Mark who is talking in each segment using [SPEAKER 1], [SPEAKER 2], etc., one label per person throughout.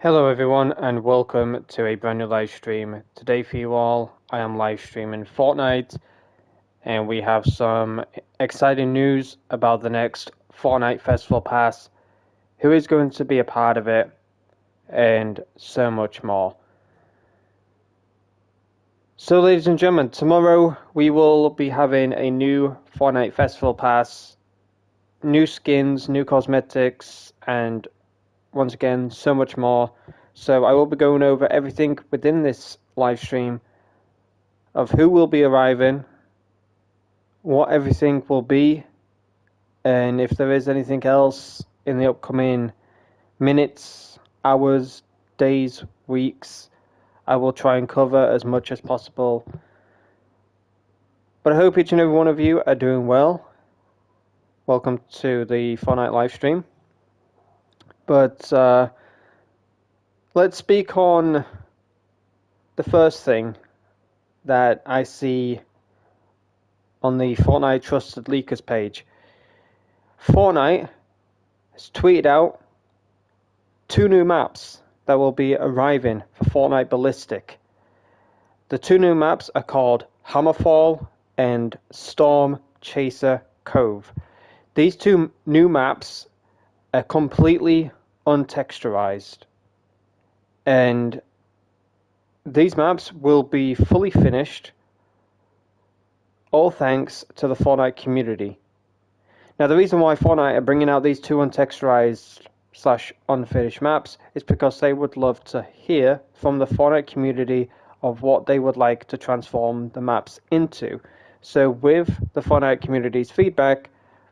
[SPEAKER 1] Hello everyone and welcome to a brand new live stream. Today for you all, I am live streaming Fortnite and we have some exciting news about the next Fortnite Festival Pass, who is going to be a part of it, and so much more. So ladies and gentlemen, tomorrow we will be having a new Fortnite Festival Pass, new skins, new cosmetics, and once again, so much more. So I will be going over everything within this live stream of who will be arriving, what everything will be, and if there is anything else in the upcoming minutes, hours, days, weeks. I will try and cover as much as possible. But I hope each and every one of you are doing well. Welcome to the Fortnite live stream. But let's speak on the first thing that I see on the Fortnite Trusted Leakers page. Fortnite has tweeted out 2 new maps that will be arriving for Fortnite Ballistic. The 2 new maps are called Hammerfall and Storm Chaser Cove. These 2 new maps are completely untexturized, and these maps will be fully finished, all thanks to the Fortnite community. Now, the reason why Fortnite are bringing out these 2 untexturized / unfinished maps is because they would love to hear from the Fortnite community of what they would like to transform the maps into. So with the Fortnite community's feedback,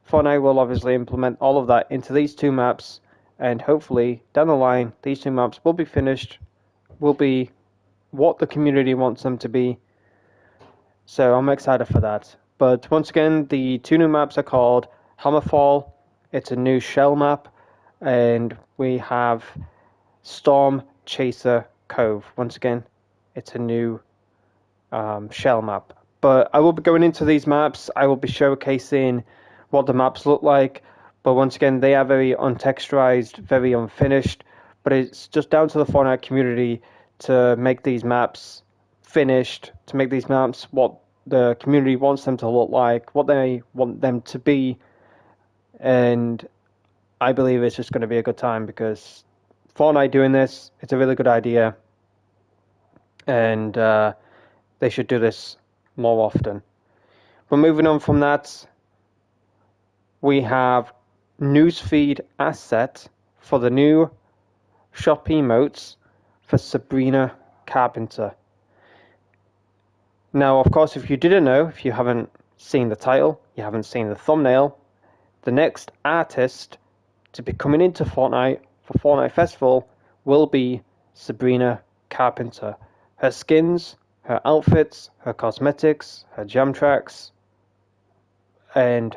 [SPEAKER 1] Fortnite will obviously implement all of that into these 2 maps, and hopefully down the line these 2 maps will be finished, will be what the community wants them to be. So I'm excited for that. But once again, the 2 new maps are called Hammerfall. It's a new shell map, and we have Storm Chaser Cove. Once again, it's a new shell map. But I will be going into these maps. I will be showcasing what the maps look like. But once again, they are very untexturized, very unfinished. But it's just down to the Fortnite community to make these maps finished, to make these maps what the community wants them to look like, what they want them to be. And I believe it's just going to be a good time because Fortnite doing this, it's a really good idea. And they should do this more often. But moving on from that, we have newsfeed asset for the new shop emotes for Sabrina Carpenter. Now, of course, if you didn't know, if you haven't seen the title, you haven't seen the thumbnail, the next artist to be coming into Fortnite for Fortnite Festival will be Sabrina Carpenter. Her skins, her outfits, her cosmetics, her jam tracks, and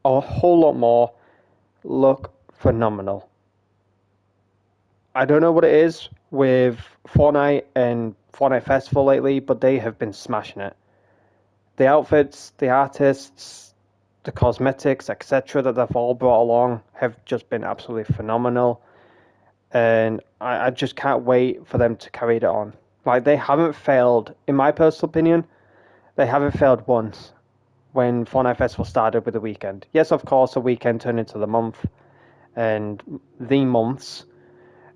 [SPEAKER 1] a whole lot more look phenomenal. I don't know what it is with Fortnite and Fortnite Festival lately, but they have been smashing it. The outfits, the artists, the cosmetics, etc. that they've all brought along have just been absolutely phenomenal. And I just can't wait for them to carry it on. Like, they haven't failed, in my personal opinion, they haven't failed once when Fortnite Festival started with the weekend. Yes, of course, the weekend turned into the month and the months,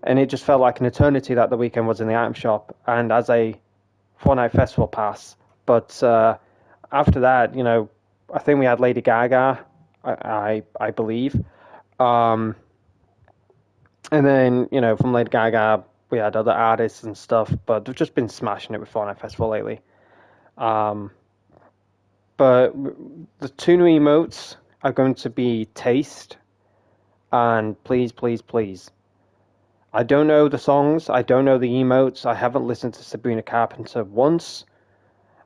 [SPEAKER 1] and it just felt like an eternity that the weekend was in the item shop and as a Fortnite Festival pass. But after that, I think we had Lady Gaga, I believe. And then, from Lady Gaga, we had other artists and stuff, but they've just been smashing it with Fortnite Festival lately. But the 2 new emotes are going to be Taste and Please, Please, Please. I don't know the songs, I don't know the emotes, I haven't listened to Sabrina Carpenter once.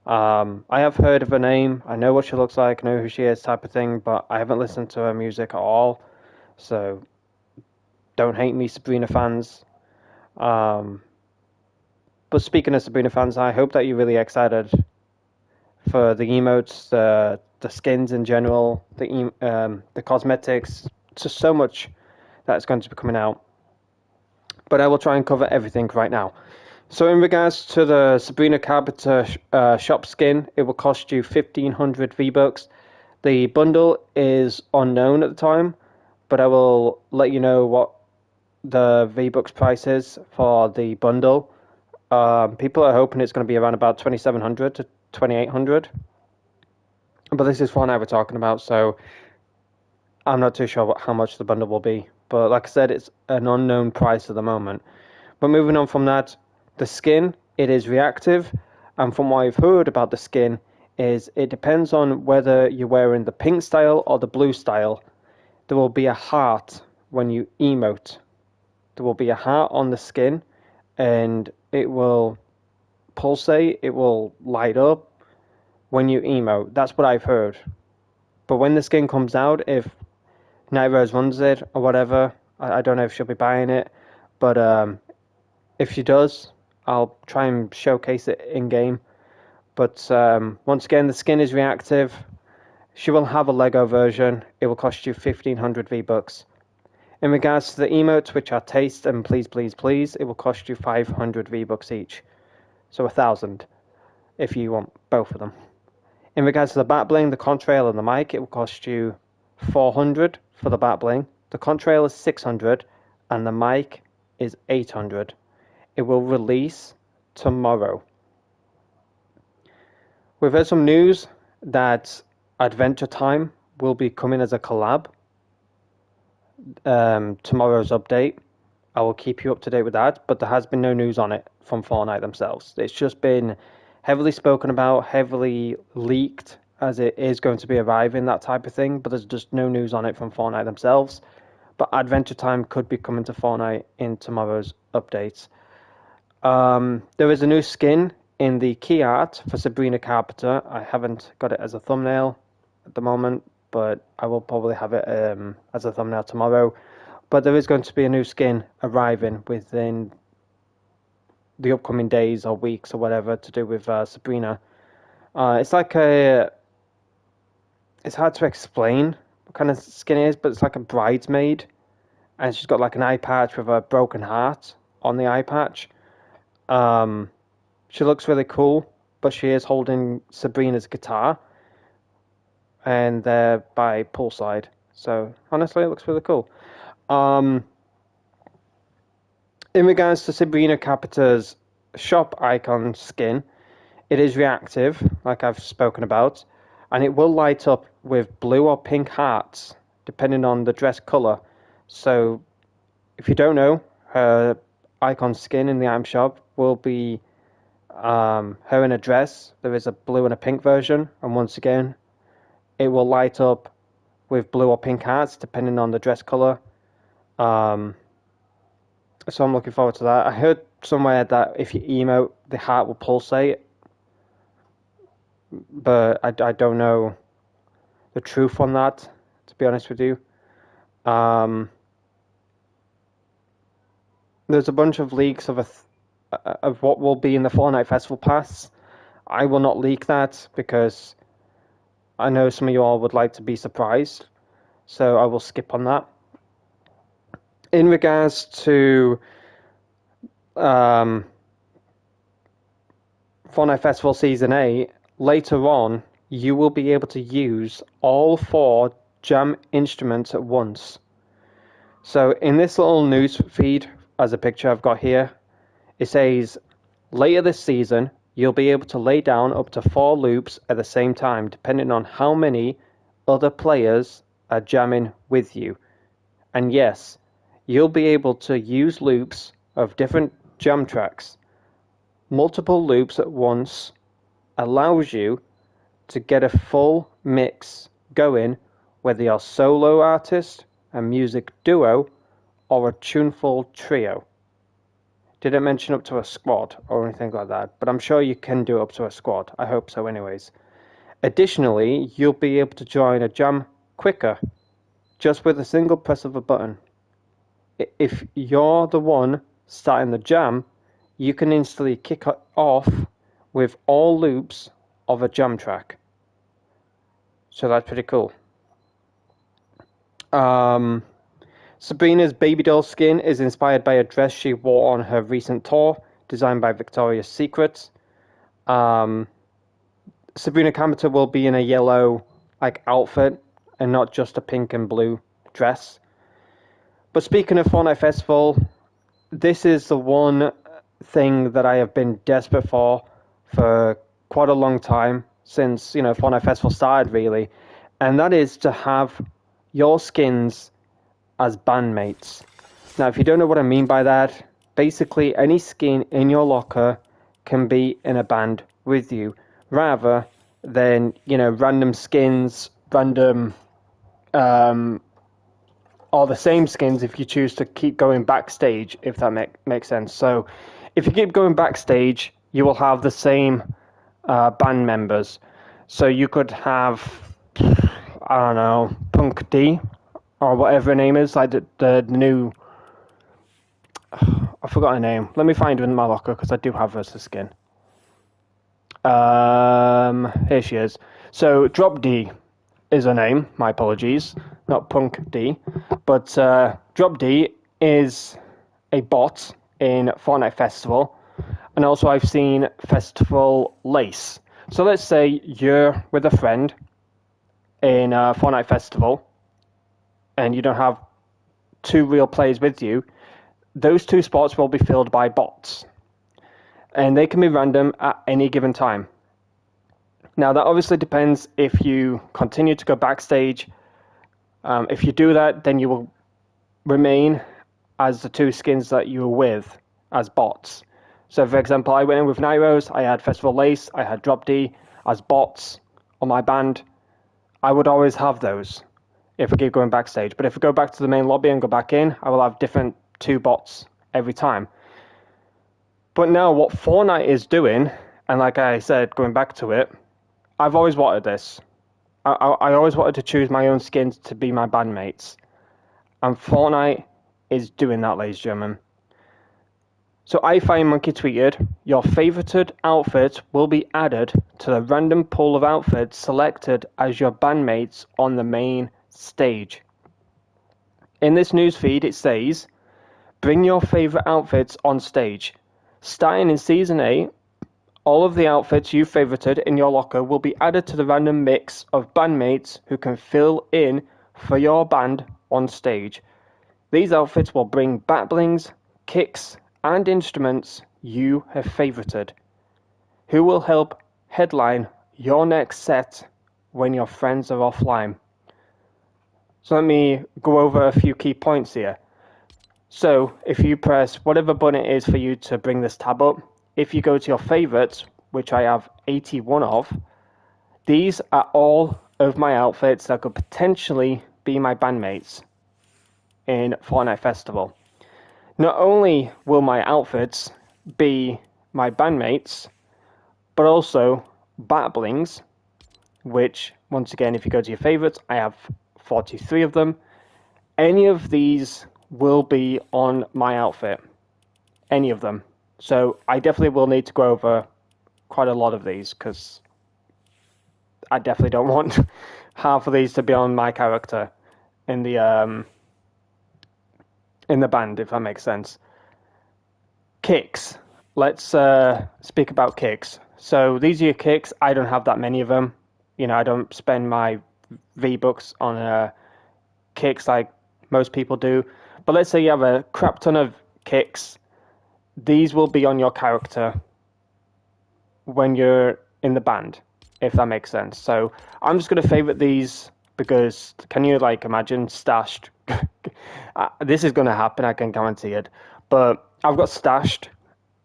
[SPEAKER 1] I have heard of her name, I know what she looks like, I know who she is type of thing, but I haven't listened to her music at all. So don't hate me, Sabrina fans. But speaking of Sabrina fans, I hope that you're really excited for the emotes, the skins in general, the cosmetics, just so much that's going to be coming out. but I will try and cover everything right now. So in regards to the Sabrina Carpenter shop skin, it will cost you 1,500 V-Bucks. The bundle is unknown at the time, but I will let you know what the V-Bucks price is for the bundle. People are hoping it's going to be around about 2,700 to 2,800. But this is Fortnite we're talking about, so I'm not too sure how much the bundle will be. But like I said, it's an unknown price at the moment. But moving on from that, the skin, it is reactive. And from what I've heard about the skin, is it depends on whether you're wearing the pink style or the blue style. There will be a heart when you emote. There will be a heart on the skin, and it will pulsate, it will light up when you emote. That's what I've heard. But when the skin comes out, if Night Rose runs it or whatever, I don't know if she'll be buying it, but if she does, I'll try and showcase it in game. But once again, the skin is reactive. She will have a Lego version. It will cost you 1,500 V-Bucks. In regards to the emotes, which are taste and please, please, please, it will cost you 500 V-Bucks each. So 1,000 if you want both of them. In regards to the back bling, the contrail and the mic, it will cost you 400 for the back bling. The contrail is 600 and the mic is 800. It will release tomorrow. We've heard some news that Adventure Time will be coming as a collab. Tomorrow's update. I will keep you up to date with that, but there has been no news on it from Fortnite themselves. It's just been heavily spoken about, heavily leaked, as it is going to be arriving, that type of thing, but there's just no news on it from Fortnite themselves. But Adventure Time could be coming to Fortnite in tomorrow's updates. There is a new skin in the key art for Sabrina Carpenter. I haven't got it as a thumbnail at the moment, but I will probably have it as a thumbnail tomorrow. But there is going to be a new skin arriving within the upcoming days or weeks or whatever to do with Sabrina. It's like a... It's hard to explain what kind of skin it is, but it's like a bridesmaid. And she's got like an eye patch with a broken heart on the eye patch. She looks really cool, but she is holding Sabrina's guitar. And they're by poolside. So honestly, it looks really cool. In regards to Sabrina Carpenter's shop icon skin, it is reactive, like I've spoken about, and it will light up with blue or pink hearts, depending on the dress colour. So, if you don't know, her icon skin in the item shop will be her in a dress. There is a blue and a pink version, and once again, it will light up with blue or pink hearts, depending on the dress colour. So I'm looking forward to that. I heard somewhere that if you emote, the heart will pulsate, but I don't know the truth on that, to be honest with you. There's a bunch of leaks of what will be in the Fortnite Festival Pass. I will not leak that because I know some of you all would like to be surprised, so I will skip on that. In regards to Fortnite Festival Season 8, later on, you will be able to use all 4 jam instruments at once. So in this little news feed, as a picture I've got here, it says, later this season, you'll be able to lay down up to 4 loops at the same time, depending on how many other players are jamming with you. And yes, you'll be able to use loops of different jam tracks. Multiple loops at once allows you to get a full mix going, whether you're solo artist, a music duo, or a tuneful trio. Didn't mention up to a squad or anything like that, but I'm sure you can do up to a squad. I hope so anyways. Additionally, you'll be able to join a jam quicker, just with a single press of a button. If you're the one starting the jam, you can instantly kick it off with all loops of a jam track. So that's pretty cool. Sabrina's baby doll skin is inspired by a dress she wore on her recent tour, designed by Victoria's Secret. Sabrina Carpenter will be in a yellow outfit and not just a pink and blue dress. But speaking of Fortnite Festival, this is the one thing that I have been desperate for quite a long time, since Fortnite Festival started, really, and that is to have your skins as bandmates. Now, if you don't know what I mean by that, basically any skin in your locker can be in a band with you, rather than random skins, random or the same skins if you choose to keep going backstage, if that makes sense. So if you keep going backstage, you will have the same band members. So you could have, I don't know, Punk D, or whatever her name is, like the new, I forgot her name. Let me find her in my locker, because I do have her as a skin. Here she is. So Drop D is her name, my apologies, not Punk D, but Drop D is a bot in Fortnite Festival, and also I've seen Festival Lace. So let's say you're with a friend in Fortnite Festival, and you don't have two real players with you. Those two spots will be filled by bots, and they can be random at any given time. Now, that obviously depends if you continue to go backstage. If you do that, then you will remain as the two skins that you were with as bots. So, for example, I went in with Nyros, I had Festival Lace, I had Drop D as bots on my band. I would always have those if I keep going backstage. But if I go back to the main lobby and go back in, I will have different two bots every time. But now what Fortnite is doing, and like I said, going back to it, I've always wanted this. I always wanted to choose my own skins to be my bandmates. And Fortnite is doing that, ladies and gentlemen. So iFireMonkey tweeted, your favorited outfit will be added to the random pool of outfits selected as your bandmates on the main stage. In this newsfeed, it says, bring your favorite outfits on stage. Starting in Season 8, all of the outfits you favorited in your locker will be added to the random mix of bandmates who can fill in for your band on stage. These outfits will bring batblings, kicks, and instruments you have favorited, who will help headline your next set when your friends are offline. So let me go over a few key points here. So if you press whatever button it is for you to bring this tab up, if you go to your favorites, which I have 81 of, these are all of my outfits that could potentially be my bandmates in Fortnite Festival. Not only will my outfits be my bandmates, but also batblings, which, once again, if you go to your favorites, I have 43 of them. Any of these will be on my outfit. Any of them. So I definitely will need to go over quite a lot of these, because I definitely don't want half of these to be on my character in the band, if that makes sense. Kicks. Let's speak about kicks. So these are your kicks. I don't have that many of them. I don't spend my V-Bucks on kicks like most people do. But let's say you have a crap ton of kicks. These will be on your character when you're in the band, if that makes sense. So I'm just going to favorite these because can you imagine stashed? This is going to happen, I can guarantee it. But I've got stashed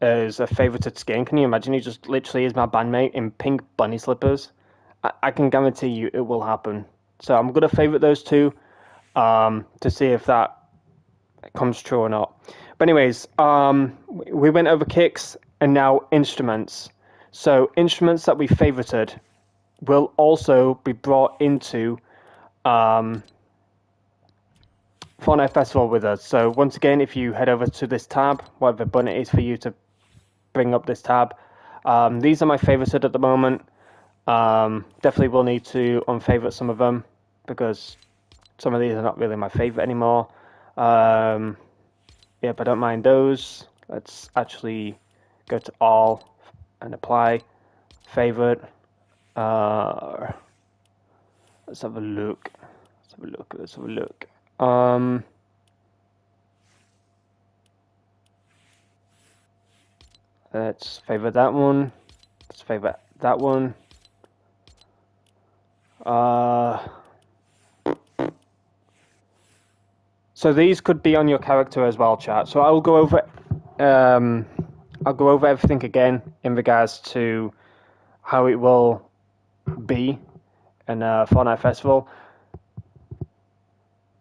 [SPEAKER 1] as a favorited skin. Can you imagine? He just literally is my bandmate in pink bunny slippers. I can guarantee you it will happen. So I'm going to favorite those two to see if that comes true or not. But anyways, we went over kicks and now instruments. So instruments that we favorited will also be brought into Fortnite Festival with us. So once again, if you head over to this tab, whatever button it is for you to bring up this tab, these are my favorited at the moment. Definitely will need to unfavorite some of them because some of these are not really my favorite anymore. Yep, I don't mind those. Let's actually go to all and apply. Favorite. Let's have a look. Let's have a look. Let's favorite that one. Let's favorite that one. So these could be on your character as well, chat. So I'll go over everything again in regards to how it will be in Fortnite Festival.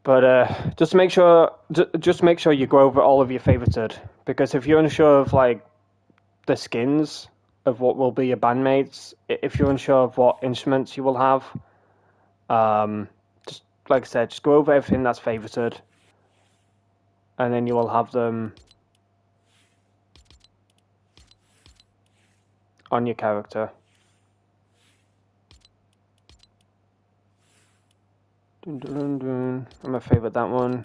[SPEAKER 1] But just make sure you go over all of your favorited, because if you're unsure of like the skins of what will be your bandmates, if you're unsure of what instruments you will have, just like I said, just go over everything that's favorited, and then you will have them on your character. Dun, dun, dun, dun. I'm gonna favorite that one,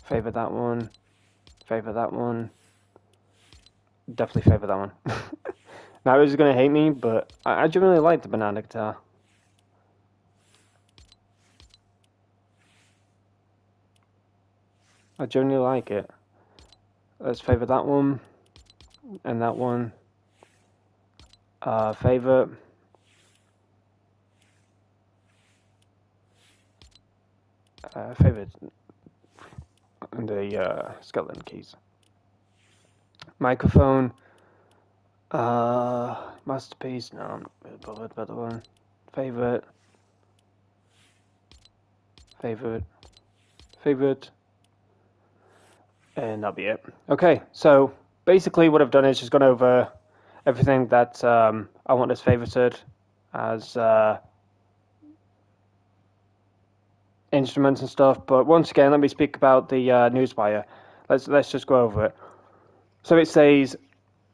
[SPEAKER 1] favorite that one, favorite that one. Definitely favorite that one. Now everyone's gonna hate me, but I genuinely like the banana guitar. I genuinely like it. Let's favorite that one and that one. Favorite. Favorite. And the skeleton keys. Microphone. Masterpiece. No, I'm not really bothered about that one. Favorite. Favorite. Favorite. And that'll be it. Okay, so basically what I've done is just gone over everything that I want as favorited as instruments and stuff. But once again, let me speak about the newswire. Let's just go over it. So it says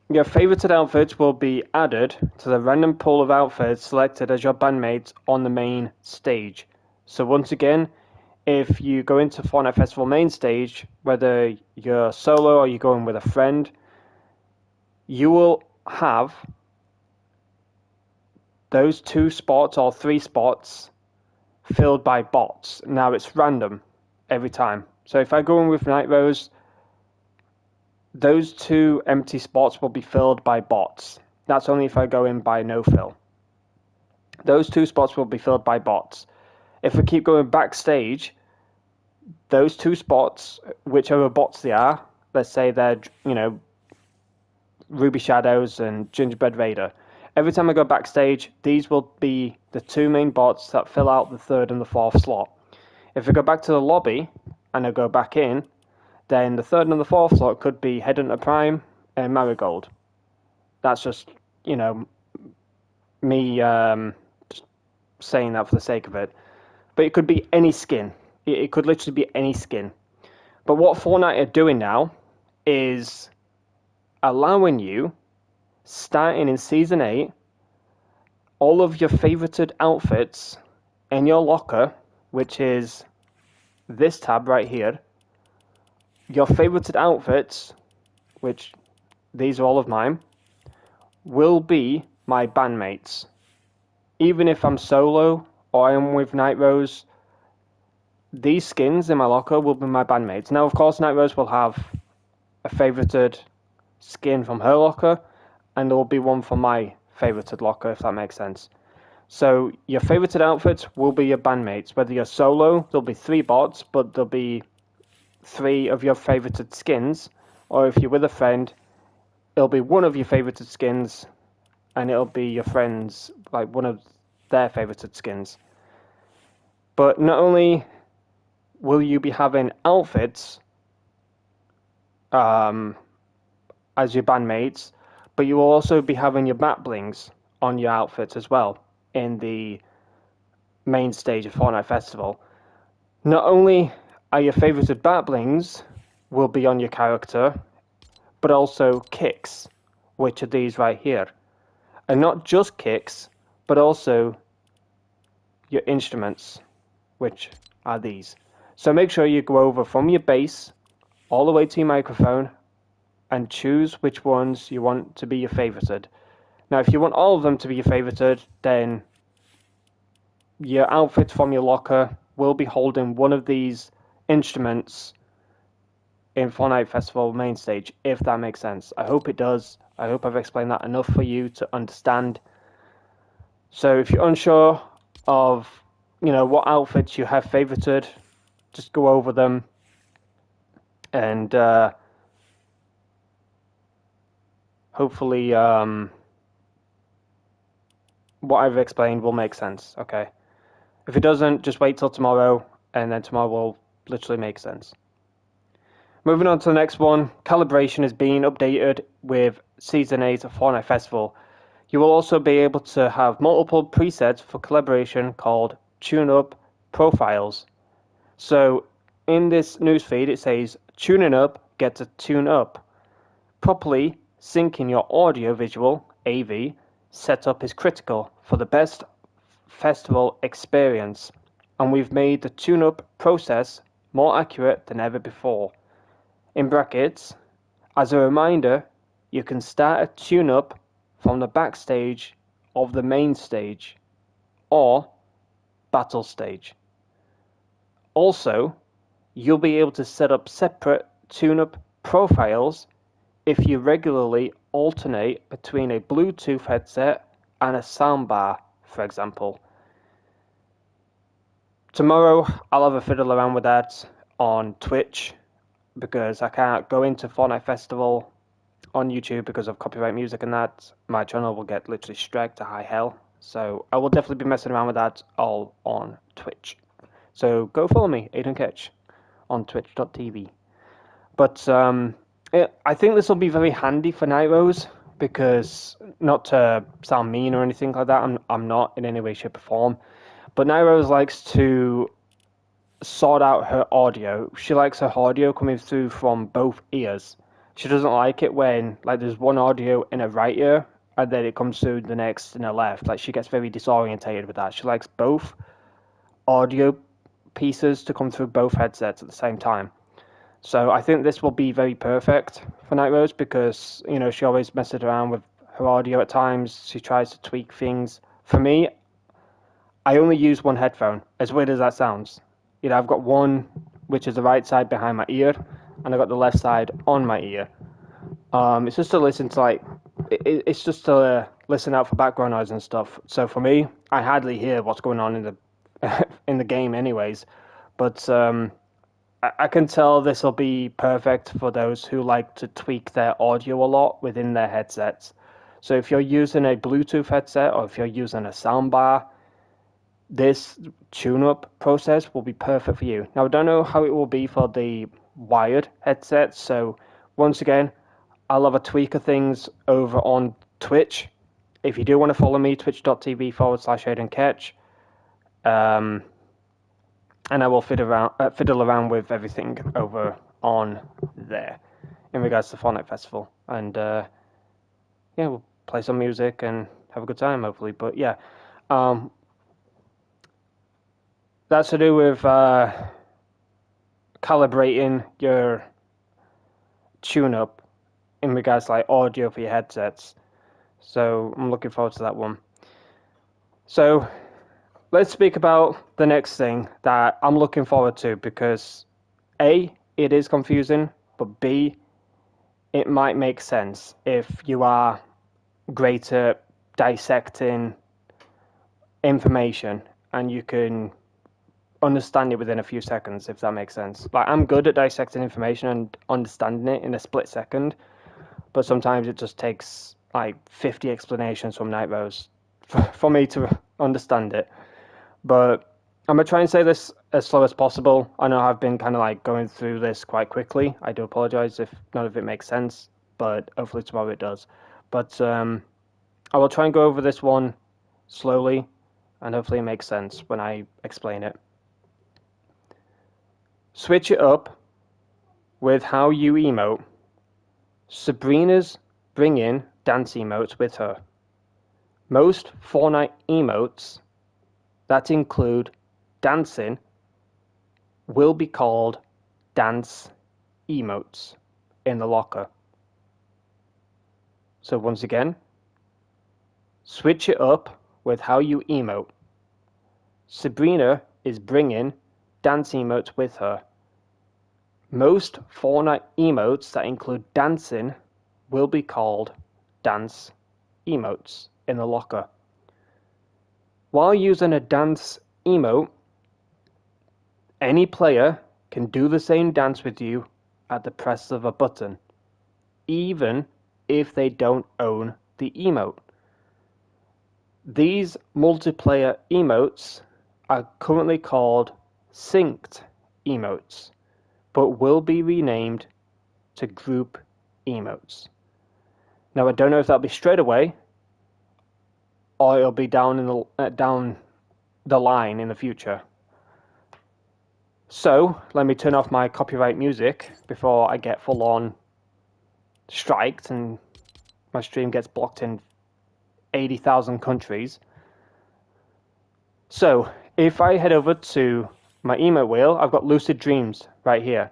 [SPEAKER 1] your favorited outfits will be added to the random pool of outfits selected as your bandmates on the main stage. So once again, if you go into Fortnite Festival main stage, whether you're solo or you're going with a friend, you will have those 2 spots or 3 spots filled by bots. Now it's random every time. So if I go in with Night Rose, those 2 empty spots will be filled by bots. That's only if I go in by no fill. Those 2 spots will be filled by bots. If I keep going backstage, those 2 spots, whichever bots they are, let's say they're, Ruby Shadows and Gingerbread Raider. Every time I go backstage, these will be the 2 main bots that fill out the 3rd and the 4th slot. If I go back to the lobby and I go back in, then the 3rd and the 4th slot could be Headhunter Prime and Marigold. That's just, me just saying that for the sake of it. But it could be any skin. It could literally be any skin. But what Fortnite are doing now is allowing you, starting in Season 8, all of your favorited outfits in your locker, which is this tab right here, your favorited outfits, which these are all of mine, will be my bandmates. Even if I'm solo or I'm with Night Rose, these skins in my locker will be my bandmates. Now, of course, Night Rose will have a favorited skin from her locker, and there will be one from my favorited locker, if that makes sense. So your favorited outfits will be your bandmates. Whether you're solo, there'll be 3 bots, but there'll be 3 of your favorited skins, or if you're with a friend, it'll be one of your favorited skins, and it'll be your friends, like one of their favorited skins. But not only will you be having outfits as your bandmates, but you will also be having your bat blings on your outfits as well in the main stage of Fortnite Festival. Not only are your favorited bat blings will be on your character, but also kicks, which are these right here. And not just kicks, but also your instruments, which are these. So make sure you go over from your base all the way to your microphone and choose which ones you want to be your favorited. Now, if you want all of them to be your favorited, then your outfit from your locker will be holding one of these instruments in Fortnite Festival main stage, if that makes sense. I hope it does. I hope I've explained that enough for you to understand. So if you're unsure of, what outfits you have favorited, just go over them and hopefully what I've explained will make sense, okay? If it doesn't, just wait till tomorrow, and then tomorrow will literally make sense. Moving on to the next one, calibration is being updated with Season 8 of Fortnite Festival. You will also be able to have multiple presets for calibration called tune-up profiles. So in this newsfeed it says, tuning up gets a tune up. Properly syncing your audio-visual, AV, setup is critical for the best festival experience, and we've made the tune-up process more accurate than ever before. In brackets, as a reminder, you can start a tune-up from the backstage of the main stage or battle stage. Also, you'll be able to set up separate tune-up profiles if you regularly alternate between a Bluetooth headset and a soundbar, for example. Tomorrow, I'll have a fiddle around with that on Twitch, because I can't go into Fortnite Festival on YouTube because of copyright music and that. My channel will get literally striked to high hell. So I will definitely be messing around with that all on Twitch. So go follow me, Aidan Ketch, on twitch.tv. But I think this will be very handy for Nairos, because, not to sound mean or anything like that, I'm not in any way, shape or form, but Nairos likes to sort out her audio. She likes her audio coming through from both ears. She doesn't like it when there's one audio in her right ear and then it comes through the next in her left. She gets very disorientated with that. She likes both audio pieces to come through both headsets at the same time. So I think this will be very perfect for Night Rose, because she always messes around with her audio at times. She tries to tweak things. For me, I only use one headphone, as weird as that sounds. I've got one which is the right side behind my ear, and I've got the left side on my ear. It's just to listen to it's just to listen out for background noise and stuff. So for me, I hardly hear what's going on in the in the game, anyways. But I can tell this will be perfect for those who like to tweak their audio a lot within their headsets. So if you're using a Bluetooth headset or if you're using a soundbar, this tune-up process will be perfect for you. Now, I don't know how it will be for the wired headsets, so once again, I'll have a tweak of things over on Twitch. If you do want to follow me, twitch.tv/Aidan Ketch, and I will fiddle around with everything over on there in regards to Fortnite Festival. And we'll play some music and have a good time, hopefully. But yeah, that's to do with calibrating your tune-up in regards to audio for your headsets. So I'm looking forward to that one. So let's speak about the next thing that I'm looking forward to, because A, it is confusing, but B, it might make sense if you are great at dissecting information and you can understand it within a few seconds, if that makes sense. I'm good at dissecting information and understanding it in a split second, but sometimes it just takes 50 explanations from Night Rose for me to understand it. But I'm going to try and say this as slow as possible. I know I've been kind of going through this quite quickly. I do apologize if none of it makes sense, but hopefully tomorrow it does. But I will try and go over this one slowly, and hopefully it makes sense when I explain it. Switch it up with how you emote. Sabrina's bringing dance emotes with her. Most Fortnite emotes that include dancing will be called dance emotes in the locker. So once again, switch it up with how you emote. Sabrina is bringing dance emotes with her. Most Fortnite emotes that include dancing will be called dance emotes in the locker. While using a dance emote, any player can do the same dance with you at the press of a button, even if they don't own the emote. These multiplayer emotes are currently called synced emotes, but will be renamed to group emotes. Now I don't know if that'll be straight away, or it'll be down the line in the future. So let me turn off my copyright music before I get full on striked and my stream gets blocked in 80,000 countries. So if I head over to my emote wheel, I've got Lucid Dreams right here.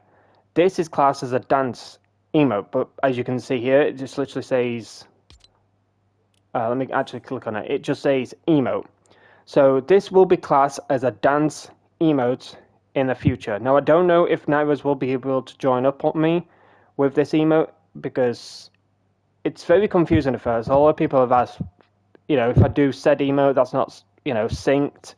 [SPEAKER 1] This is classed as a dance emote, but as you can see here, it just literally says, let me actually click on it. It just says emote. So this will be classed as a dance emote in the future. Now I don't know if Nightwares will be able to join up on me with this emote because it's very confusing at first. A lot of people have asked, if I do said emote that's not, synced,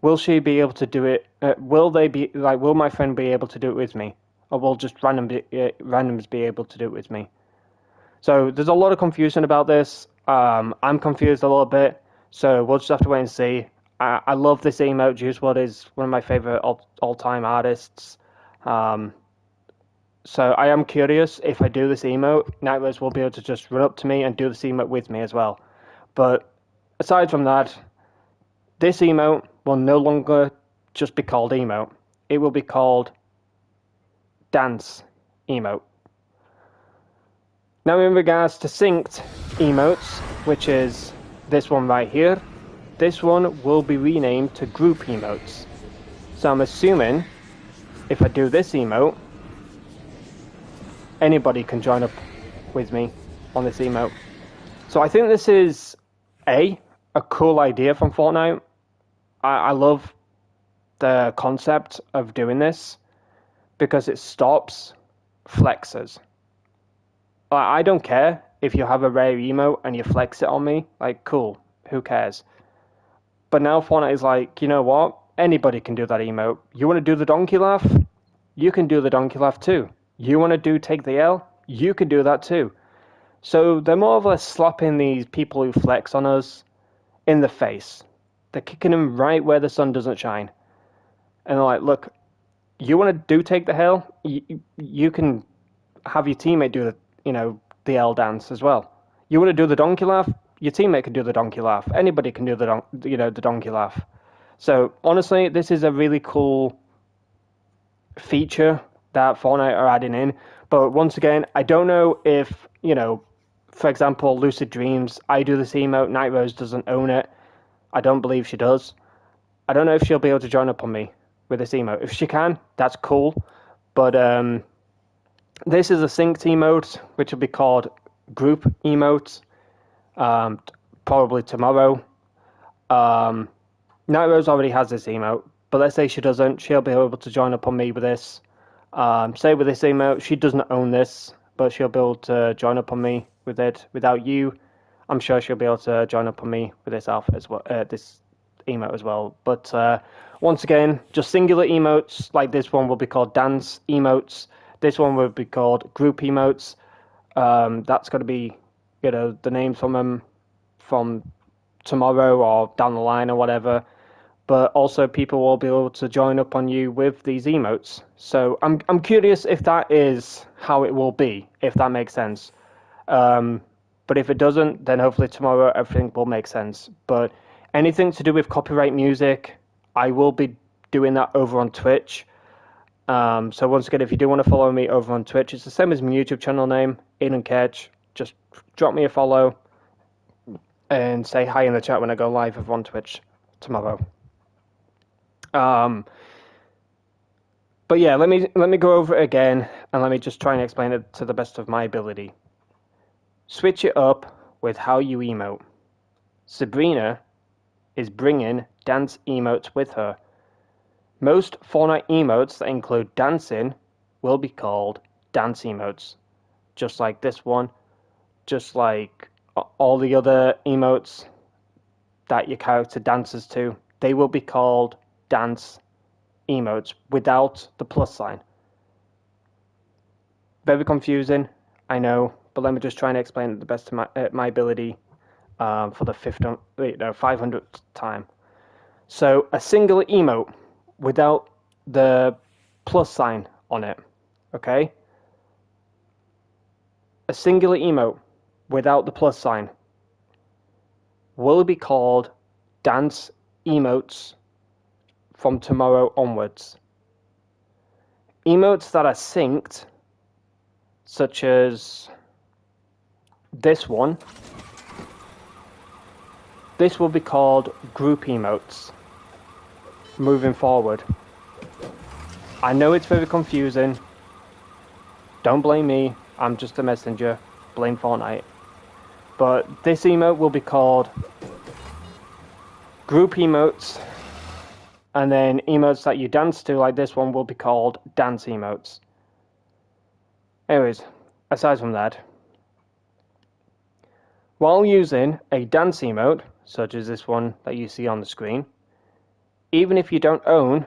[SPEAKER 1] will she be able to do it? Will my friend be able to do it with me? Or will just randoms be able to do it with me? So there's a lot of confusion about this. I'm confused a little bit, so we'll just have to wait and see. I love this emote. Juice WRLD is one of my favorite all-time artists. So I am curious if I do this emote, Nightwares will be able to just run up to me and do this emote with me as well. But aside from that, this emote will no longer just be called emote. It will be called dance emote. Now in regards to synced emotes, which is this one right here, this one will be renamed to group emotes. So I'm assuming if I do this emote, anybody can join up with me on this emote. So I think this is a cool idea from Fortnite. I love the concept of doing this because it stops flexes. I don't care if you have a rare emote and you flex it on me, like cool, who cares? But now Fortnite is like, you know what? Anybody can do that emote. You want to do the donkey laugh? You can do the donkey laugh too. You want to do take the L? You can do that too. So they're more or less slapping these people who flex on us in the face. They're kicking them right where the sun doesn't shine. And they're like, look, you want to do take the L? You can have your teammate do the L dance as well. You want to do the donkey laugh? Your teammate can do the donkey laugh. Anybody can do the donkey laugh. So honestly, this is a really cool feature that Fortnite are adding in. But once again, I don't know if, for example, Lucid Dreams, I do this emote, Night Rose doesn't own it. I don't believe she does. I don't know if she'll be able to join up on me with this emote. If she can, that's cool. But this is a synced emote, which will be called group emote, probably tomorrow. Night Rose already has this emote, but let's say she doesn't, she'll be able to join up on me with this. Say with this emote, she doesn't own this, but she'll be able to join up on me with it. Without you, I'm sure she'll be able to join up on me with this outfit as well, this emote as well. But once again, just singular emotes like this one will be called dance emotes. This one will be called group emotes. That's going to be, the names from them from tomorrow or down the line or whatever. But also people will be able to join up on you with these emotes. So I'm curious if that is how it will be, if that makes sense. But if it doesn't, then hopefully tomorrow everything will make sense. But anything to do with copyright music, I will be doing that over on Twitch. So once again, if you do want to follow me over on Twitch, it's the same as my YouTube channel name, Aidan Ketch. Just drop me a follow and say hi in the chat when I go live over on Twitch tomorrow. But yeah, let me go over it again, and let me just try and explain it to the best of my ability. Switch it up with how you emote. Sabrina is bringing dance emotes with her. Most Fortnite emotes that include dancing will be called dance emotes, just like this one, just like all the other emotes that your character dances to. They will be called dance emotes without the plus sign. Very confusing, I know, but let me just try and explain it the best of my ability for the 500th time. So a single emote without the plus sign on it, okay? A singular emote without the plus sign will be called dance emotes from tomorrow onwards. Emotes that are synced, such as this one, this will be called group emotes moving forward. I know it's very confusing. Don't blame me, I'm just a messenger. Blame Fortnite. But this emote will be called group emotes, and then emotes that you dance to, like this one, will be called dance emotes. Anyways, aside from that, while using a dance emote, such as this one that you see on the screen, even if you don't own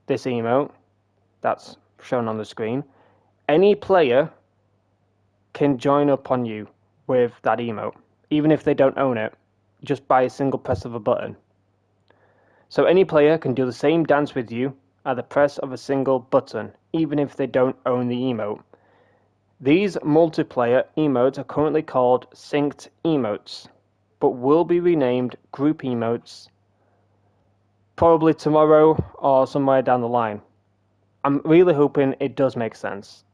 [SPEAKER 1] this emote that's shown on the screen, any player can join up on you with that emote, even if they don't own it, just by a single press of a button. So any player can do the same dance with you at the press of a single button, even if they don't own the emote. These multiplayer emotes are currently called synced emotes, but will be renamed group emotes probably tomorrow or somewhere down the line. I'm really hoping it does make sense.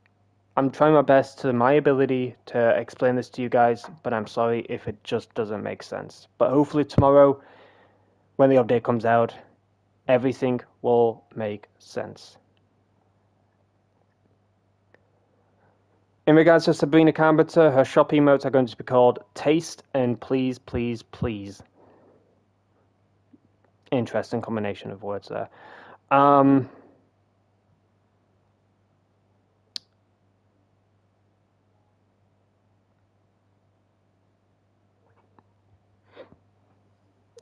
[SPEAKER 1] I'm trying my best to my ability to explain this to you guys, but I'm sorry if it just doesn't make sense. But hopefully tomorrow, when the update comes out, everything will make sense. In regards to Sabrina Carpenter, her shop emotes are going to be called Taste and Please, Please, Please. Interesting combination of words there.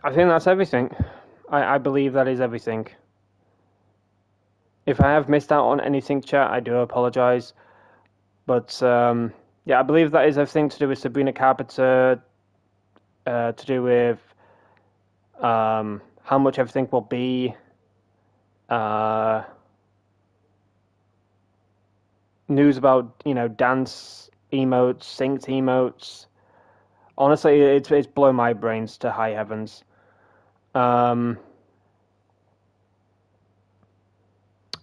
[SPEAKER 1] I think that's everything. I believe that is everything. If I have missed out on anything, chat, I do apologize. But yeah, I believe that is everything to do with Sabrina Carpenter, to do with how much everything will be. News about dance emotes, synced emotes. Honestly, it's blown my brains to high heavens.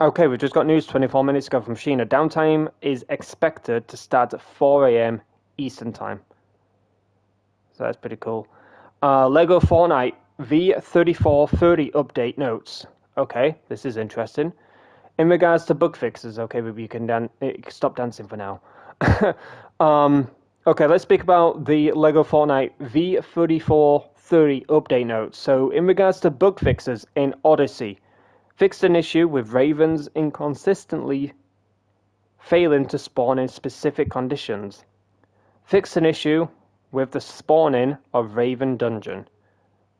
[SPEAKER 1] Okay, we've just got news 24 minutes ago from Sheena. Downtime is expected to start at 4 a.m. Eastern Time. So that's pretty cool. Lego Fortnite V3430 update notes. Okay, this is interesting. In regards to bug fixes, okay, maybe you can stop dancing for now. Okay, let's speak about the Lego Fortnite V3430 update notes. So, in regards to bug fixes in Odyssey, fixed an issue with ravens inconsistently failing to spawn in specific conditions. Fixed an issue with the spawning of Raven Dungeon.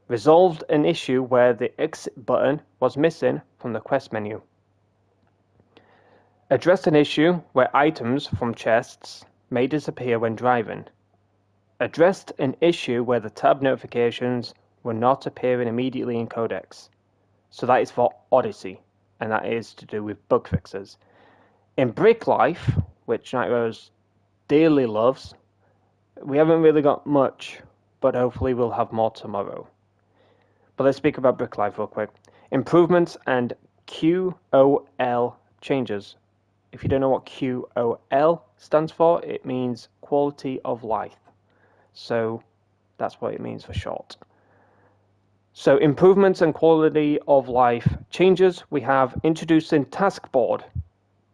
[SPEAKER 1] Resolved an issue where the exit button was missing from the quest menu. Addressed an issue where items from chests may disappear when driving. Addressed an issue where the tab notifications were not appearing immediately in Codex. So that is for Odyssey, and that is to do with bug fixes. In Brick Life, which Night Rose dearly loves, we haven't really got much, but hopefully we'll have more tomorrow. But let's speak about Brick Life real quick. Improvements and QOL changes. If you don't know what QOL stands for, it means quality of life. So that's what it means for short. So improvements and quality of life changes. We have introducing task board.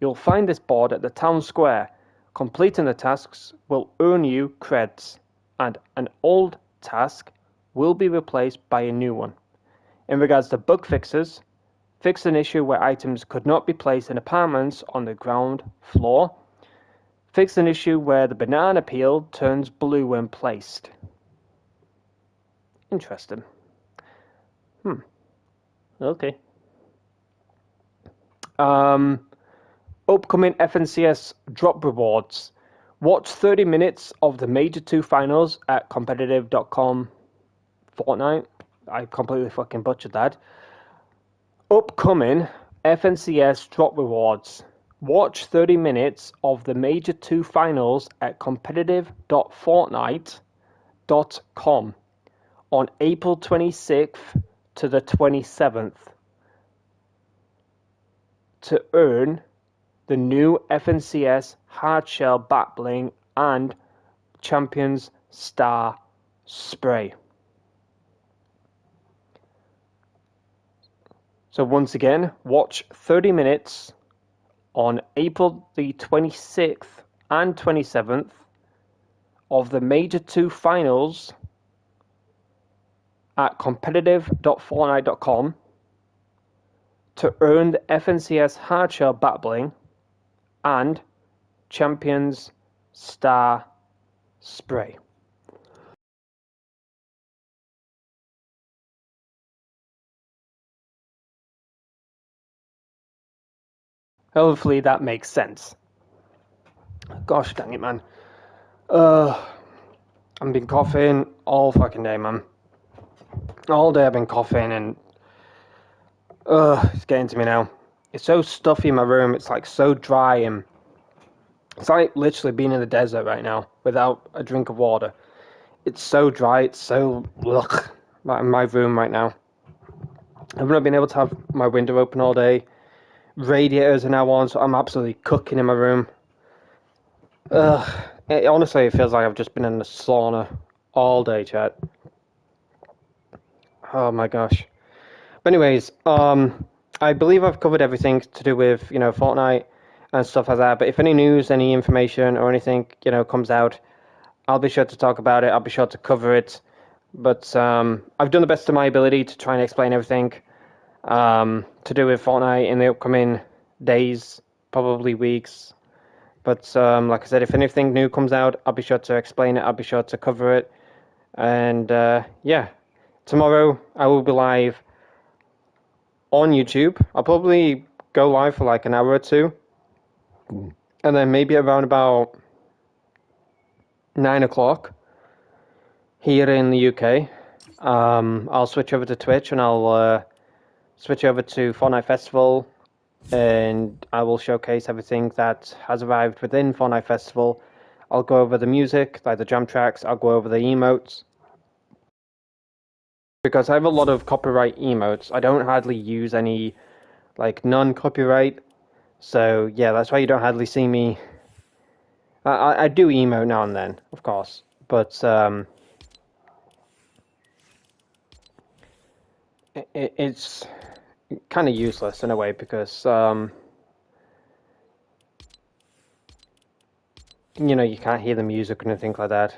[SPEAKER 1] You'll find this board at the town square. Completing the tasks will earn you creds, and an old task will be replaced by a new one. In regards to bug fixes, fix an issue where items could not be placed in apartments on the ground floor. Fix an issue where the banana peel turns blue when placed. Interesting. Okay. Upcoming FNCS drop rewards. Watch 30 minutes of the Major 2 finals at competitive.com Fortnite. I completely fucking butchered that. Upcoming FNCS drop rewards. Watch 30 minutes of the Major 2 finals at competitive.fortnite.com on April 26th to the 27th to earn the new FNCS Hardshell Back Bling and Champions Star Spray. So once again, watch 30 minutes on April the 26th and 27th of the Major 2 finals at competitive.fortnite.com to earn the FNCS Hardshell Back Bling and Champions Star Spray. Hopefully that makes sense. Gosh dang it, man. I've been coughing all fucking day, man. All day I've been coughing and it's getting to me now. It's so stuffy in my room, it's like so dry and it's like literally being in the desert right now without a drink of water. It's so dry, it's so ugh, in my room right now. I've not been able to have my window open all day. Radiators are now on, so I'm absolutely cooking in my room. Honestly, it feels like I've just been in the sauna all day, chat. Oh my gosh. But anyways, I believe I've covered everything to do with, Fortnite and stuff like that. But if any news, any information or anything, comes out, I'll be sure to talk about it. I'll be sure to cover it. But I've done the best of my ability to try and explain everything to do with Fortnite in the upcoming days, probably weeks. But like I said, if anything new comes out, I'll be sure to explain it. I'll be sure to cover it. And yeah, tomorrow I will be live on YouTube. I'll probably go live for like an hour or two. And then maybe around about 9 o'clock here in the UK, I'll switch over to Twitch and I'll switch over to Fortnite Festival, and I will showcase everything that has arrived within Fortnite Festival. I'll go over the music, like the jam tracks, I'll go over the emotes. Because I have a lot of copyright emotes, I don't hardly use any like non-copyright. So yeah, that's why you don't hardly see me. I do emote now and then, of course, but it's kind of useless in a way because you can't hear the music or anything like that.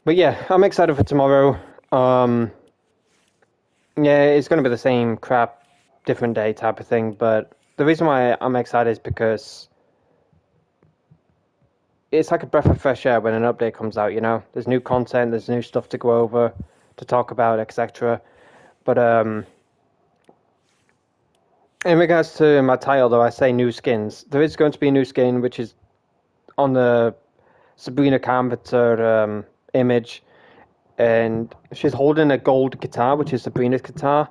[SPEAKER 1] But yeah, I'm excited for tomorrow. Yeah, it's going to be the same crap, different day type of thing. But the reason why I'm excited is because it's like a breath of fresh air when an update comes out. There's new content, there's new stuff to go over, to talk about, etc. But in regards to my title, though, I say new skins. There is going to be a new skin, which is on the Sabrina Carpenter image, and she's holding a gold guitar, which is Sabrina's guitar.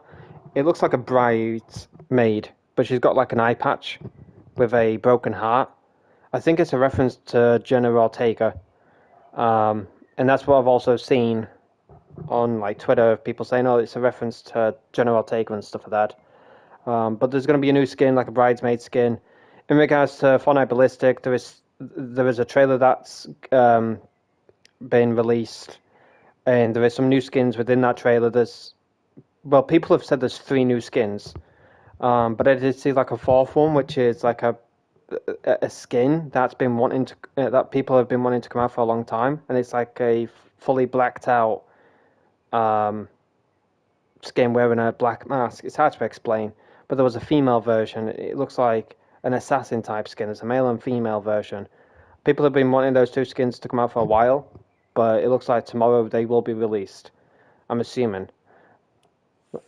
[SPEAKER 1] It looks like a bridesmaid, but she's got like an eye patch with a broken heart. I think it's a reference to Jenna Ortega, and that's what I've also seen on like Twitter, people saying, "Oh, it's a reference to Jenna Ortega and stuff like that." But there's going to be a new skin, like a bridesmaid skin. In regards to Fortnite Ballistic, there is a trailer that's been released and there is some new skins within that trailer. Well, people have said there's 3 new skins, but I did see like a 4th one, which is like a skin that's been wanting to that people have been wanting to come out for a long time, and it's like a fully blacked out skin wearing a black mask. It's hard to explain, but there was a female version. It looks like an assassin type skin. There's a male and female version. People have been wanting those 2 skins to come out for a while, but it looks like tomorrow they will be released. I'm assuming.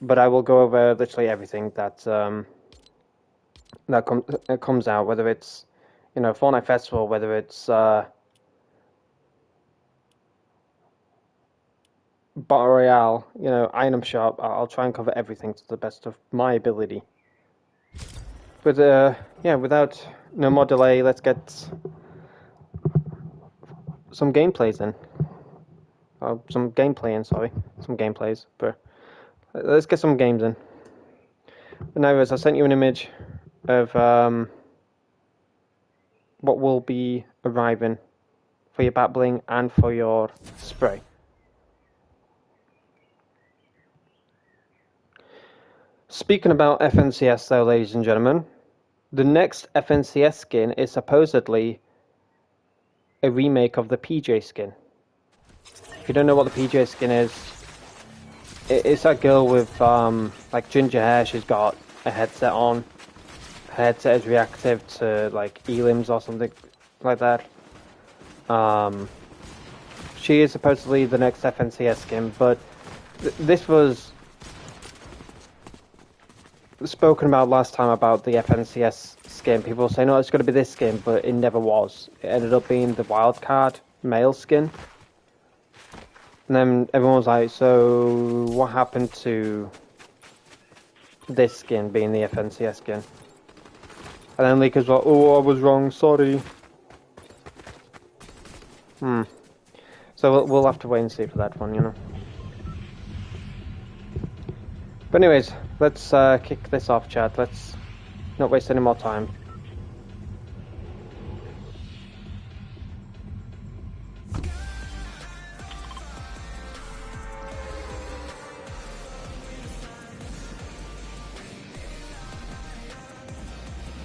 [SPEAKER 1] But I will go over literally everything that comes out, whether it's Fortnite Festival, whether it's Battle Royale, item shop. I'll try and cover everything to the best of my ability. But yeah, without no more delay, let's get some gameplays in. Some gameplays. But let's get some games in. But anyways, I sent you an image of what will be arriving for your back bling and for your spray. Speaking about FNCS though, ladies and gentlemen, the next FNCS skin is supposedly a remake of the PJ skin. If you don't know what the PJ skin is, it's that girl with like ginger hair. She's got a headset on. Her headset is reactive to like elims or something like that. She is supposedly the next FNCS skin, but this was spoken about last time about the FNCS skin. People say, no, it's going to be this skin, but it never was. It ended up being the wildcard male skin. And then everyone was like, so what happened to this skin being the FNCS skin? And then Leaker's like, oh, I was wrong, sorry. So we'll have to wait and see for that one, But anyways, let's kick this off, chat. Let's not waste any more time.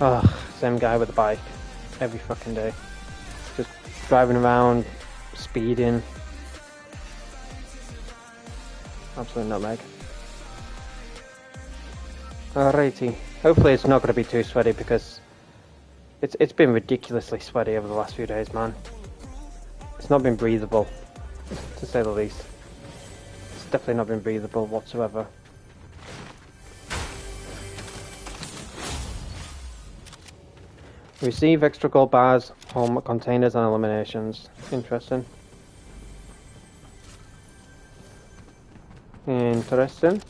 [SPEAKER 1] Ugh, same guy with a bike. Every fucking day. Just driving around, speeding. Absolute nutmeg. Alrighty. Hopefully it's not going to be too sweaty because it's been ridiculously sweaty over the last few days, man. It's not been breathable, to say the least. It's definitely not been breathable whatsoever. Receive extra gold bars from containers and eliminations. Interesting. Interesting.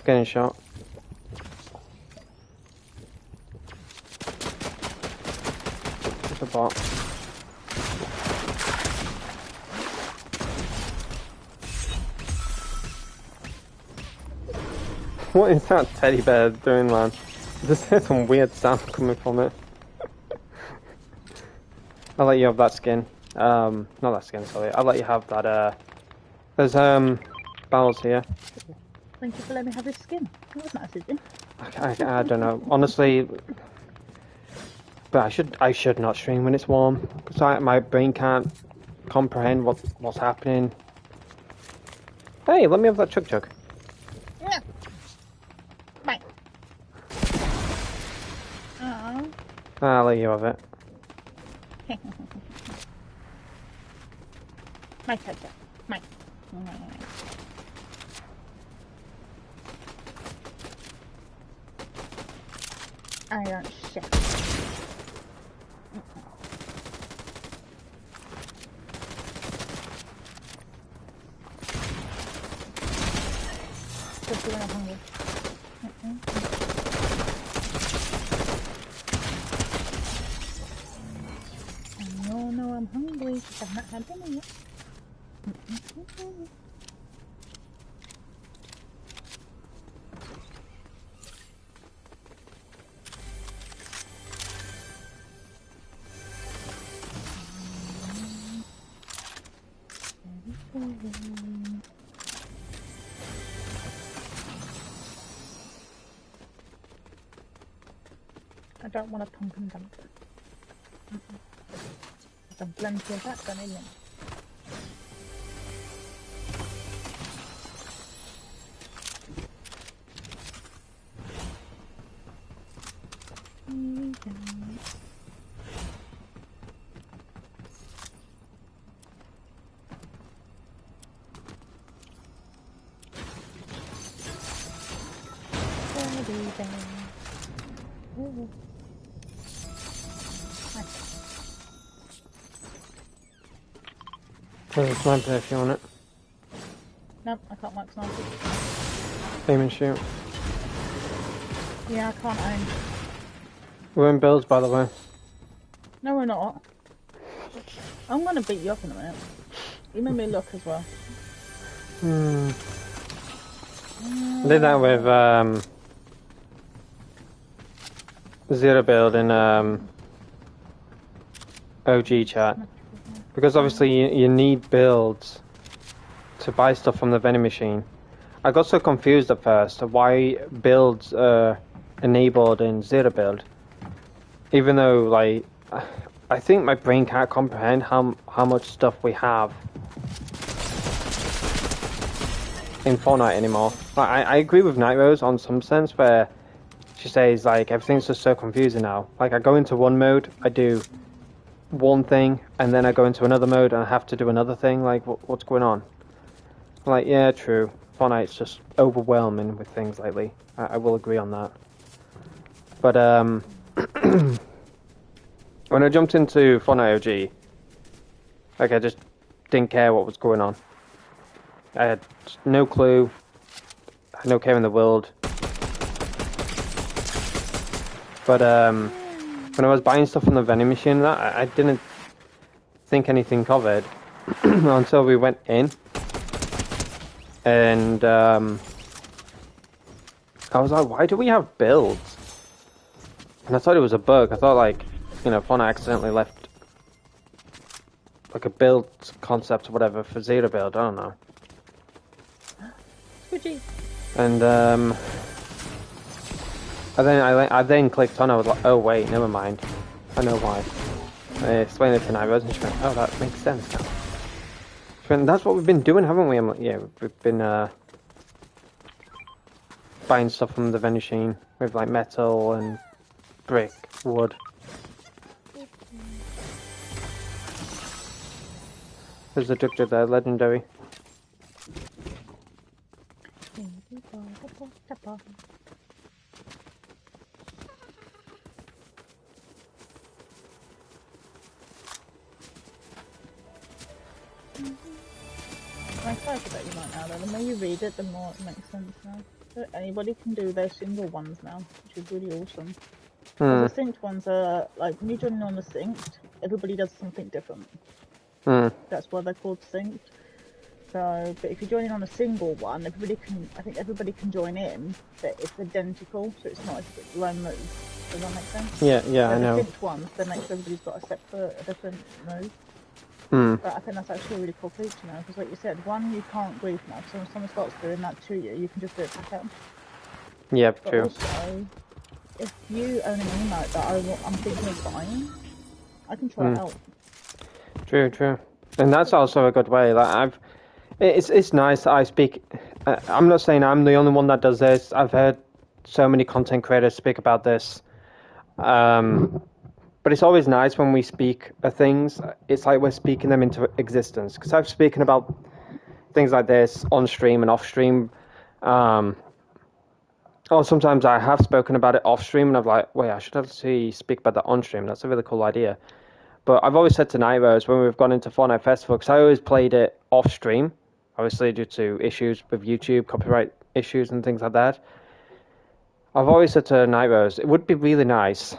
[SPEAKER 1] Getting shot. It's a bot. What is that teddy bear doing, man? There's some weird sound coming from it. I'll let you have that skin. Not that skin, sorry. I'll let you have that, there's, barrels here.
[SPEAKER 2] Thank you for letting me have this skin. That was nice, isn't it?
[SPEAKER 1] I don't know. Honestly, but I should not stream when it's warm because my brain can't comprehend what's happening. Hey, let me have that chug chug.
[SPEAKER 2] Yeah. Bye. Aww.
[SPEAKER 1] I'll let you have it.
[SPEAKER 2] My chug chug. My. Iron shit. Especially when I'm hungry. No, I'm hungry because I've not had dinner yet. I don't want a pump and dump. I've done plenty of that, done it.
[SPEAKER 1] There's a sniper if you want it.
[SPEAKER 2] Nope, I can't mark snipers.
[SPEAKER 1] Aim and shoot.
[SPEAKER 2] Yeah, I can't aim.
[SPEAKER 1] We're in builds, by the way.
[SPEAKER 2] No, we're not. I'm gonna beat you up in a minute. You made me look as well.
[SPEAKER 1] I did that with Zero Build in OG chat. Because obviously you need builds to buy stuff from the vending machine. I got so confused at first of why builds are enabled in Zero Build. Even though, like, I think my brain can't comprehend how much stuff we have in Fortnite anymore. Like, I agree with Night Rose on some sense where she says, like, everything's just so confusing now. Like, I go into one mode, I do one thing, and then I go into another mode and I have to do another thing. Like, what's going on? Like, yeah, true. Fortnite's just overwhelming with things lately. I will agree on that. But when I jumped into Fortnite OG, like, I just didn't care what was going on. I had no clue. I had no care in the world. But when I was buying stuff from the vending machine, I didn't think anything of it until we went in, and I was like, why do we have builds? And I thought it was a bug. I thought, like, you know, Fauna accidentally left like a build concept or whatever for Zero Build. I don't know.
[SPEAKER 2] Squidgy.
[SPEAKER 1] And I then clicked on. I was like, oh wait, never mind. I know why. I explained it to Nivers and she went, oh, that makes sense now. She went, that's what we've been doing, haven't we? I'm like, yeah, we've been buying stuff from the vending machine with like metal and brick, wood. There's a Dukja there, legendary.
[SPEAKER 2] I'm excited that you might now, though. The more you read it, the more it makes sense now. So anybody can do their single ones now, which is really awesome. The synced ones are, like, when you're joining on the synced, everybody does something different. That's why they're called synced. So, but if you're joining on a single one, I think everybody can join in, but it's identical, so it's not as if it's your own move. Does that make sense?
[SPEAKER 1] Yeah,
[SPEAKER 2] so
[SPEAKER 1] I know.
[SPEAKER 2] The synced ones, then makes everybody's got a different move. But I think that's actually a really cool feature now, because like you said, one, you can't grief now, so when someone starts doing that to you, you can just do it back out.
[SPEAKER 1] Yep,
[SPEAKER 2] But
[SPEAKER 1] true.
[SPEAKER 2] also, if you own an emote that I'm thinking of buying, I can try it out.
[SPEAKER 1] True. And that's also a good way. Like it's nice that I speak. I'm not saying I'm the only one that does this. I've heard so many content creators speak about this. But it's always nice when we speak of things. It's like we're speaking them into existence. Because I've spoken about things like this on stream and off stream. Or sometimes I have spoken about it off stream and I'm like, wait, I should actually speak about that on stream. That's a really cool idea. But I've always said to Nightmares when we've gone into Fortnite Festival, because I always played it off stream, obviously due to issues with YouTube, copyright issues and things like that. I've always said to Nightmares, it would be really nice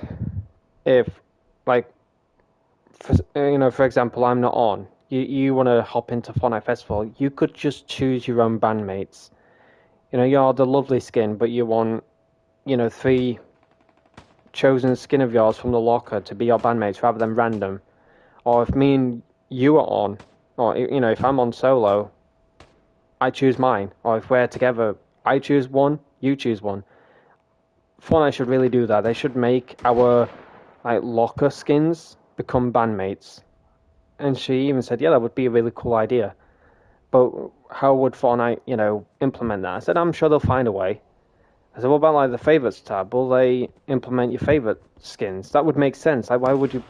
[SPEAKER 1] if, like, for example, I'm not on. you want to hop into Fortnite Festival, you could just choose your own bandmates. You know, you're the lovely skin, but you want, 3 chosen skin of yours from the locker to be your bandmates rather than random. Or if me and you are on, or, if I'm on solo, I choose mine. Or if we're together, I choose one, you choose one. Fortnite should really do that. They should make our locker skins become bandmates. And she even said, yeah, that would be a really cool idea. But how would Fortnite, implement that? I said, I'm sure they'll find a way. I said, what about the favorites tab? Will they implement your favorite skins? That would make sense. Why would you?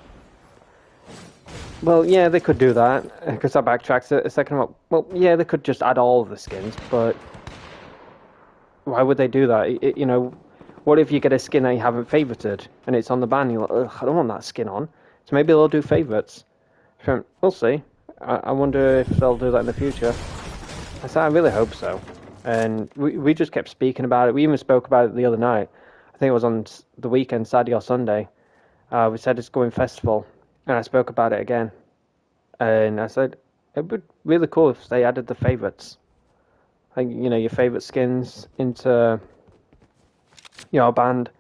[SPEAKER 1] Well, yeah, they could do that because I backtracked a second. Well, yeah, they could just add all of the skins, but why would they do that? What if you get a skin that you haven't favorited and it's on the ban? You're like, ugh, I don't want that skin on. So maybe they'll do favorites. We'll see. I wonder if they'll do that in the future. I said, I really hope so. And we just kept speaking about it. We even spoke about it the other night. I think it was on the weekend, Saturday or Sunday. We said it's going festival. And I spoke about it again. And I said, it would be really cool if they added the favorites. Your favorite skins into your band.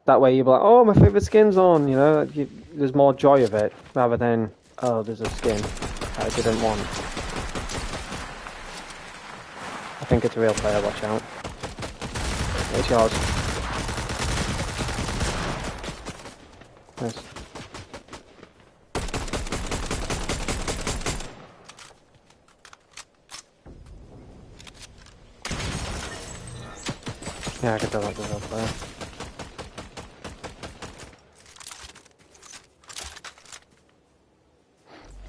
[SPEAKER 1] That way you'll be like, oh, my favorite skin's on. There's more joy of it rather than, oh, there's a skin I didn't want. I think it's a real player, watch out. It's yours. Nice. Yeah, I can tell that's a real player.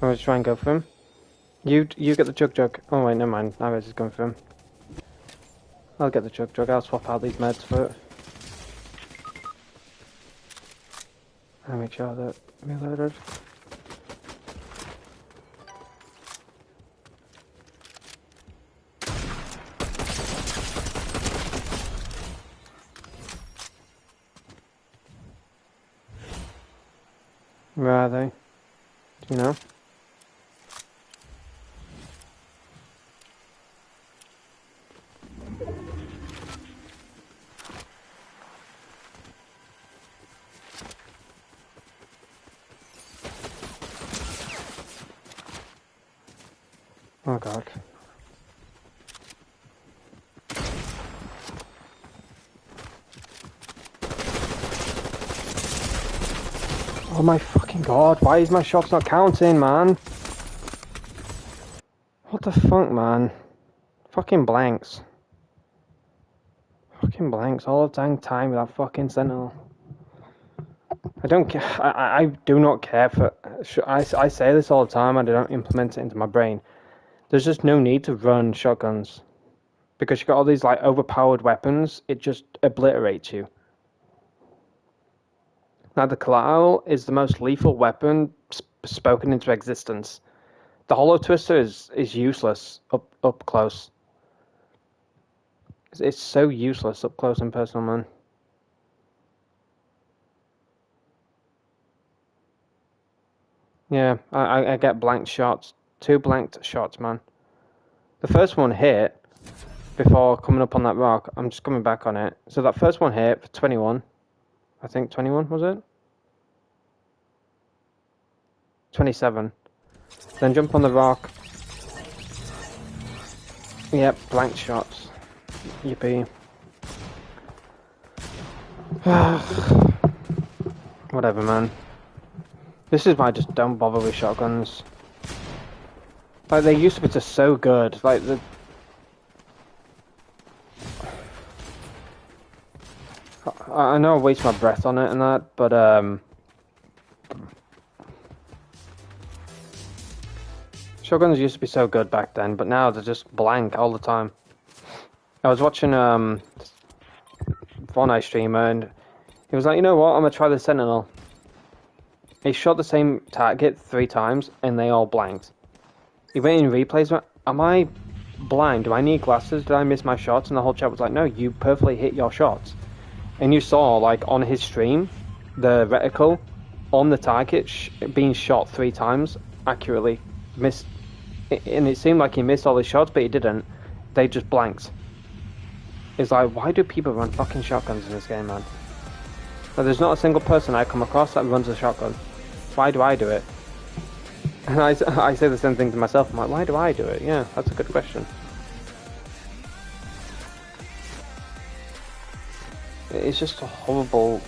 [SPEAKER 1] I'm gonna try and go for him. You get the jug. Oh wait, never mind. I was just going for him. I'll get the jug. I'll swap out these meds for it. I'll make sure that reloaded. Where are they? Do you know? Oh god. Oh my fucking god, why is my shots not counting, man? What the fuck, man? Fucking blanks. Fucking blanks all the dang time with that fucking sentinel. I don't care. I do not care for. I say this all the time and I don't implement it into my brain. There's just no need to run shotguns. Because you've got all these overpowered weapons, it just obliterates you. Now the collateral is the most lethal weapon spoken into existence. The hollow twister is useless up close. It's so useless up close and personal, man. Yeah, I get blanked shots. 2 blanked shots, man. The first one hit before coming up on that rock. I'm just coming back on it. So that first one hit for 21. I think 21, was it? 27. Then jump on the rock. Yep, blanked shots. Yippee. Whatever, man. This is why I just don't bother with shotguns. They used to be just so good. I know I waste my breath on it and that, but shotguns used to be so good back then, but now they're just blank all the time. I was watching Fortnite streamer and he was like, you know what, I'm gonna try the Sentinel. He shot the same target 3 times and they all blanked. He went in replays, went, am I blind? Do I need glasses? Did I miss my shots? And the whole chat was like, no, you perfectly hit your shots. And you saw, on his stream, the reticle on the target being shot 3 times accurately missed, and it seemed like he missed all his shots, but he didn't. They just blanked. It's like, why do people run fucking shotguns in this game, man? Now, there's not a single person I come across that runs a shotgun. Why do I do it? And I say the same thing to myself. I'm like, why do I do it? Yeah, that's a good question. It's just a horrible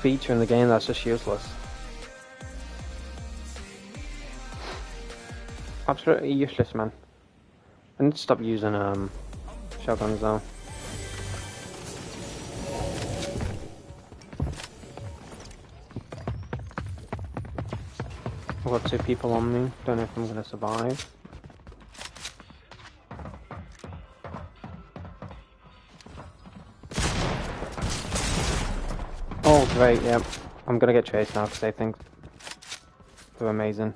[SPEAKER 1] feature in the game that's just useless. Absolutely useless, man. I need to stop using shotguns though. I've got 2 people on me. Don't know if I'm gonna survive. Oh great, yep. I'm gonna get chased now because they think they're amazing.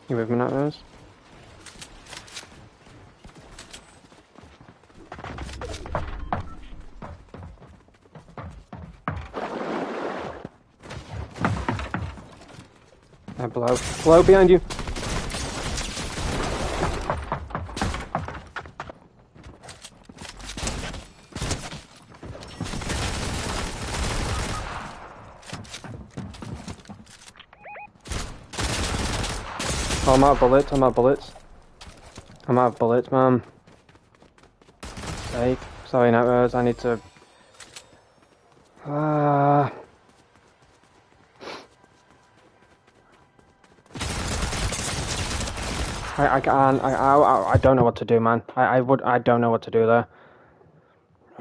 [SPEAKER 1] You with me now, Rose? Below. Below, behind you! Oh, I'm out of bullets, I'm out of bullets. I'm out of bullets, man. Sake. Sorry, Nightmares, I need to... I can't, I don't know what to do, man. I don't know what to do there.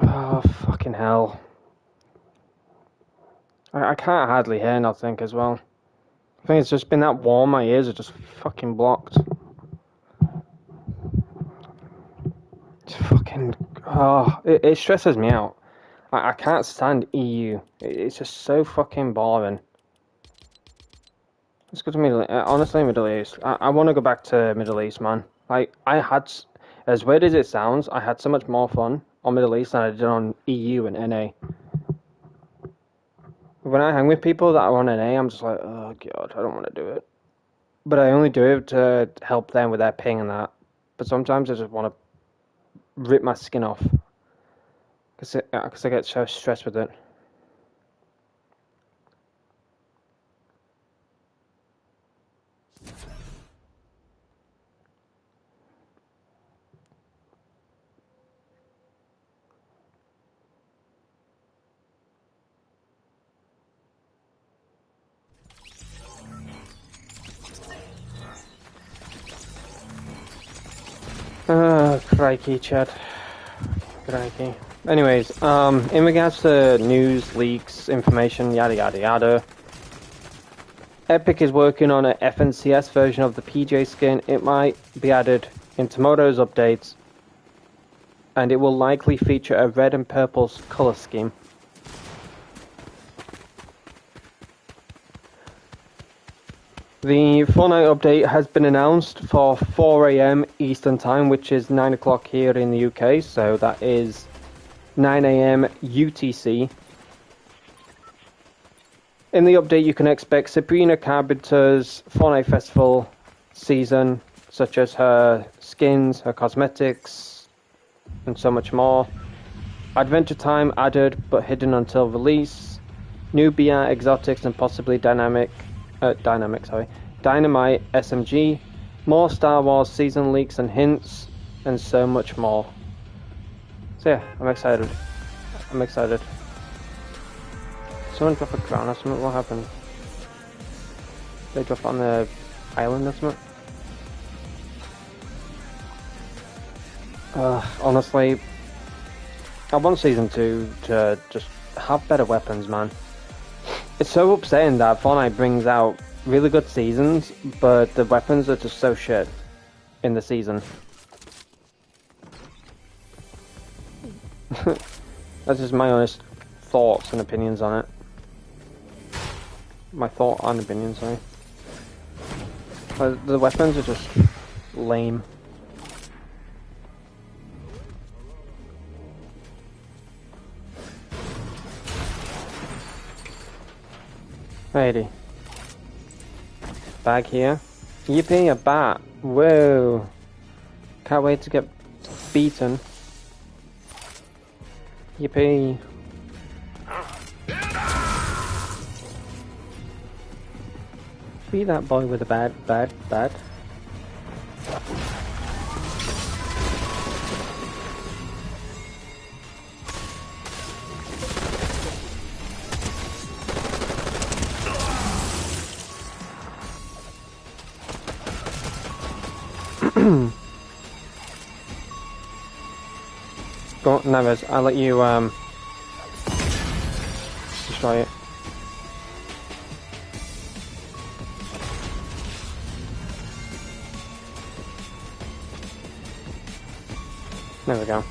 [SPEAKER 1] Oh, fucking hell. I can't hardly hear nothing as well. I think it's just been that warm, my ears are just fucking blocked. It's fucking... Oh, it stresses me out. I can't stand EU. It's just so fucking boring. Let's go to Middle East. Honestly, Middle East. I want to go back to Middle East, man. Like, I had... As weird as it sounds, I had so much more fun on Middle East than I did on EU and NA. When I hang with people that are on NA, I'm just like, oh god, I don't want to do it. But I only do it to help them with their ping and that. But sometimes I just want to rip my skin off. Because I get so stressed with it. Crikey, Chad. Crikey. Anyways, in regards to news, leaks, information, yada yada yada, Epic is working on an FNCS version of the PJ skin. It might be added in tomorrow's updates, and it will likely feature a red and purple color scheme. The Fortnite update has been announced for 4 AM Eastern Time, which is 9 o'clock here in the UK, so that is 9 AM UTC. In the update, you can expect Sabrina Carpenter's Fortnite Festival season, such as her skins, her cosmetics, and so much more. Adventure time added but hidden until release. New BR exotics and possibly Dynamite SMG. More Star Wars season leaks and hints, and so much more. So yeah, I'm excited. Someone drop a crown or something? What happened? They drop on the island or something? Honestly, I want Season 2 to just have better weapons, man. It's so upsetting that Fortnite brings out really good seasons, but the weapons are just so shit in the season. That's just my honest thoughts and opinions on it. my thought and opinion, sorry. The weapons are just lame. Righty. Bag here. Yippee, a bat. Whoa. Can't wait to get beaten. Yippee. Be that boy with a bad. Go on, Neves, I'll let you destroy it. There we go.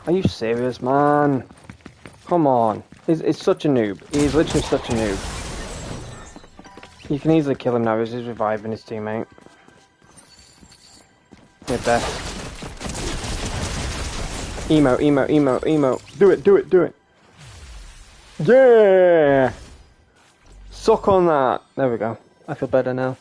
[SPEAKER 1] Are you serious, man? Come on. He's such a noob. He's literally such a noob. You can easily kill him now as he's reviving his teammate. You're best. Emo. Do it. Yeah! Suck on that. There we go. I feel better now.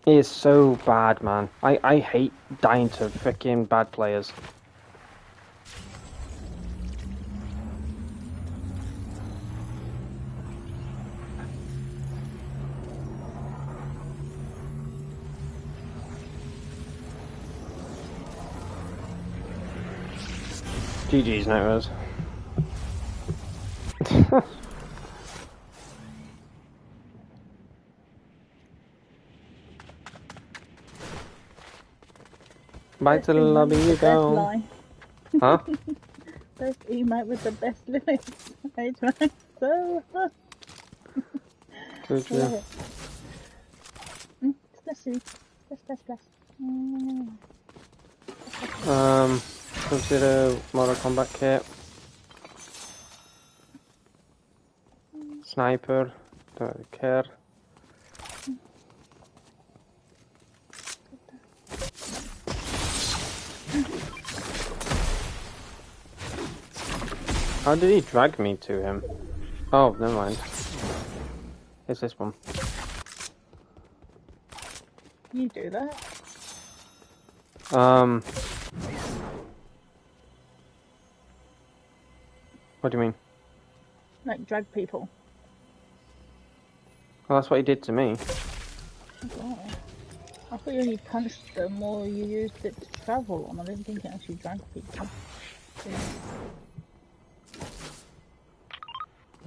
[SPEAKER 1] He is so bad, man. I hate dying to freaking bad players. GG's Nightmares. Back to the lobby you go. Huh?
[SPEAKER 2] Best emote with the best lyrics. Right, so
[SPEAKER 1] True.
[SPEAKER 2] Splash.
[SPEAKER 1] Consider Mortal Kombat kit. Sniper. Don't really care. How did he drag me to him? Oh, never mind. It's this one.
[SPEAKER 2] You do that?
[SPEAKER 1] What do you mean?
[SPEAKER 2] Like drag people?
[SPEAKER 1] Well, that's what he did to me.
[SPEAKER 2] Oh. I thought you only punched them or you used it to travel on. I didn't think it actually dragged people. Yeah.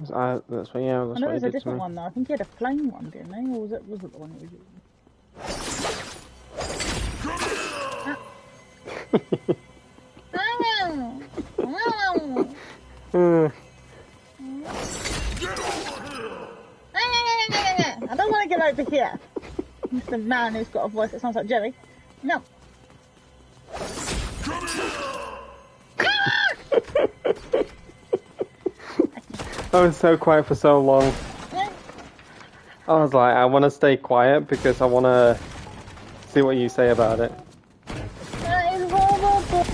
[SPEAKER 1] That's what, yeah,
[SPEAKER 2] I
[SPEAKER 1] that's
[SPEAKER 2] know
[SPEAKER 1] what he
[SPEAKER 2] there's a
[SPEAKER 1] did to me.
[SPEAKER 2] different one though. I think he had a flame one, didn't he? Or was it the one he was using? I don't want to get over here. Mr. Man who's got a voice that sounds like Jerry. No.
[SPEAKER 1] I was so quiet for so long. I was like, I want to stay quiet because I want to see what you say about it.
[SPEAKER 2] That is horrible.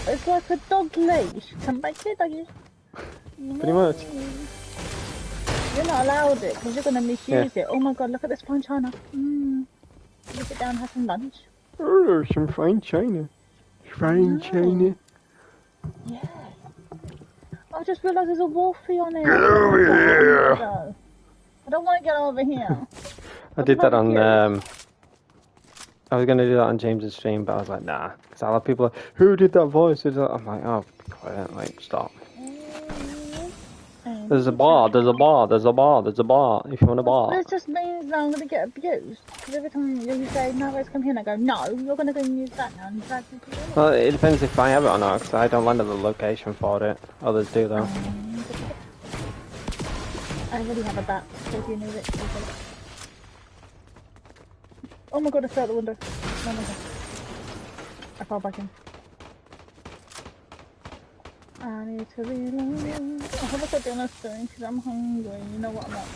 [SPEAKER 2] It's like a dog leash. Come back here, doggy.
[SPEAKER 1] Pretty much.
[SPEAKER 2] You're not allowed it because you're going to misuse it. Oh my god, look at this fine china. Sit down and have some lunch.
[SPEAKER 1] Oh, some fine china. Fine china.
[SPEAKER 2] Yeah. I just realised there's a wolfie on it.
[SPEAKER 1] Get over here!
[SPEAKER 2] I don't want to get over here.
[SPEAKER 1] I did that on, I was going to do that on James's stream, but I was like, nah. Because a lot of people are like, who did that voice? I'm like, oh, quiet, like, stop. There's a bar, there's a bar, there's a bar, there's a bar, if you want a bar.
[SPEAKER 2] This just means that I'm going to get abused. Because every time you say, no, let's come here, and I go, no, you're going to go and use that now. And drag me to the
[SPEAKER 1] Well, it depends if I have it or not, because I don't land at the location for it. Others do, though.
[SPEAKER 2] I already have a bat, so if you need it, you get it. Oh my god, I fell out the window. Oh my god. I fell back in. I need to reload. I have a got dinner soon because I'm hungry. You know what I'm like.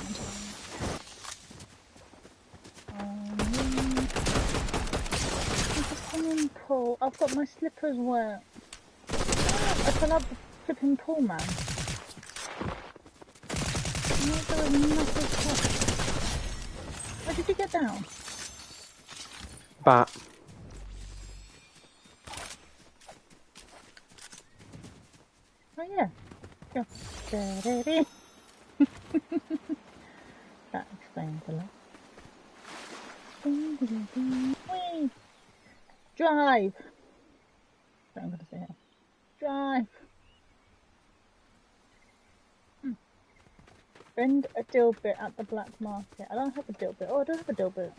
[SPEAKER 2] There's a swimming pool. I've got my slippers wet. I fell out the flipping pool, man. How did you get down?
[SPEAKER 1] Bat.
[SPEAKER 2] Oh yeah. Go. That explains a lot. Whee! Drive! That's what I'm gonna say here. Drive! Spend a dilbit at the black market. I don't have a dilbit. Oh, I do have a dilbit.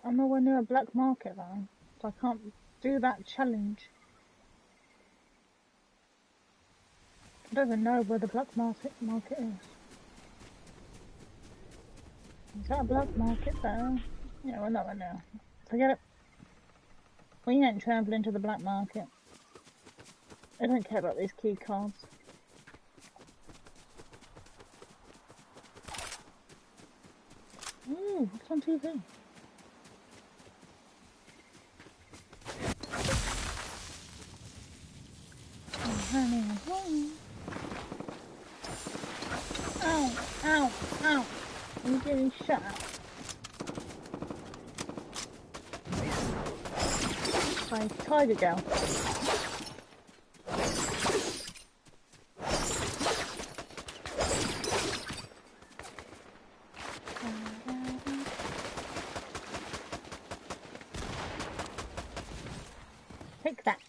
[SPEAKER 2] I'm nowhere near a black market though, so I can't do that challenge. I don't even know where the black market is. Is that a black market there? Yeah, we're not right now. Forget it. We ain't travelling to the black market. I don't care about these key cards. Ooh, what's on TV? Oh, honey, honey. Ow, ow, ow. I'm getting shot at. By Tiger Girl. Take that.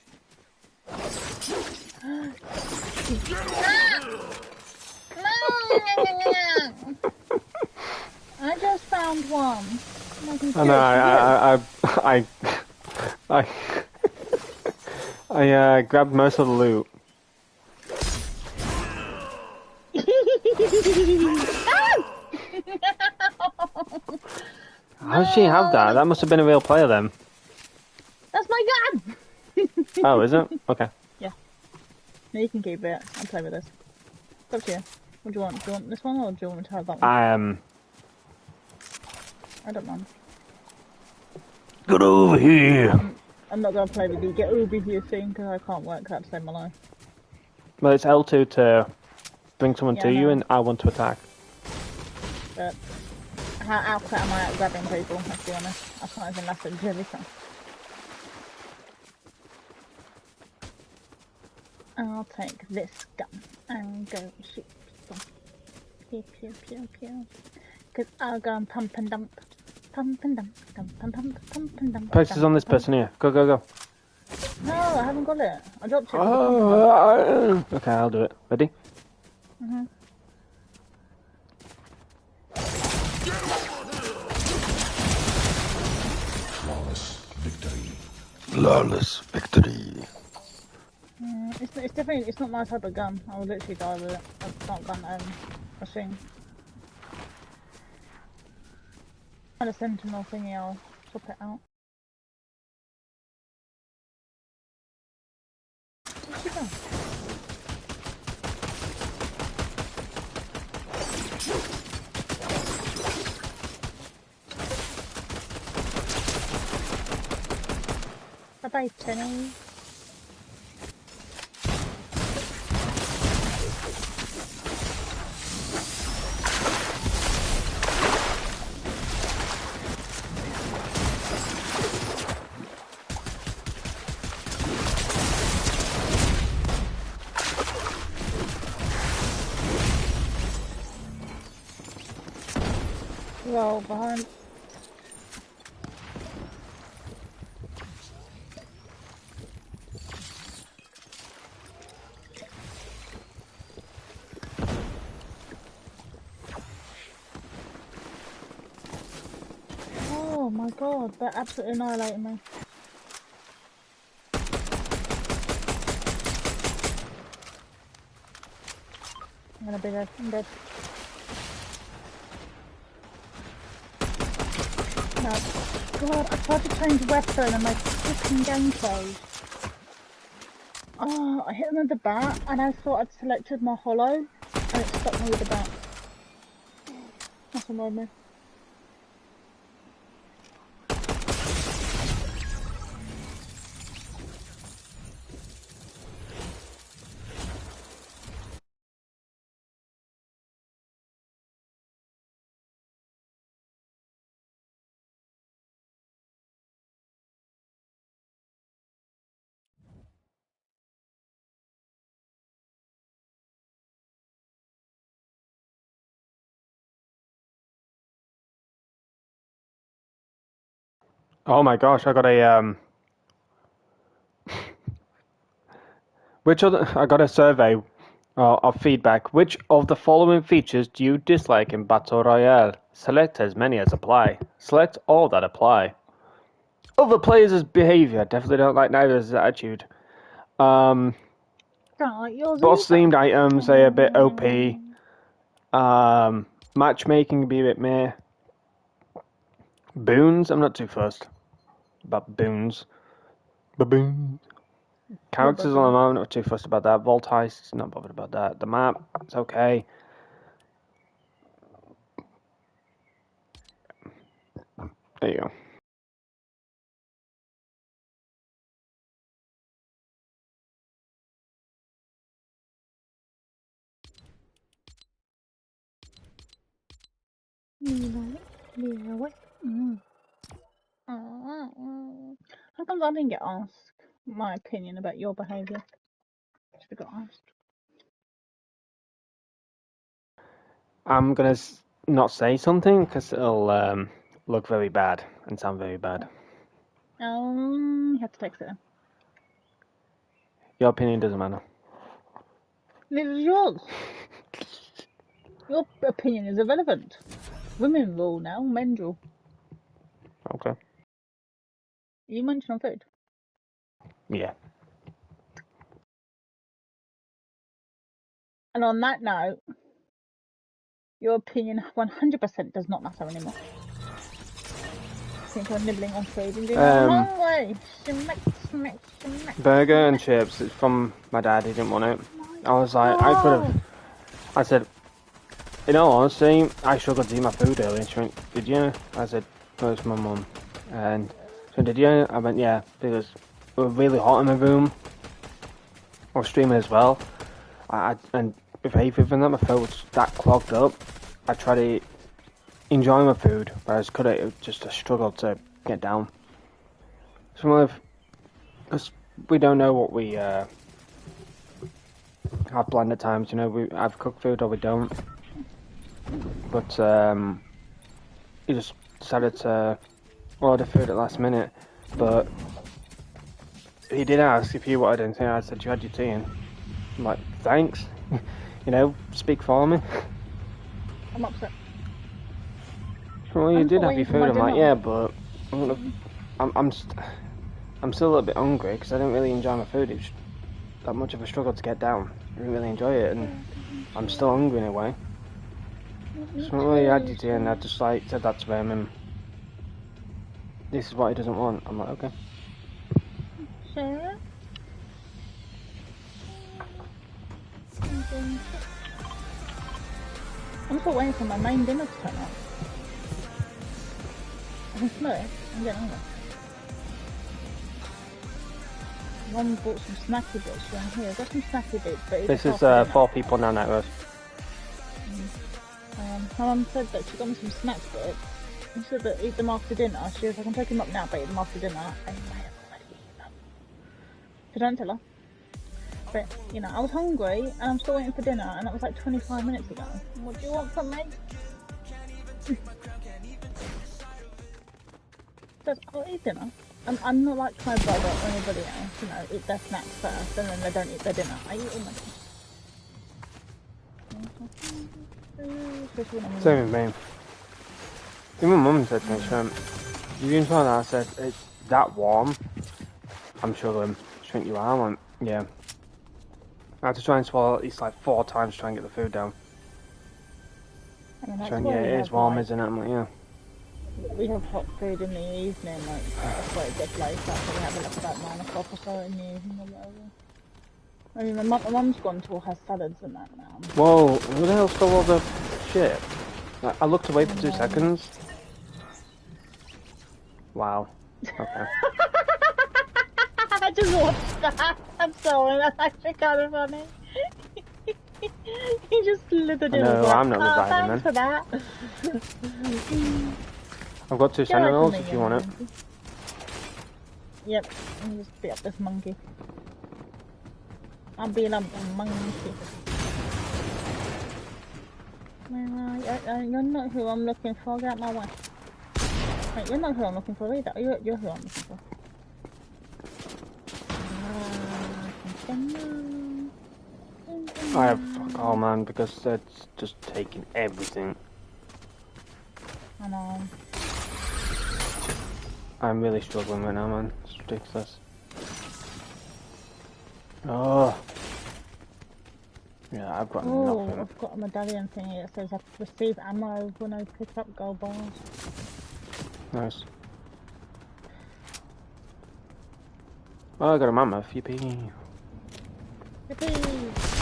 [SPEAKER 2] I just found one.
[SPEAKER 1] I know, I grabbed most of the loot. How did she have that? That must have been a real player then.
[SPEAKER 2] That's my gun!
[SPEAKER 1] Oh, is it? Okay.
[SPEAKER 2] Yeah. No, you can keep it. I'll play with this. It's up to you. What do you want? Do you want this one or do you want me to have that one? I don't mind.
[SPEAKER 1] Get over here!
[SPEAKER 2] I'm not going to play with you. Get over here soon because I can't work out to save my life.
[SPEAKER 1] Well, it's L2 to bring someone to you and I1 to attack.
[SPEAKER 2] But how quick am I at grabbing people, let's be honest. I can't even last at everything. I'll take this gun and go shoot people. Pew pew pew pew. Because I'll go and pump and dump. Pump and dump, dump and pump, pump and dump.
[SPEAKER 1] Post is on this person here. Go, go, go.
[SPEAKER 2] No, I haven't got it. I dropped it.
[SPEAKER 1] Oh, okay, I'll do it. Ready?
[SPEAKER 3] Flawless victory. Flawless victory.
[SPEAKER 2] It's definitely, it's not my type of gun. I would literally die with it. I've not gun machine. And a sentinel thingy, I'll swap it out. Where's she gone? Bye-bye, Penny. Well, behind. Oh my god, they're absolutely annihilating me. I'm gonna be dead. I'm dead. No. God, I tried to change weapon and my freaking game closed. Oh, I hit them with the bat and I thought I'd selected my hollow and it stuck me with the bat. That's annoyed me.
[SPEAKER 1] Oh my gosh, I got a I got a survey of feedback. Which of the following features do you dislike in Battle Royale? Select as many as apply. Select all that apply. Other players' behavior. Definitely don't like neither's attitude.
[SPEAKER 2] Don't like yours
[SPEAKER 1] Boss
[SPEAKER 2] either.
[SPEAKER 1] themed items, they a bit OP. Matchmaking be a bit meh. Boons, I'm not too fussed about boons. Baboons. Characters on the moment, not too fussed about that. Vault heists, not bothered about that. The map, it's okay. There you go.
[SPEAKER 2] How come I didn't get asked my opinion about your behaviour? Should have got asked.
[SPEAKER 1] I'm gonna not say something because it'll look very bad and sound very bad.
[SPEAKER 2] You have to text it.
[SPEAKER 1] Your opinion doesn't matter.
[SPEAKER 2] Neither is yours. Your opinion is irrelevant. Women rule now, men rule.
[SPEAKER 1] Okay.
[SPEAKER 2] You mentioned on food.
[SPEAKER 1] Yeah.
[SPEAKER 2] And on that note, your opinion 100% does not matter anymore. I think you're nibbling on food and being hungry.
[SPEAKER 1] Burger and chips. It's from my dad. He didn't want it. I was like, I could have. I said, in all honesty, I struggled to eat my food earlier. She went, did you? I said, no, it's my mum. And she went, did you? I went, yeah, because it was really hot in my room. I was streaming as well. And with everything that my throat was that clogged up, I tried to enjoy my food, but I just couldn't. It was just a struggle to get down. So because we don't know what we have planned at times, you know, we have cooked food or we don't. But he just decided to order food at the last minute. But he did ask if you wanted anything. I said, you had your tea in. I'm like, thanks. You know, speak for me.
[SPEAKER 2] I'm upset.
[SPEAKER 1] Well, you
[SPEAKER 2] I'm
[SPEAKER 1] did
[SPEAKER 2] still
[SPEAKER 1] have your
[SPEAKER 2] waiting for my
[SPEAKER 1] food. I'm like,
[SPEAKER 2] dinner.
[SPEAKER 1] yeah, but I'm still a little bit hungry because I didn't really enjoy my food. It was that much of a struggle to get down. I didn't really enjoy it, and I'm still hungry in a way.
[SPEAKER 2] Me
[SPEAKER 1] So when we had
[SPEAKER 2] too.
[SPEAKER 1] you to, and I just like said that to him, and this is what he doesn't want. I'm like, okay.
[SPEAKER 2] Share. I'm still waiting for my main dinner to turn up. I can smell it. I'm getting hungry. Mum bought some snacky bits from here. I've got some snacky bits, but
[SPEAKER 1] This is 4 people now, Network.
[SPEAKER 2] My mum said that she got me some snack bits. She said that eat them after dinner. She was like, I can take them up now, but eat them after dinner. And I have already eaten them. So don't tell her. But, you know, I was hungry and I'm still waiting for dinner, and that was like 25 minutes ago. What do you want from me? Says, I'll eat dinner. I'm not like my brother or anybody else, you know, eat their snacks first and then they don't eat their dinner. I eat all my dinner.
[SPEAKER 1] Same with me. Even my mum said to me, Shrimp, you can tell that I said, it's that warm. I'm struggling. Shrink you out. I went, yeah. I had to try and swallow at least like 4 times to try and get the food down.
[SPEAKER 2] I mean,
[SPEAKER 1] Yeah, it is warm, isn't it? I'm like, yeah.
[SPEAKER 2] We have hot food in the evening, like, that's why it gets late, so we have it like about 9 o'clock or so in the evening or whatever. I mean, my mum's gone to all her salads and that now.
[SPEAKER 1] Whoa, who the hell stole all the shit? I looked away for 2 seconds. Wow. Okay.
[SPEAKER 2] I just watched that. I'm sorry, that's actually kind of funny. He just slithered in.
[SPEAKER 1] No,
[SPEAKER 2] Like,
[SPEAKER 1] I'm not reviving
[SPEAKER 2] thanks for that.
[SPEAKER 1] I've got 2 sentinels if you want it.
[SPEAKER 2] Yep, let me just beat up this monkey. I'll beat up the monkey. You're not who I'm looking for, get out my way. Wait, you're not who I'm looking for either. You're who I'm looking for.
[SPEAKER 1] I have fuck all, man, because it's just taking everything.
[SPEAKER 2] I know.
[SPEAKER 1] I'm really struggling right now, man. It's ridiculous. Oh. Yeah, I've got nothing.
[SPEAKER 2] I've got a medallion thingy that says I receive ammo when I pick up gold bars.
[SPEAKER 1] Nice. Oh, I got a mammoth. Yippee.
[SPEAKER 2] Yippee!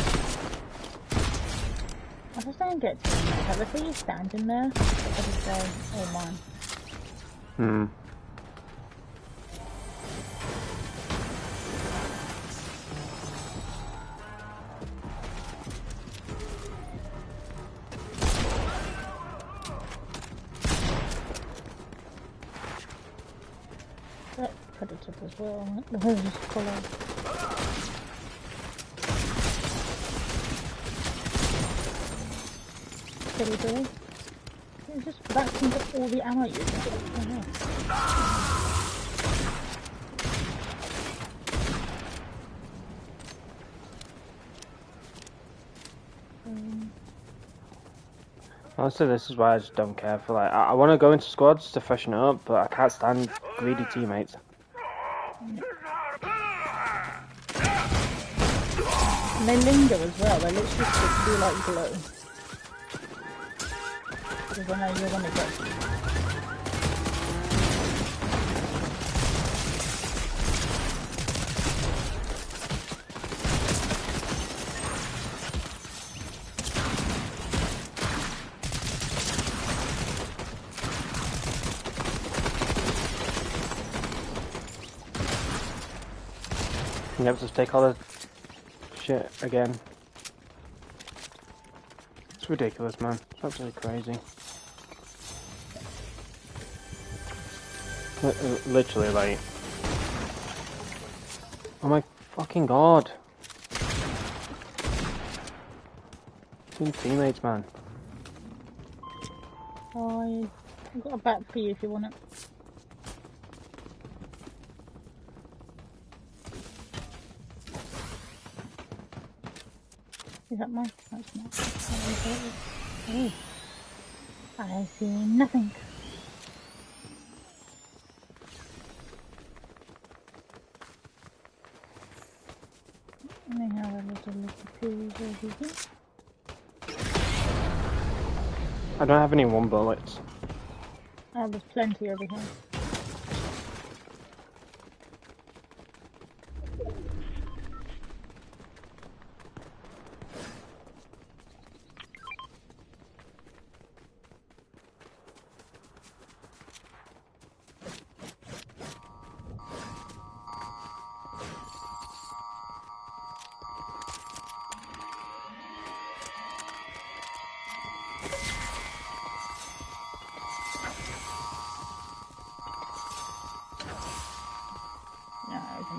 [SPEAKER 2] I just don't get to it. Like, if he's standing there, I just go, oh mine. That's predator as well. The whole just follow. Silly boy. It's just vacuumed up all the ammo you get.
[SPEAKER 1] Honestly, this is why I just don't care for, like, I want to go into squads to freshen it up, but I can't stand greedy teammates.
[SPEAKER 2] And they linger as well, they literally stick to you like glue. Because I know you're gonna get.
[SPEAKER 1] Yep, just take all the shit again. It's ridiculous, man. It's absolutely crazy. Literally, like... Oh my fucking god. Team teammates, man.
[SPEAKER 2] I've got a bat for you if you want it. Is that mine? That's not. Oh. I see nothing. Let me have a little look at over here.
[SPEAKER 1] I don't have any 1 bullets.
[SPEAKER 2] Oh, there's plenty over here.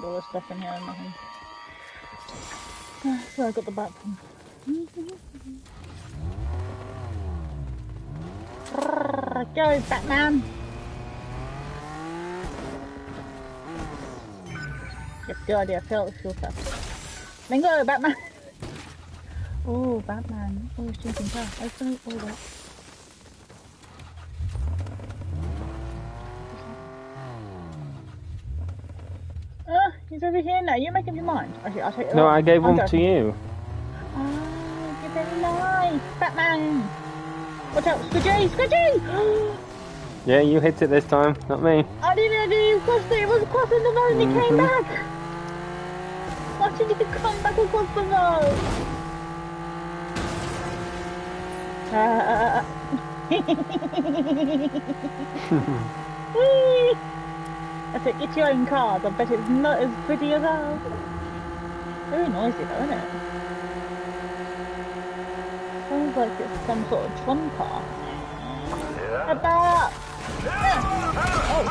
[SPEAKER 2] All this stuff in here and nothing. So I got the back one. Go, Batman! Yes, good idea. Fill fast. Then go, Batman! Oh, Batman. Oh, shooting car. Open all that. He's over here now. You make up your mind. Actually, I'll take it.
[SPEAKER 1] No, I gave one to you.
[SPEAKER 2] Oh, you're very nice. Batman! Watch out, Squidgy! Squidgy!
[SPEAKER 1] Yeah, you hit it this time, not me.
[SPEAKER 2] I didn't do you crossed it. It was crossing the road and it came back. Why did you come back across the road? I said, it's your own cars. I bet it's not as pretty as ours. Very noisy though, isn't it? Sounds like it's some sort of drum car. About! Oh!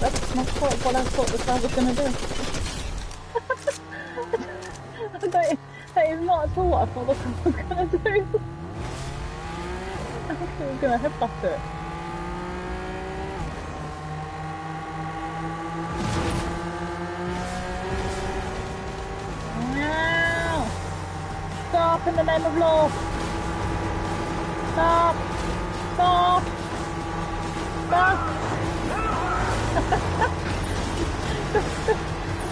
[SPEAKER 2] That's not quite what I thought the car was going to do. That is not at all what I thought the car was going to do. I think it was going to headbutt it. No! Stop in the name of law! Stop! Stop! Stop!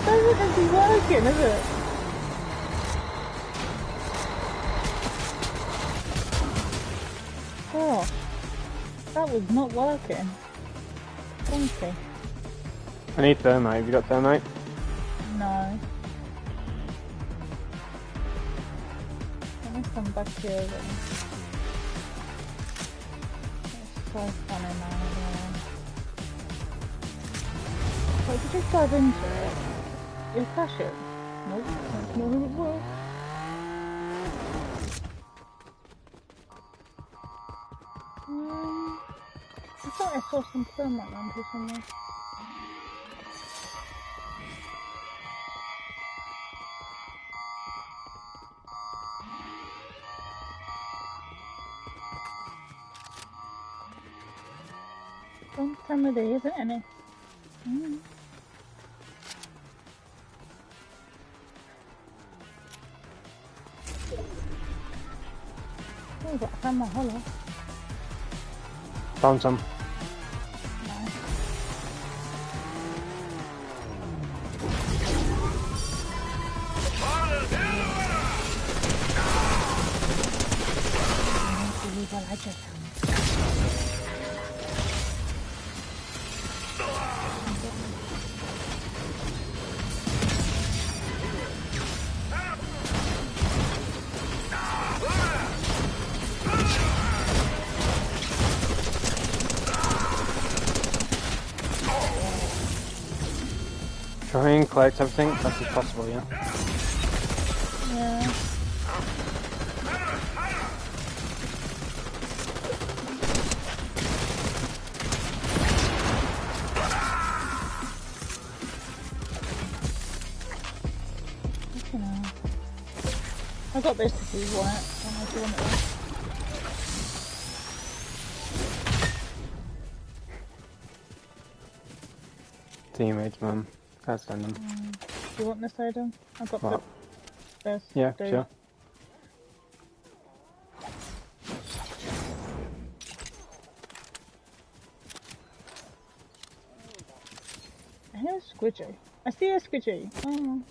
[SPEAKER 2] That isn't actually working, is it? Oh, that was not working. Funky.
[SPEAKER 1] I need thermite. Have you got thermite?
[SPEAKER 2] No. Let me come back here then. It's so funny now. Wait, did you dive into it? You'll crash it? Nope, that's not how it works. I thought I saw some thermite around here somewhere. Don't tell me there isn't any. Oh, I found my hollow.
[SPEAKER 1] Found some.
[SPEAKER 2] Nice. I like it.
[SPEAKER 1] Try and collect everything as fast as possible, yeah?
[SPEAKER 2] Yeah. I got this if you want it. I don't know if you want it.
[SPEAKER 1] Teammates, man. Can't stand them.
[SPEAKER 2] Do you want this, Aidan? I got
[SPEAKER 1] what?
[SPEAKER 2] this.
[SPEAKER 1] Yeah,
[SPEAKER 2] Dude.
[SPEAKER 1] sure.
[SPEAKER 2] I hear a squidgy. I see a squidgy. Oh.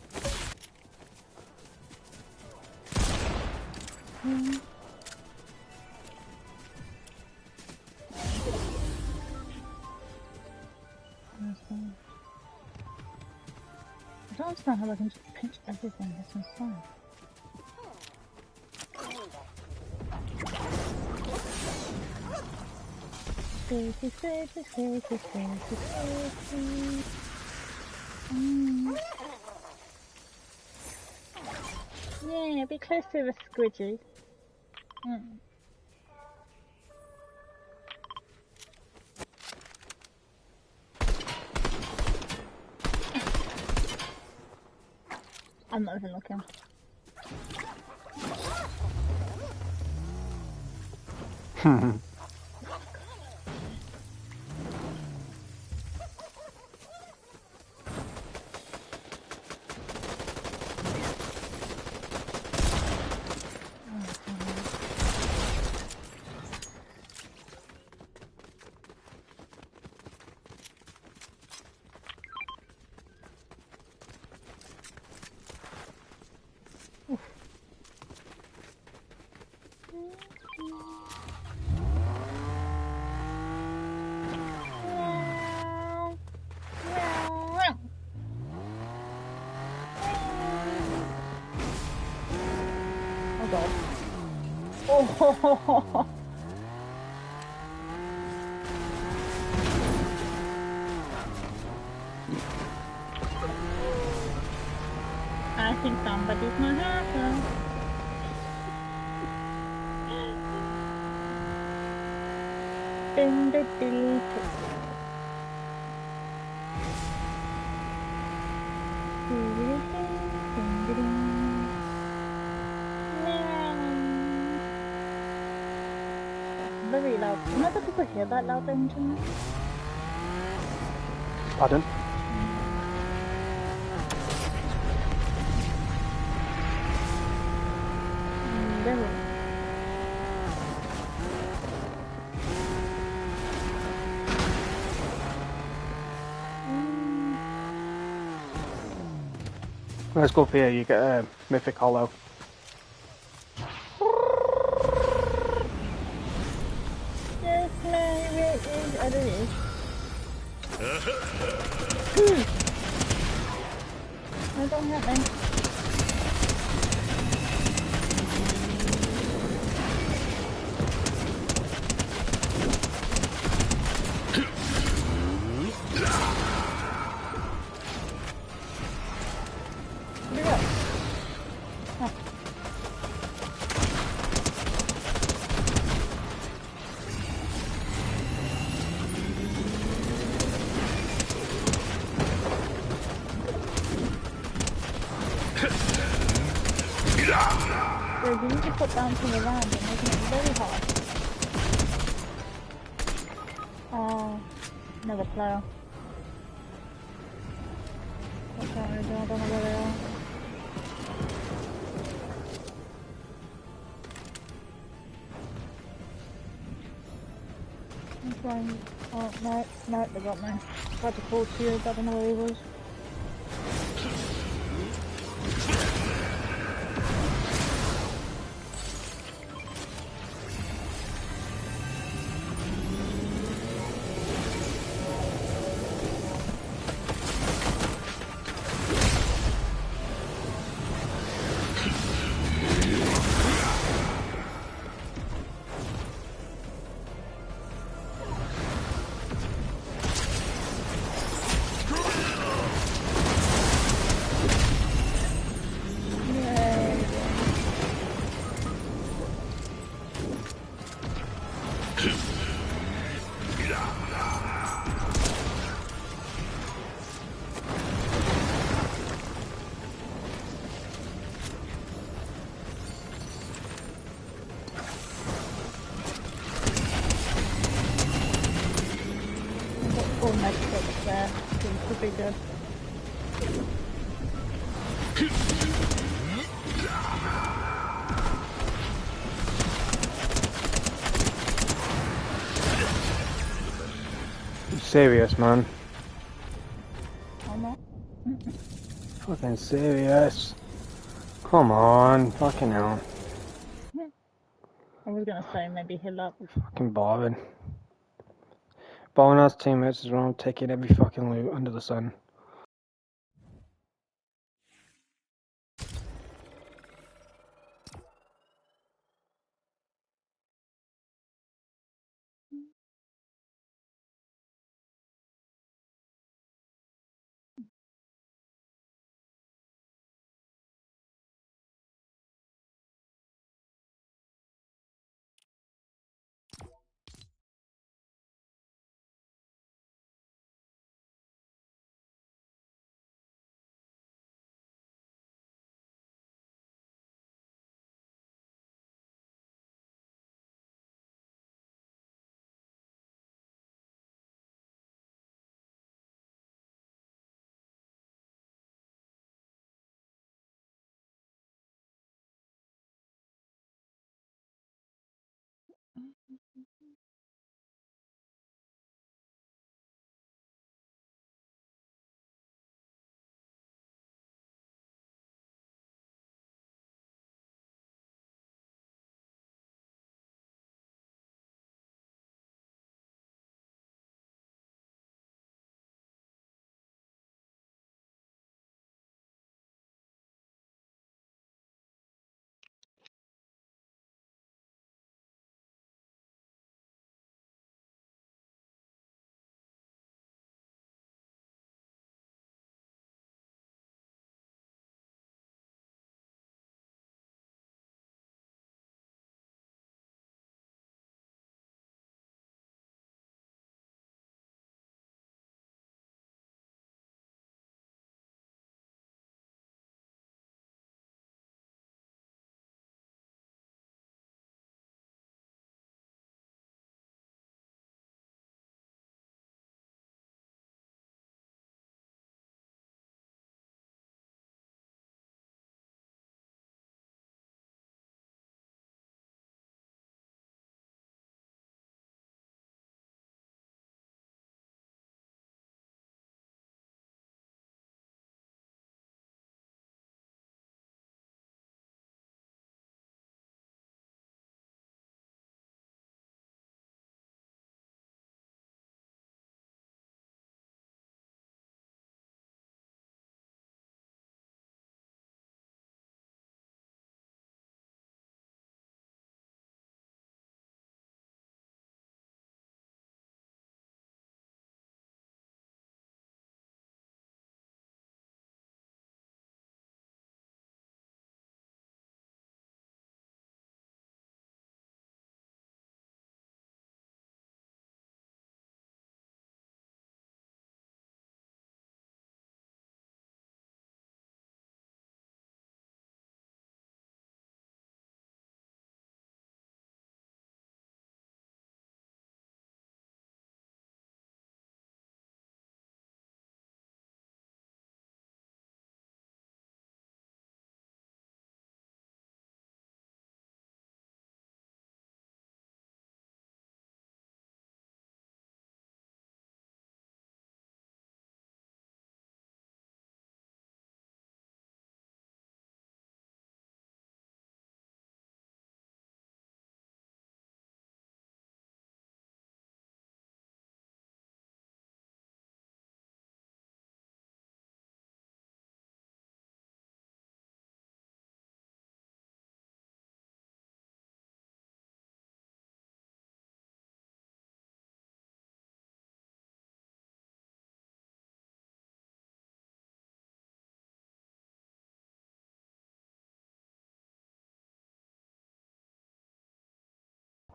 [SPEAKER 2] I don't understand how I can just pinch everything that's inside. Squishy, squishy, squishy, squishy, squishy. Yeah, be close to the squidgy. I'm not even looking. Oh god. Oh! I think somebody's not happy. Ding, ding, ding, very loud. You know that people hear that loud engine?
[SPEAKER 1] Pardon?
[SPEAKER 2] Very.
[SPEAKER 1] Let's go up here, you get a mythic hollow.
[SPEAKER 2] Yes, I do it. No, don't hurt me. You need to put bouncing around and making it very hard. Oh, another player. What's that? I don't know where they are. I'm trying. Oh, no, they got me. Tried to call to you, but I don't know where he was. There, seems to be good.
[SPEAKER 1] serious, man.
[SPEAKER 2] I'm not.
[SPEAKER 1] Fucking serious. Come on, fucking hell.
[SPEAKER 2] I was gonna say maybe heal up.
[SPEAKER 1] Fucking boring. Boring ass teammates as well, taking every fucking loot under the sun.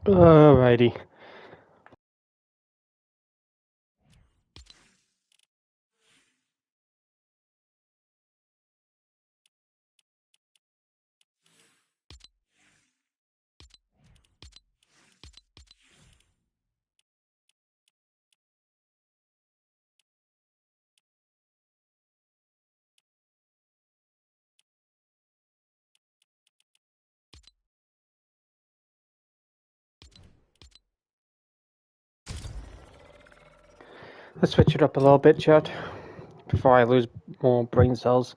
[SPEAKER 1] Alrighty. Let's switch it up a little bit, chat, before I lose more brain cells.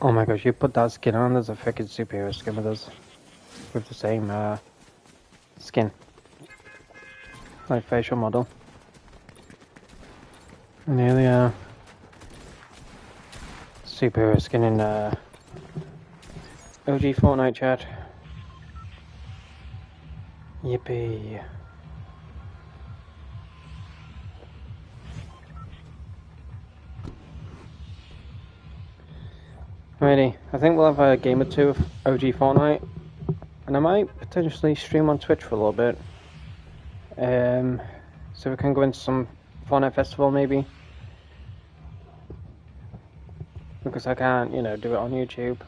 [SPEAKER 1] Oh my gosh, you put that skin on, there's a freaking superhero skin with us. With the same skin. Like facial model. And here they are. Superhero skin in OG Fortnite, chat. Yippee. Alrighty, I think we'll have a game or two of OG Fortnite. And I might potentially stream on Twitch for a little bit. So we can go into some Fortnite Festival maybe. Because I can't, do it on YouTube.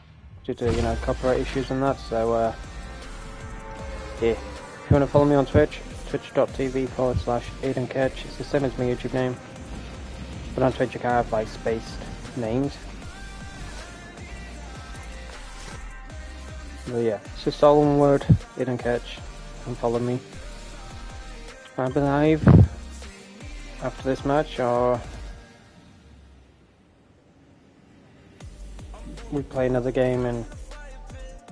[SPEAKER 1] Due to, copyright issues and that, so, yeah. If you want to follow me on Twitch, twitch.tv/Aidan Ketch. It's the same as my YouTube name. But on Twitch you can have, like, spaced names. But yeah, it's just all one word, Aidan Ketch. And follow me. I'll be live after this match, or we play another game and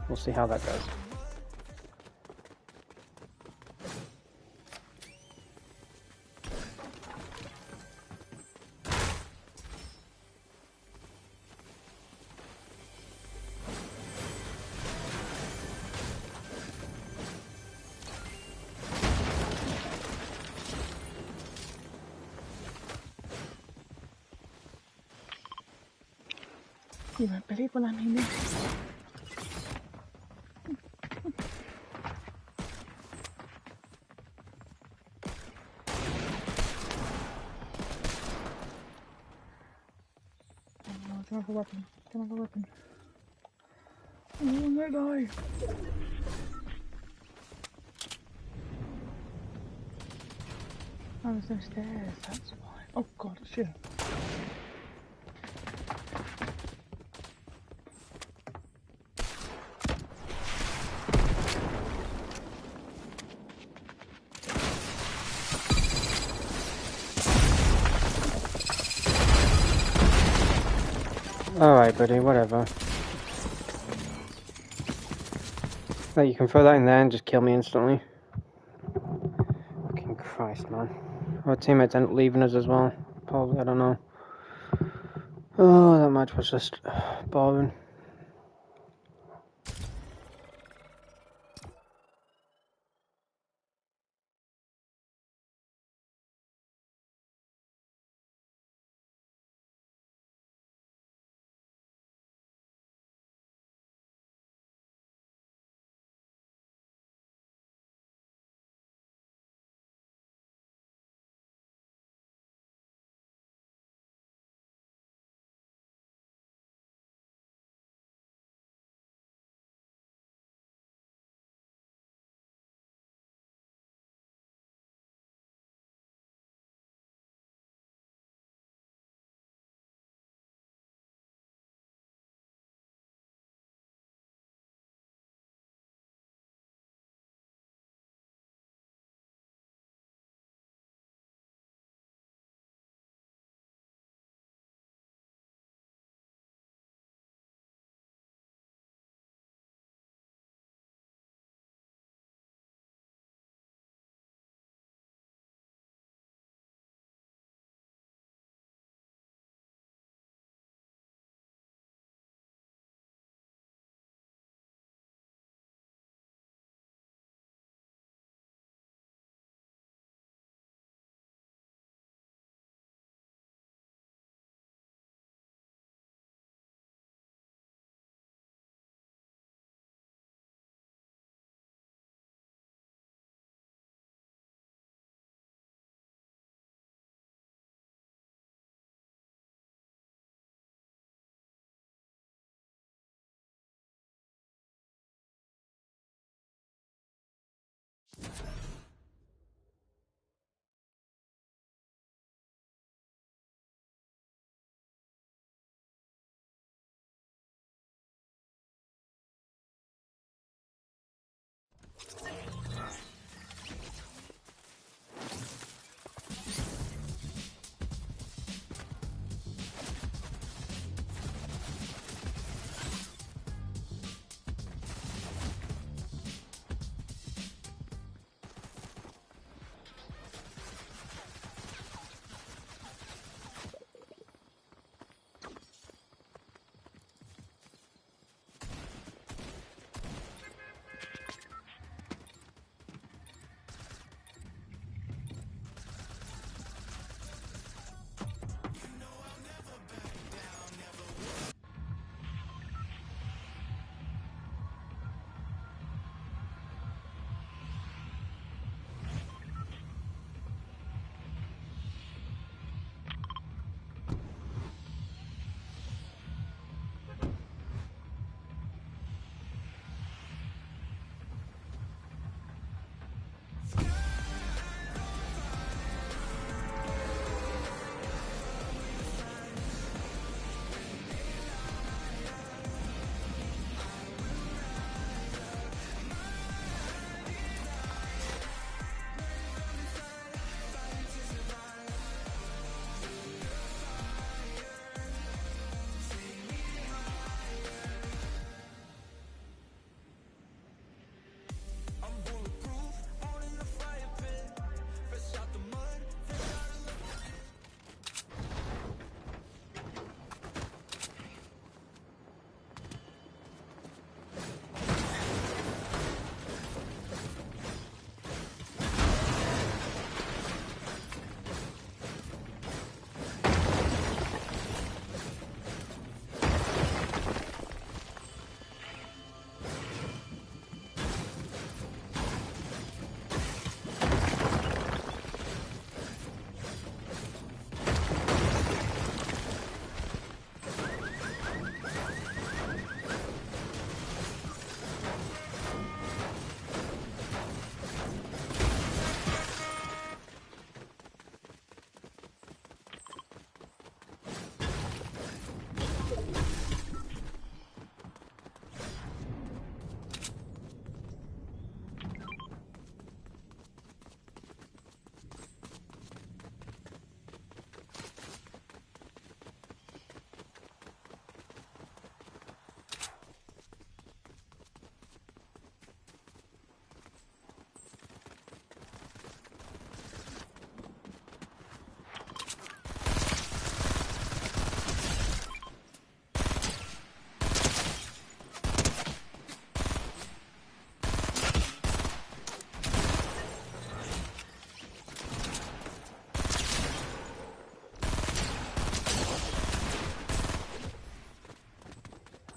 [SPEAKER 1] we'll see how that goes.
[SPEAKER 2] You won't believe what I mean. Don't have a weapon. Don't have a weapon. Oh, I'm gonna die. Oh, there's no stairs, that's why. Oh god, it's you.
[SPEAKER 1] Alright, buddy, whatever. Like, you can throw that in there and just kill me instantly. Fucking Christ, man. Our teammates end up leaving us as well. Probably, I don't know. Oh, that match was just boring.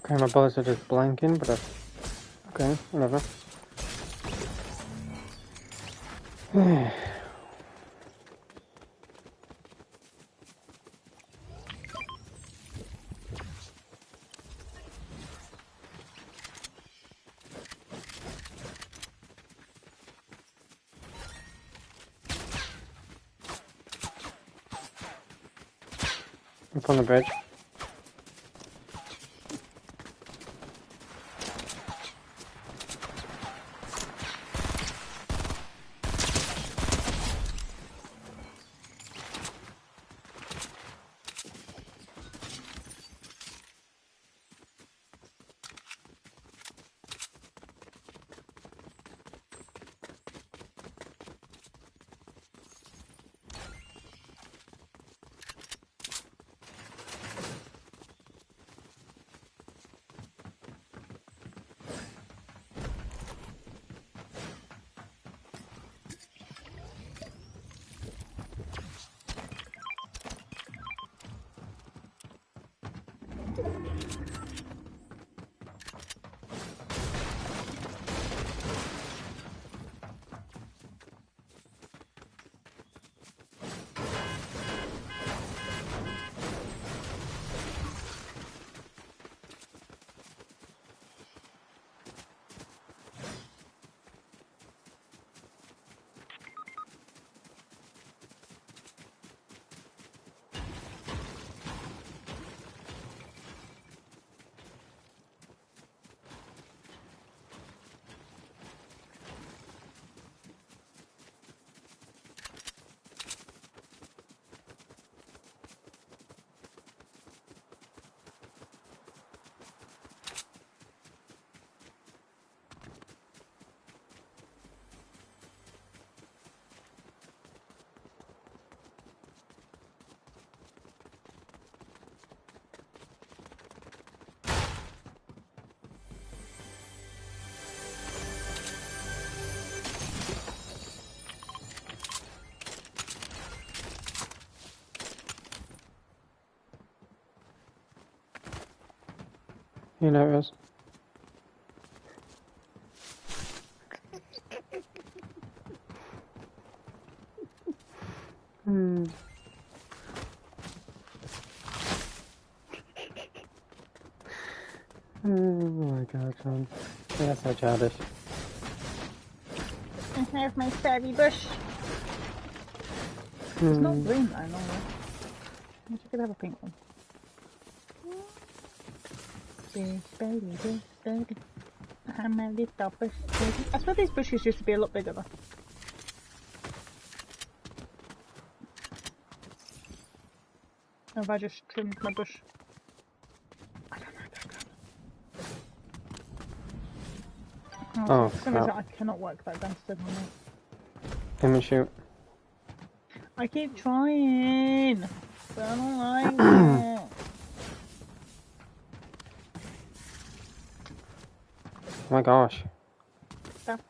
[SPEAKER 1] Okay, my bullets are just blanking, but okay, whatever. Up on the bridge. You know it is. Oh my god, John. That's so childish.
[SPEAKER 2] I have my fairy bush. It's not green though, no. I could have a pink one. Big baby, big baby. I'm a little bush baby. I swear these bushes used to be a lot bigger though. Or have I just trimmed my bush? I don't know.
[SPEAKER 1] Oh,
[SPEAKER 2] for some reason I cannot work that bastard on me.
[SPEAKER 1] Him and shoot.
[SPEAKER 2] I keep trying, but I don't like it.
[SPEAKER 1] Oh my gosh.
[SPEAKER 2] Stop.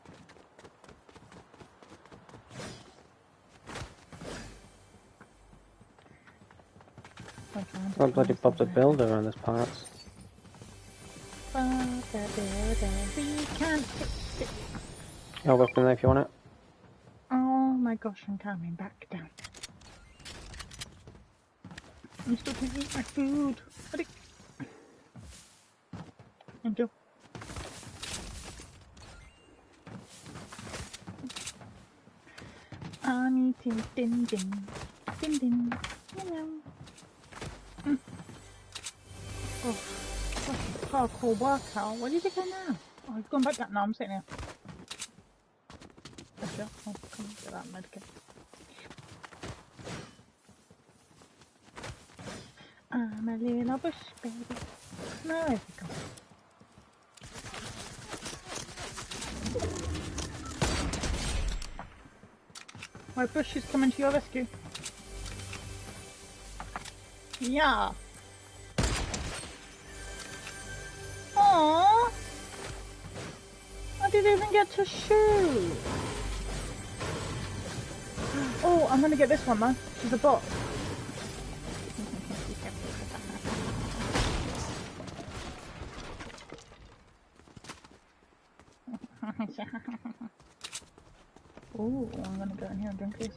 [SPEAKER 1] What bloody Bob's a builder on this part?
[SPEAKER 2] We can't fix it.
[SPEAKER 1] Your weapon there if you want it.
[SPEAKER 2] Oh my gosh, I'm coming back down. I'm still to eat my food. Ready? Enjoy. I'm eating din din. Din din. Oh, hardcore workout. Where did you go now? Oh, he's gone back down. No, I'm sitting here. That's it. Oh, come on, get that medicine. I'm a little bush baby. Where is he gone? My bush is coming to your rescue. Yeah. Aww. I didn't even get to shoot. Oh, I'm gonna get this one, man. She's a bot. Ooh, I'm gonna go in here and drink this.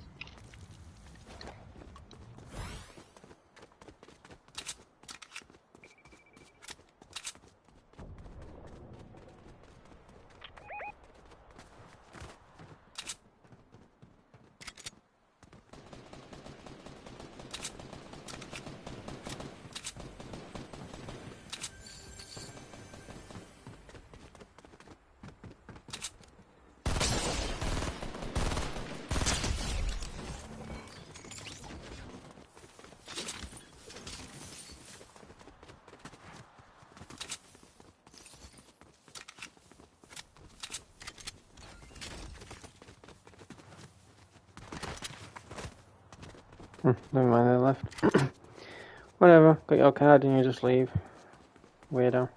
[SPEAKER 1] Never mind, they left. Whatever, got your card and you just leave. Weirdo.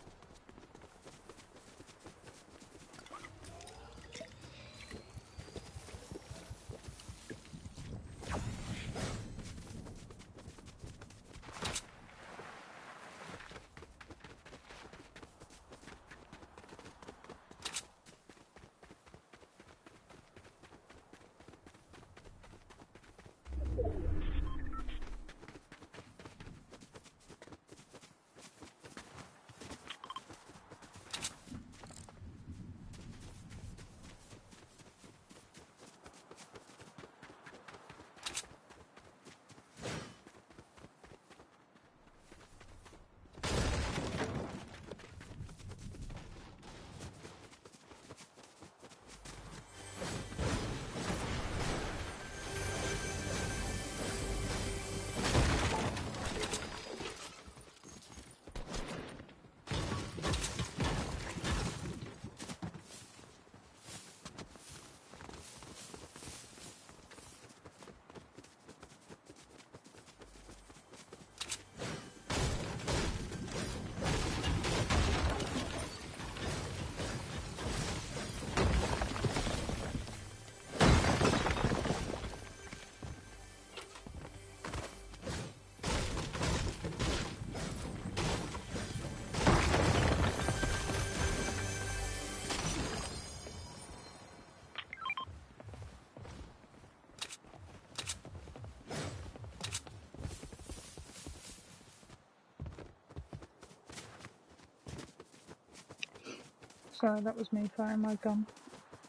[SPEAKER 2] Sorry, that was me firing my gun.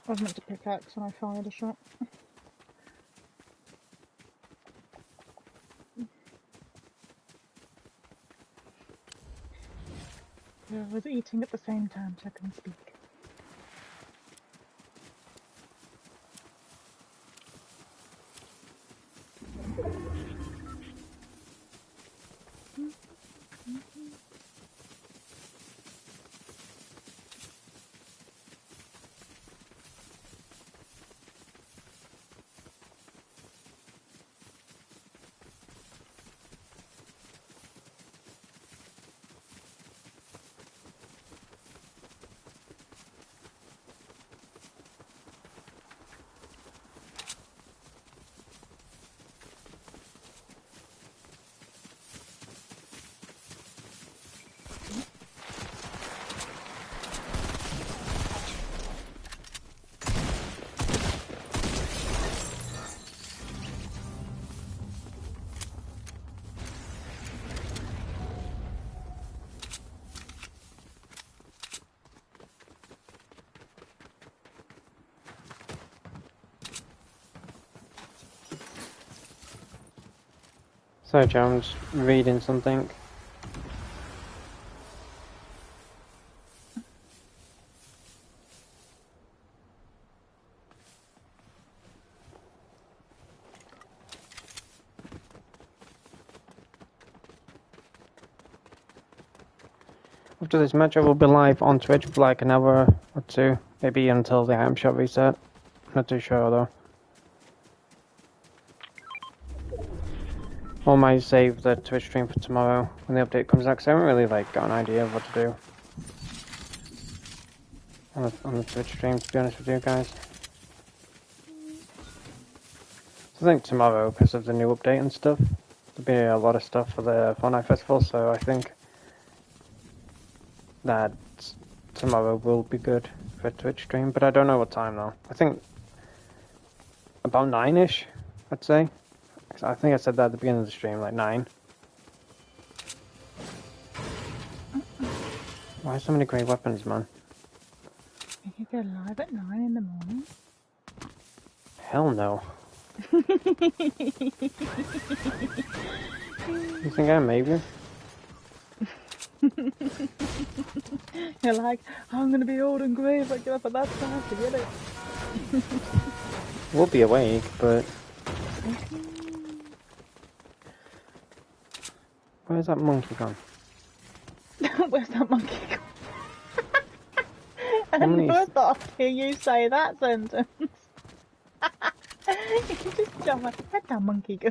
[SPEAKER 2] I was meant to pickaxe and I fired a shot. Yeah, I was eating at the same time so I couldn't speak.
[SPEAKER 1] Sorry, Joe, I'm just reading something. After this match, I will be live on Twitch for like an hour or two, maybe until the item shop reset. Not too sure though. Or might save the Twitch stream for tomorrow when the update comes out, because I haven't really like got an idea of what to do on the Twitch stream, to be honest with you guys. I think tomorrow, because of the new update and stuff, there'll be a lot of stuff for the Fortnite Festival, so I think that tomorrow will be good for a Twitch stream, but I don't know what time though. I think about 9ish, I'd say. I think I said that at the beginning of the stream, like 9. Why so many great weapons, man?
[SPEAKER 2] You could go live at 9 in the morning.
[SPEAKER 1] Hell no. You think I made you?
[SPEAKER 2] You're like, I'm gonna be old and grey if I get up at that time. Forget it.
[SPEAKER 1] We'll be awake, but... Where's that monkey gone?
[SPEAKER 2] Where's that monkey gone? I
[SPEAKER 1] Many...
[SPEAKER 2] never thought I'd hear you say that sentence. You can just jump like, where'd that monkey go?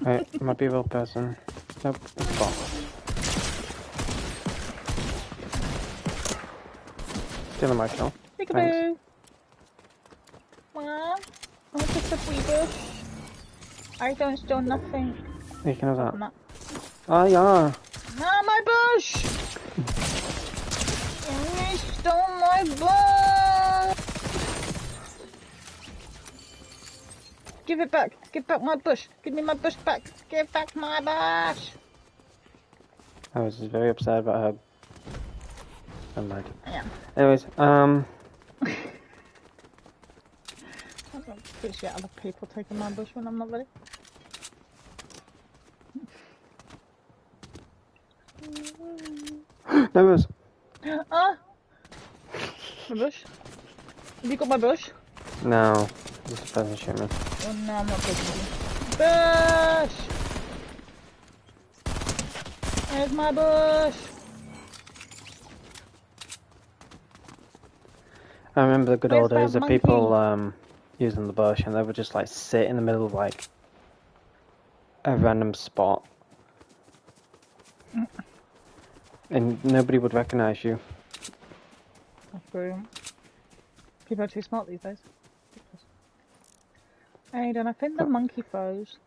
[SPEAKER 1] Wait, it might be a real person. Nope, it's a bot. Stealing my kill.
[SPEAKER 2] Peekaboo! Wow, I'm just a wee bush. I don't steal nothing.
[SPEAKER 1] You can have that.
[SPEAKER 2] Not.
[SPEAKER 1] Ah, yeah.
[SPEAKER 2] Ah, my bush! You stole my bush! Give it back. Give back my bush. Give me my bush back. Give back my bush.
[SPEAKER 1] I was just very upset about her. Never mind.
[SPEAKER 2] Yeah.
[SPEAKER 1] Anyways,
[SPEAKER 2] I don't appreciate other people taking my bush when I'm not ready.
[SPEAKER 1] there was.
[SPEAKER 2] Ah! My bush? Have you got my bush?
[SPEAKER 1] No, this doesn't shoot me.
[SPEAKER 2] Oh no, I'm not taking you. Bush! Where's my bush?
[SPEAKER 1] I remember the good old
[SPEAKER 2] Where's
[SPEAKER 1] days
[SPEAKER 2] that
[SPEAKER 1] of people using the bush, and they would just like sit in the middle of like a random spot, and nobody would recognize you.
[SPEAKER 2] That's brilliant. People are too smart these days. Aidan, I think the monkey froze.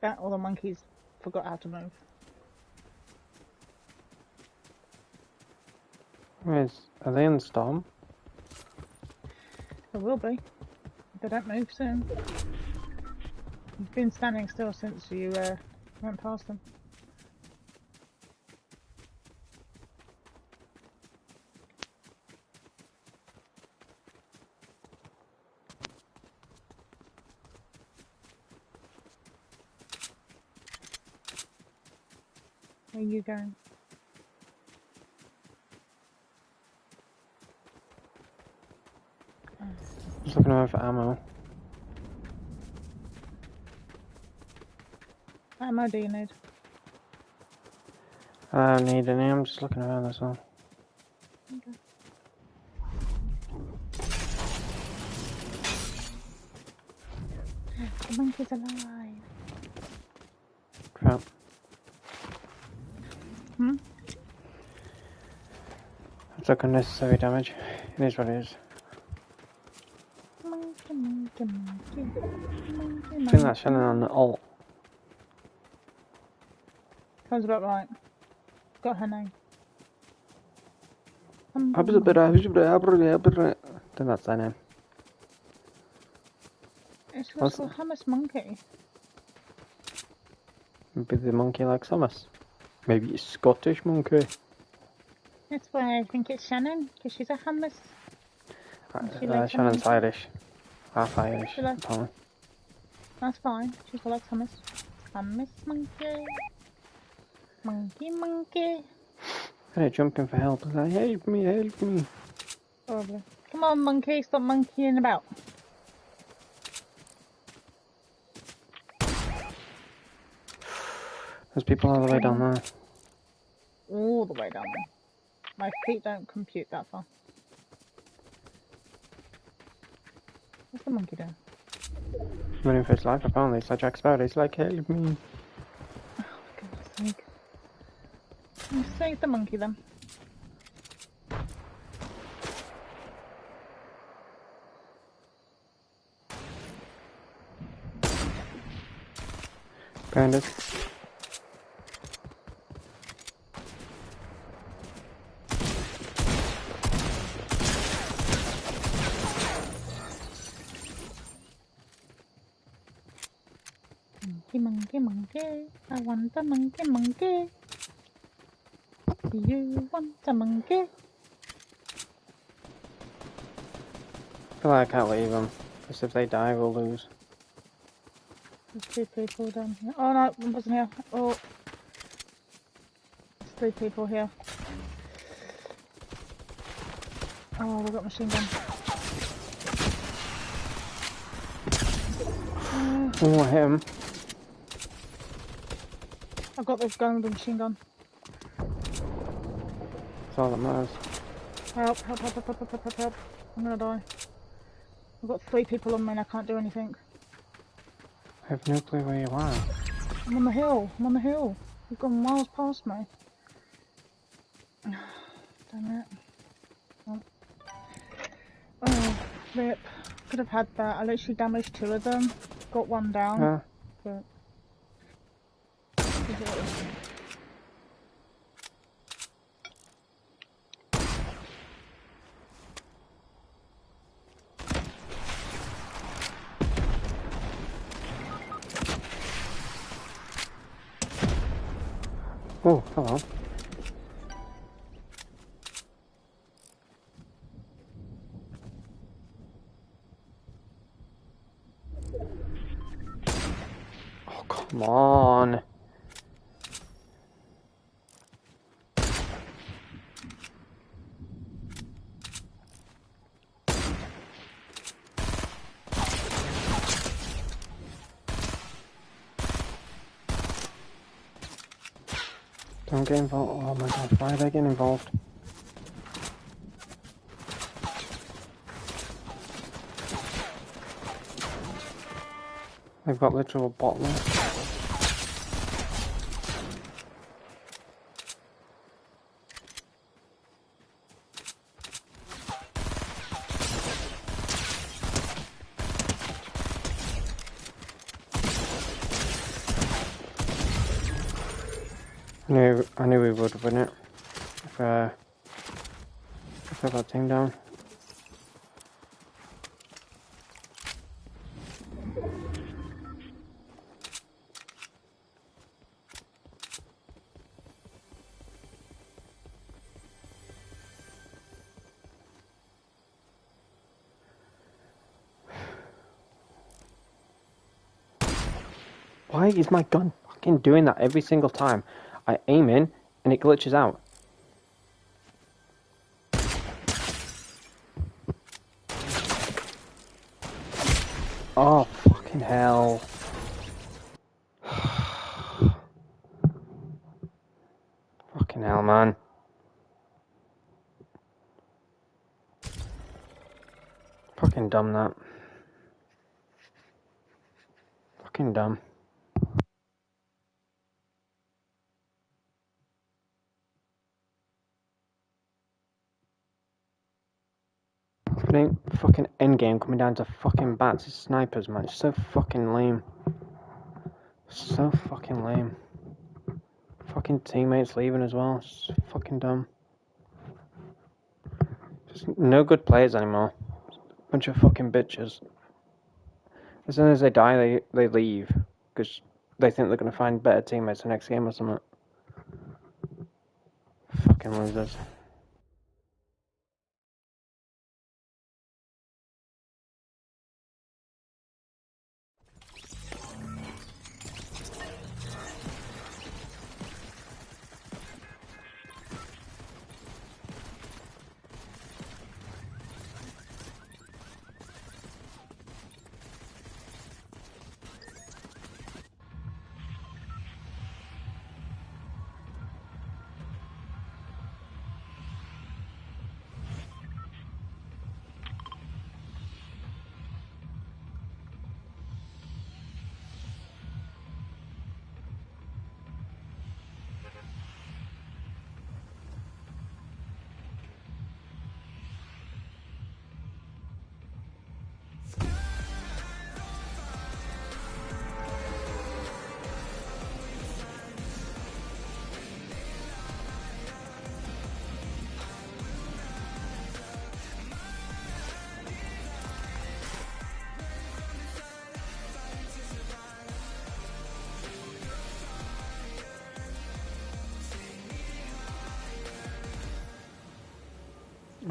[SPEAKER 2] That or the monkeys forgot how to move.
[SPEAKER 1] Are they in the storm?
[SPEAKER 2] There will be. If they don't move soon. You've been standing still since you went past them. Where are you going?
[SPEAKER 1] Just looking around for ammo.
[SPEAKER 2] Ammo do you need?
[SPEAKER 1] I don't need any, I'm just looking around, that's all.
[SPEAKER 2] Okay. The monkey's alive.
[SPEAKER 1] Crap.
[SPEAKER 2] Hmm?
[SPEAKER 1] I took unnecessary damage. It is what it is.
[SPEAKER 2] Monkey, monkey, monkey. Monkey,
[SPEAKER 1] I think that's shining on the alt.
[SPEAKER 2] Sounds about right. Got her name.
[SPEAKER 1] I think that's their name.
[SPEAKER 2] It's just a hummus monkey.
[SPEAKER 1] Maybe the monkey likes hummus. Maybe it's Scottish monkey.
[SPEAKER 2] That's why I think it's Shannon, because she's a hummus. She likes
[SPEAKER 1] Shannon's
[SPEAKER 2] hummus.
[SPEAKER 1] Irish. Half Irish,
[SPEAKER 2] She likes-
[SPEAKER 1] apparently.
[SPEAKER 2] That's fine. She likes hummus. Hummus monkey. Monkey, monkey.
[SPEAKER 1] They're jumping for help. It's like, help me, help me.
[SPEAKER 2] Probably. Come on, monkey. Stop monkeying about.
[SPEAKER 1] There's people all the way down there.
[SPEAKER 2] All the way down there. My feet don't compute that far. What's the monkey doing?
[SPEAKER 1] Running for his life, apparently. It's like Jack Sparrow. He's like, help me.
[SPEAKER 2] Oh, for goodness sake. I'll save the monkey then.
[SPEAKER 1] Behind us.
[SPEAKER 2] want a monkey, monkey. You want a monkey?
[SPEAKER 1] I feel like I can't leave them, because if they die, we'll lose.
[SPEAKER 2] There's 2 people down here. Oh no, one person here. Oh. There's 3 people here. Oh, we've got machine gun.
[SPEAKER 1] Oh, him.
[SPEAKER 2] I've got the gun with the machine gun.
[SPEAKER 1] That's all that matters.
[SPEAKER 2] Help, help, help, help, help, help, help, help. I'm gonna die. I've got 3 people on me and I can't do anything.
[SPEAKER 1] I have no clue where you are.
[SPEAKER 2] I'm on the hill. I'm on the hill. You've gone miles past me. Damn it. Oh, rip. Could have had that. I literally damaged 2 of them. Got 1 down. But...
[SPEAKER 1] Oh, hello. Oh, come on. Don't get involved. Oh my god, why are they getting involved? They've got literal bottlers. I knew we would win it if I got team down. Why is my gun fucking doing that every single time? I aim in and it glitches out. Oh, fucking hell. Fucking hell, man. Fucking dumb, that. Fucking dumb. Fucking endgame coming down to fucking bats and snipers, man. It's so fucking lame. So fucking lame. Fucking teammates leaving as well. It's fucking dumb. Just no good players anymore. Bunch of fucking bitches. As soon as they die, they leave. Because they think they're going to find better teammates the next game or something. Fucking losers.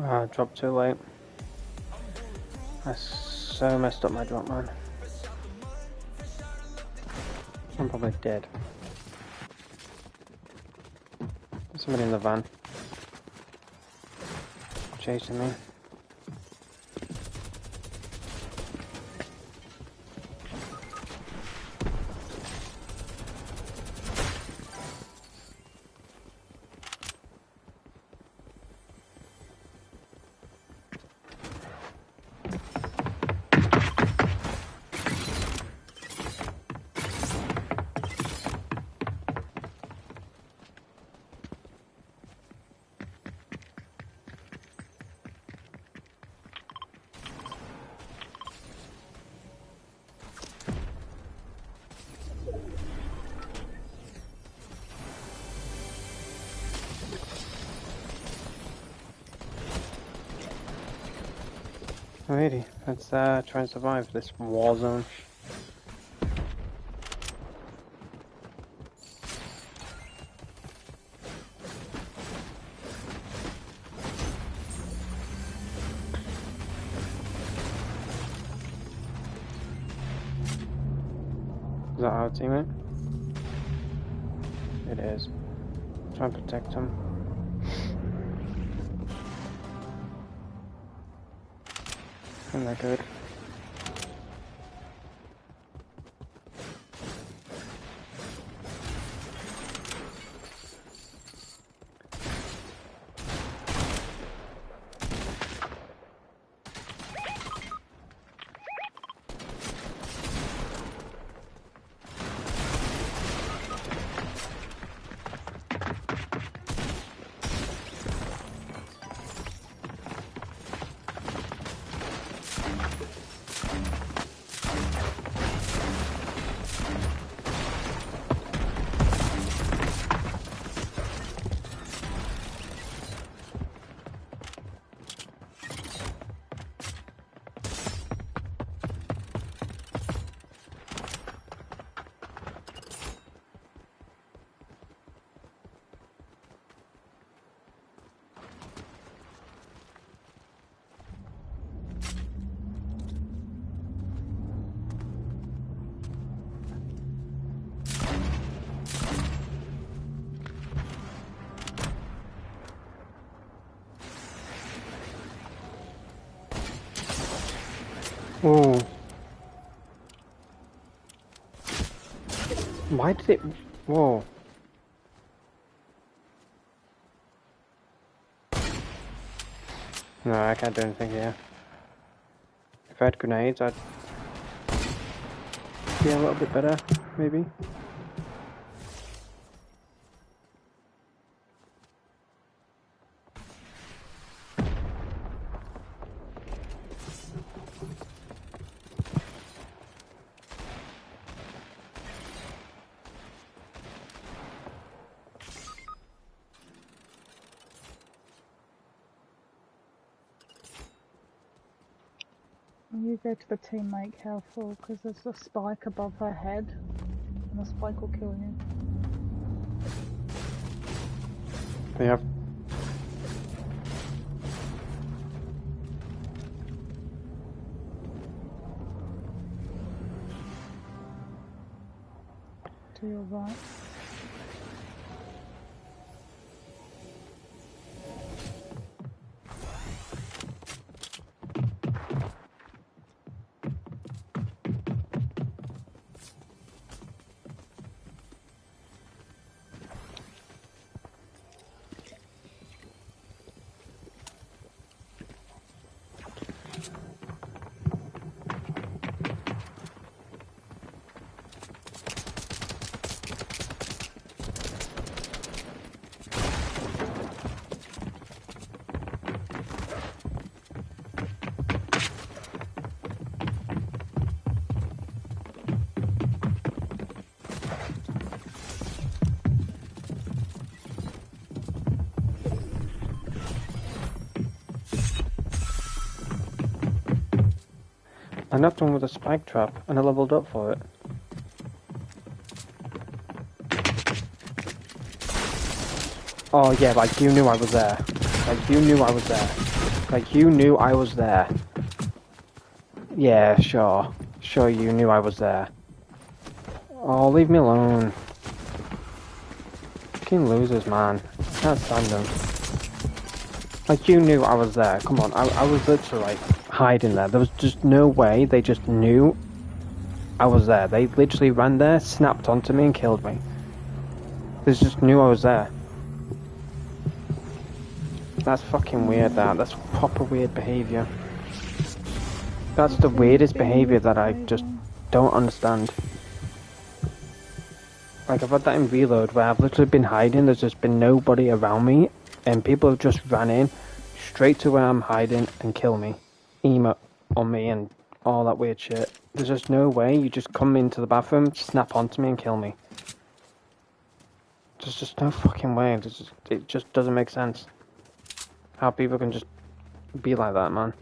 [SPEAKER 1] Ah, dropped too late. I so messed up my drop, man. I'm probably dead. There's somebody in the van. Chasing me. Alrighty, let's try and survive this war zone. Is that our teammate? It is. Try and protect him. Isn't that good? Ooh. Why did it... Whoa. No, I can't do anything here. If I had grenades, I'd be a little bit better, maybe.
[SPEAKER 2] You go to the teammate, careful, because there's a spike above her head, and the spike will kill you.
[SPEAKER 1] They have...
[SPEAKER 2] To your right.
[SPEAKER 1] I knocked one with a spike trap, and I leveled up for it. Oh yeah, like you knew I was there. Like you knew I was there. Like, you knew I was there. Yeah, sure. Sure, you knew I was there. Oh, leave me alone. Fucking losers, man. I can't stand them. Like, you knew I was there. Come on, I was literally, like, hiding there. There was just no way they just knew I was there. They literally ran there, snapped onto me, and killed me. They just knew I was there. That's fucking weird, that. That's proper weird behaviour. That's the weirdest behaviour that I just don't understand. Like, I've had that in Reload, where I've literally been hiding, there's just been nobody around me, and people have just ran in, straight to where I'm hiding, and kill me. Emote on me, and all that weird shit. There's just no way you just come into the bathroom, snap onto me, and kill me. There's just no fucking way. It just doesn't make sense. How people can just be like that, man.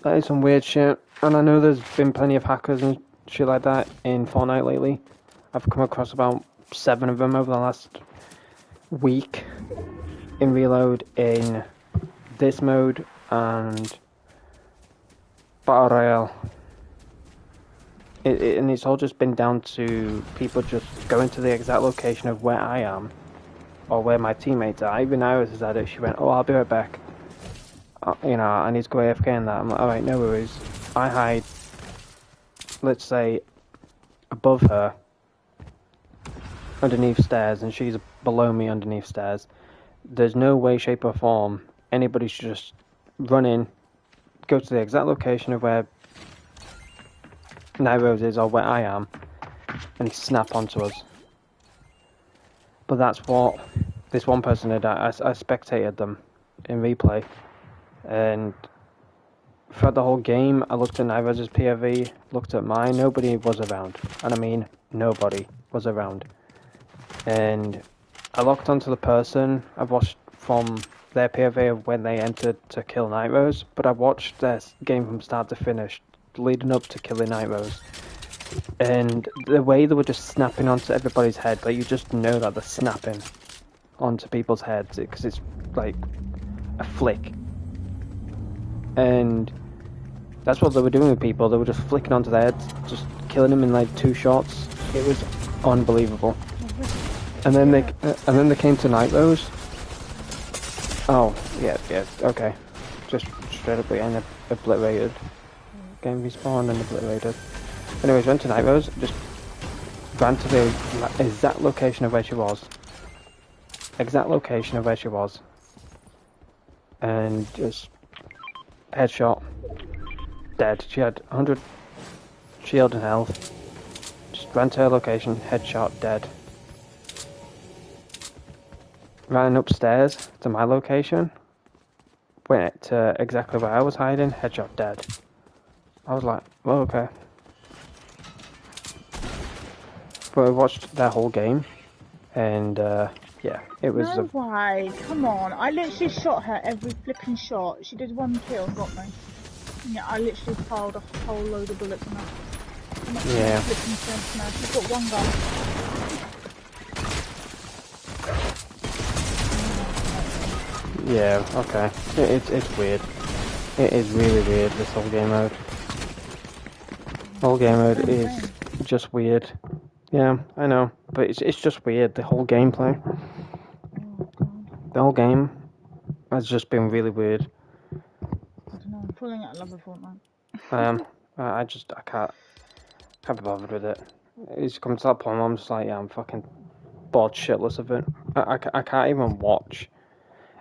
[SPEAKER 1] That is some weird shit. And I know there's been plenty of hackers and shit like that in Fortnite lately. I've come across about 7 of them over the last week in Reload, in this mode, and Battle Royale. And it's all just been down to people just going to the exact location of where I am, or where my teammates are. Even Iris has had it. She went, "Oh, I'll be right back. You know, I need to go AFK and that." I'm like, alright, no worries. I hide, let's say, above her, underneath stairs, and she's below me underneath stairs. There's no way, shape, or form anybody should just run in, go to the exact location of where Night Rose is, or where I am, and snap onto us. But that's what this one person did. I spectated them in replay, and throughout the whole game, I looked at Night Rose's POV, looked at mine. Nobody was around, and I mean nobody was around. And I locked onto the person. I've watched from their POV of when they entered to kill Night Rose, but I watched their game from start to finish, leading up to killing Night Rose. And the way they were just snapping onto everybody's head, like, you just know that they're snapping onto people's heads, because it's like a flick. And that's what they were doing with people. They were just flicking onto their heads, just killing them in like 2 shots. It was unbelievable. And then they came to Night Rose. Oh, yeah, okay. Just straight up getting obliterated. Game respawned and obliterated. Anyways, went to Night Rose, just ran to the exact location of where she was. Exact location of where she was. And just headshot. Dead. She had 100 shield and health. Just ran to her location, headshot, dead. Ran upstairs to my location. Went to exactly where I was hiding, headshot, dead. I was like, well, okay. But I watched that whole game, and yeah, it was.
[SPEAKER 2] No way, come on. I literally shot her every flipping shot. She did 1 kill and got me. Yeah, I literally piled a whole load of bullets on her.
[SPEAKER 1] Yeah.
[SPEAKER 2] Flipping sense now. She's got 1 gun.
[SPEAKER 1] Yeah, okay. It's weird. It is really weird, this whole game mode. Whole game mode is just weird. Yeah, I know, but it's just weird, the whole gameplay. The whole game has just been really weird.
[SPEAKER 2] I don't know, I'm pulling out love of Fortnite.
[SPEAKER 1] I can't be bothered with it. It's come to that point where I'm just like, yeah, I'm fucking bored shitless of it. I can't even watch.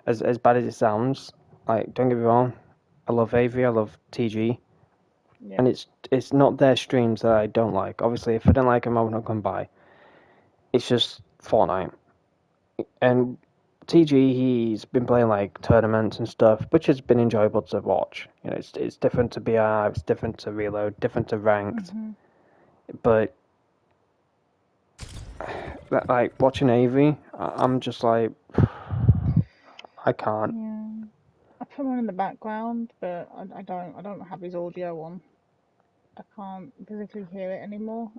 [SPEAKER 1] As bad as it sounds, like, don't get me wrong, I love Avery, I love TG,
[SPEAKER 2] Yeah.
[SPEAKER 1] and it's not their streams that I don't like. Obviously, if I don't like them, I would not come by. It's just Fortnite. And TG, he's been playing like tournaments and stuff, which has been enjoyable to watch. You know, it's different to BR, it's different to Reload, different to Ranked, but that, like, watching Avery, I'm just like, I can't.
[SPEAKER 2] Yeah. I put him in the background, but I don't have his audio on. I can't physically hear it anymore.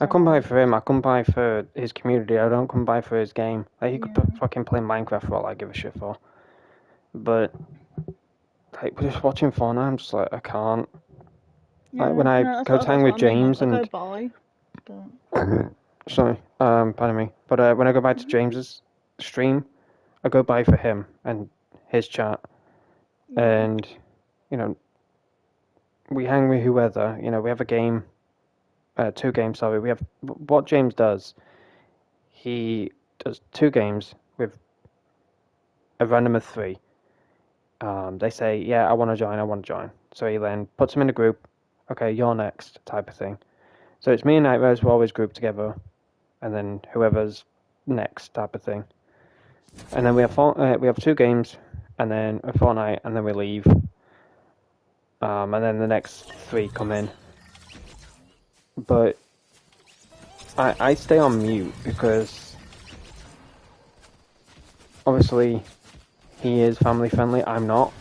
[SPEAKER 1] I come by for him, I come by for his community, I don't come by for his game. Like, he could fucking play Minecraft for all I give a shit for. But like just watching Fortnite, I'm just like I can't.
[SPEAKER 2] Yeah,
[SPEAKER 1] Like when I
[SPEAKER 2] no,
[SPEAKER 1] go to hang
[SPEAKER 2] that's
[SPEAKER 1] with
[SPEAKER 2] what I mean.
[SPEAKER 1] James
[SPEAKER 2] Like, I go
[SPEAKER 1] and
[SPEAKER 2] by, but
[SPEAKER 1] sorry, pardon me. But when I go back to James's stream, I go by for him and his chat,
[SPEAKER 2] yeah,
[SPEAKER 1] and you know we hang with whoever. You know we have a game, 2 games. Sorry, we have what James does. He does 2 games with a random of 3. They say, yeah, I want to join, I want to join. So he then puts them in a group. Okay, you're next, type of thing. So it's me and Nightmares, we're always grouped together, and then whoever's next, type of thing. And then we have 2 games, and then a Fortnite, and then we leave. And then the next 3 come in. But I stay on mute because obviously he is family friendly, I'm not.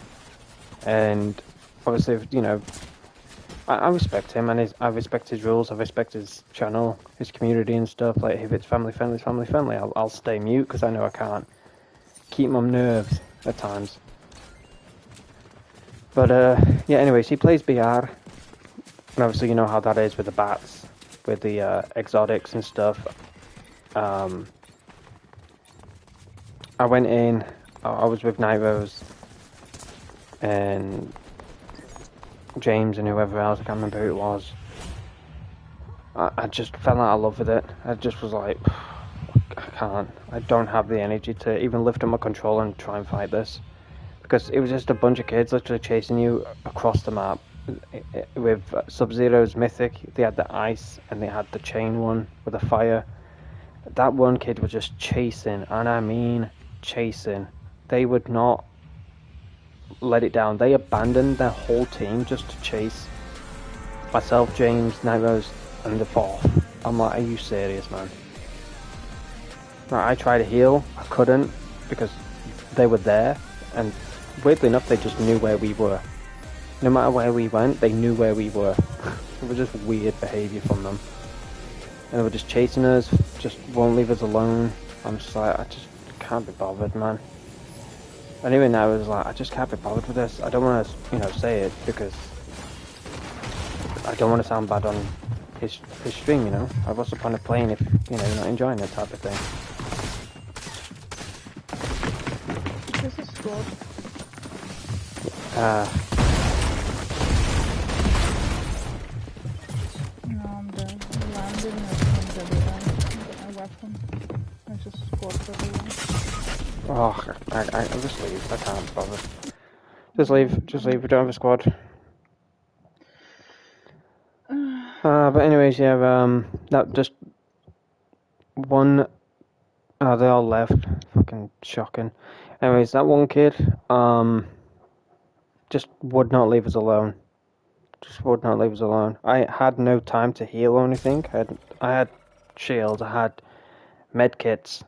[SPEAKER 1] And obviously, you know, I respect him and I respect his rules. I respect his channel, his community and stuff. Like if it's family friendly, it's family friendly. I'll stay mute because I know I can't keep my nerves at times. But yeah. Anyways, he plays BR, and obviously you know how that is with the bats, with the exotics and stuff. I went in. I was with Night Rose and James and whoever else. I can't remember who it was. I just fell out of love with it. I just was like, I can't. I don't have the energy to even lift up my controller and try and fight this. Because it was just a bunch of kids literally chasing you across the map. With Sub-Zero's Mythic, they had the ice and they had the chain one with the fire. That one kid was just chasing, and I mean chasing. They would not let it down. They abandoned their whole team just to chase myself, James, Nightmares, and the 4th. I'm like, are you serious, man? I tried to heal, I couldn't, because they were there, and weirdly enough, they just knew where we were. No matter where we went, they knew where we were. It was just weird behaviour from them. And they were just chasing us, just won't leave us alone. I'm just like, I just can't be bothered, man. And even now, I was like, I just can't be bothered with this. I don't want to, say it, because I don't want to sound bad on his stream, What's the point of playing if, you're not enjoying it type of thing.
[SPEAKER 2] this is squad. No, I'm dead. I'm landing and everything's everywhere. I've got no weapon. There's just squads everywhere.
[SPEAKER 1] Oh, I just leave. I can't bother. Just leave. We don't have a squad. But anyways, yeah. That just one. Oh, they all left. Fucking shocking. Anyways, that one kid, just would not leave us alone. Just would not leave us alone. I had no time to heal or anything. I had shields. I had med kits,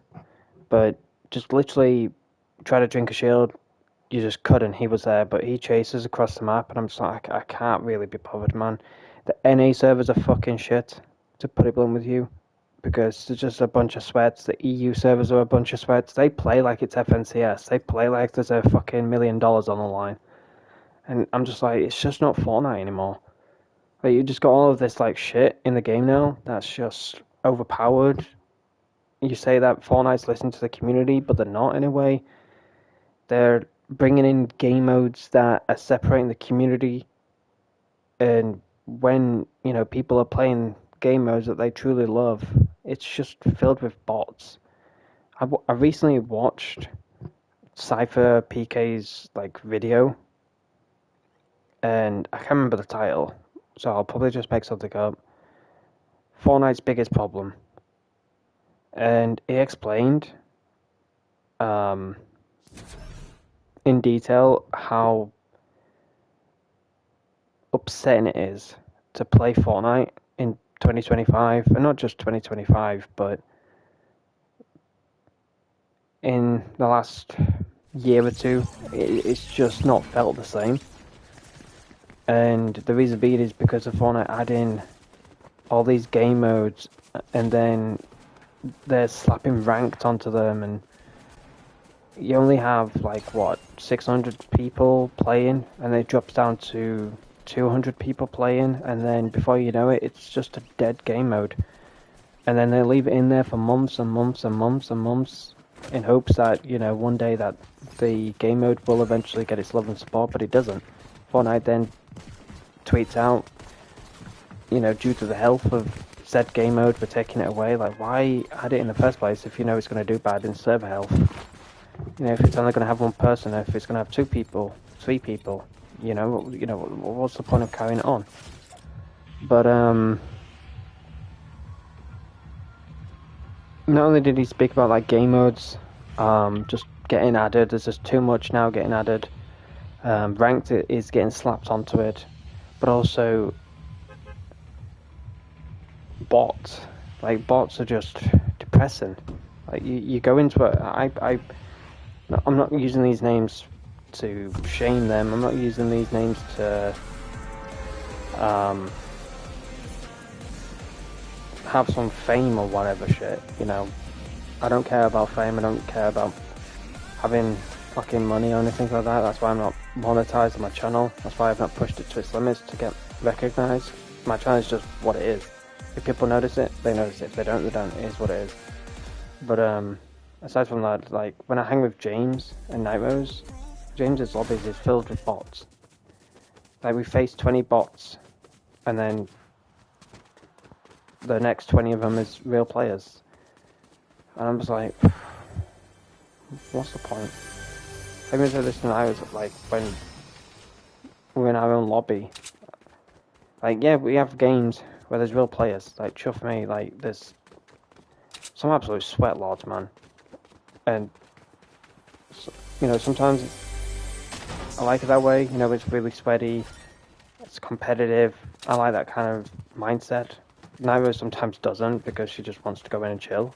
[SPEAKER 1] but just literally try to drink a shield. You just couldn't. He was there, but he chases across the map, and I'm just like, I can't really be bothered, man. The NA servers are fucking shit, to put it blunt with you, because there's just a bunch of sweats. The EU servers are a bunch of sweats. They play like it's FNCS. They play like there's a fucking $1 million on the line. And I'm just like, it's just not Fortnite anymore. Like, you just got all of this, like, shit in the game now that's just overpowered. You say that Fortnite's listening to the community, but they're not in a way. They're bringing in game modes that are separating the community, and when people are playing game modes that they truly love, it's just filled with bots. I recently watched Cypher PK's video, and I can't remember the title, so I'll probably just make something up. Fortnite's biggest problem, and he explained in detail how upsetting it is to play Fortnite in 2025, and not just 2025, but in the last year or two, it's just not felt the same. And the reason being is because of Fortnite adding all these game modes, and then they're slapping ranked onto them, and you only have 600 people playing, and it drops down to 200 people playing, and then before you know it, it's just a dead game mode. And then they leave it in there for months and months and months and months in hopes that, you know, one day that the game mode will eventually get its love and support, but it doesn't. Fortnite then tweets out, you know, due to the health of said game mode, we're taking it away. Like, why add it in the first place if you know it's going to do bad in server health? You know, if it's only going to have one person, if it's going to have 2 people, 3 people, you know, what's the point of carrying it on? But not only did he speak about like game modes, just getting added. There's just too much now getting added. Ranked is getting slapped onto it, but also bots. Like bots are just depressing. Like you go into it. I'm not using these names to shame them. I'm not using these names to have some fame or whatever shit. You know, I don't care about fame. I don't care about having fucking money or anything like that. That's why I'm not monetized on my channel. That's why I've not pushed it to its limits to get recognized. My channel is just what it is. If people notice it, they notice it. If they don't, they don't. It is what it is. But aside from that, like when I hang with James and Nightmose, James's lobbies is filled with bots. Like we face 20 bots, and then the next 20 of them is real players. And I'm just like, what's the point? I even said this tonight, was like when we're in our own lobby. Like, yeah, we have games where there's real players. Like, chuff me, like, there's some absolute sweat lords, man. And, you know, sometimes I like it that way. You know, it's really sweaty. It's competitive. I like that kind of mindset. Nairo sometimes doesn't because she just wants to go in and chill.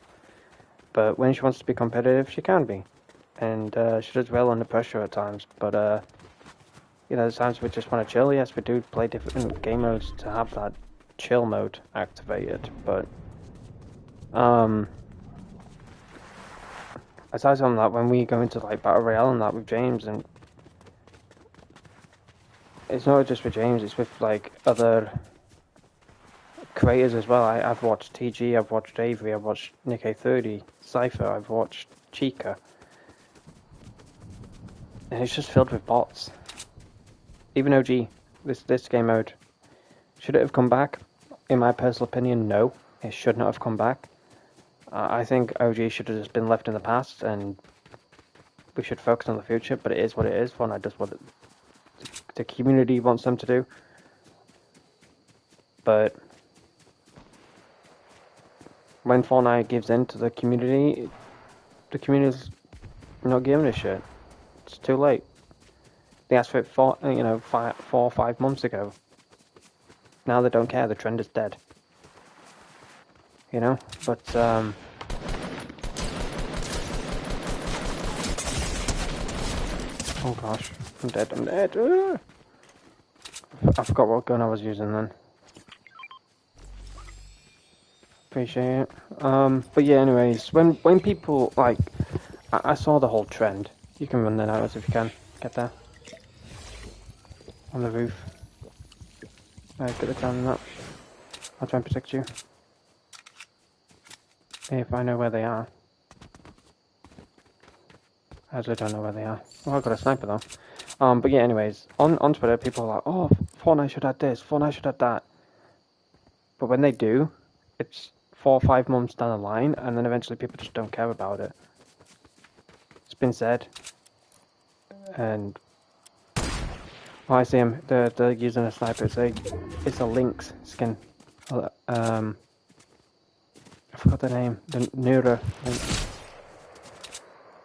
[SPEAKER 1] But when she wants to be competitive, she can be. And she does well under pressure at times. But, you know, there's times we just want to chill. Yes, we do play different game modes to have that chill mode activated. But, aside from that, when we go into, like, Battle Royale and that with James, and it's not just with James, it's with, like, other creators as well. I've watched TG, I've watched Avery, I've watched Nick A30, Cypher, I've watched Chica. And it's just filled with bots. Even OG, this game mode, should it have come back? In my personal opinion, no. It should not have come back. I think OG should have just been left in the past, and we should focus on the future, but it is what it is. Fortnite does what the community wants them to do. But when Fortnite gives in to the community's not giving a shit. It's too late. They asked for it 4 or 5 months ago. Now they don't care. The trend is dead. You know, but oh gosh, I'm dead. I'm dead. I forgot what gun I was using then. Appreciate it. But yeah, anyways, when people like, I saw the whole trend. You can run the out if you can get there on the roof. Right, get it down and up. I'll try and protect you if I know where they are. I actually don't know where they are. Oh, I got a sniper though. But yeah, anyways, on Twitter, people are like, "Oh, Fortnite should have this. Fortnite should have that." But when they do, it's 4 or 5 months down the line, and then eventually people just don't care about it. It's been said, and oh, I see him. They're using a sniper. It's a Lynx skin. I forgot the name. The Nura Lynx.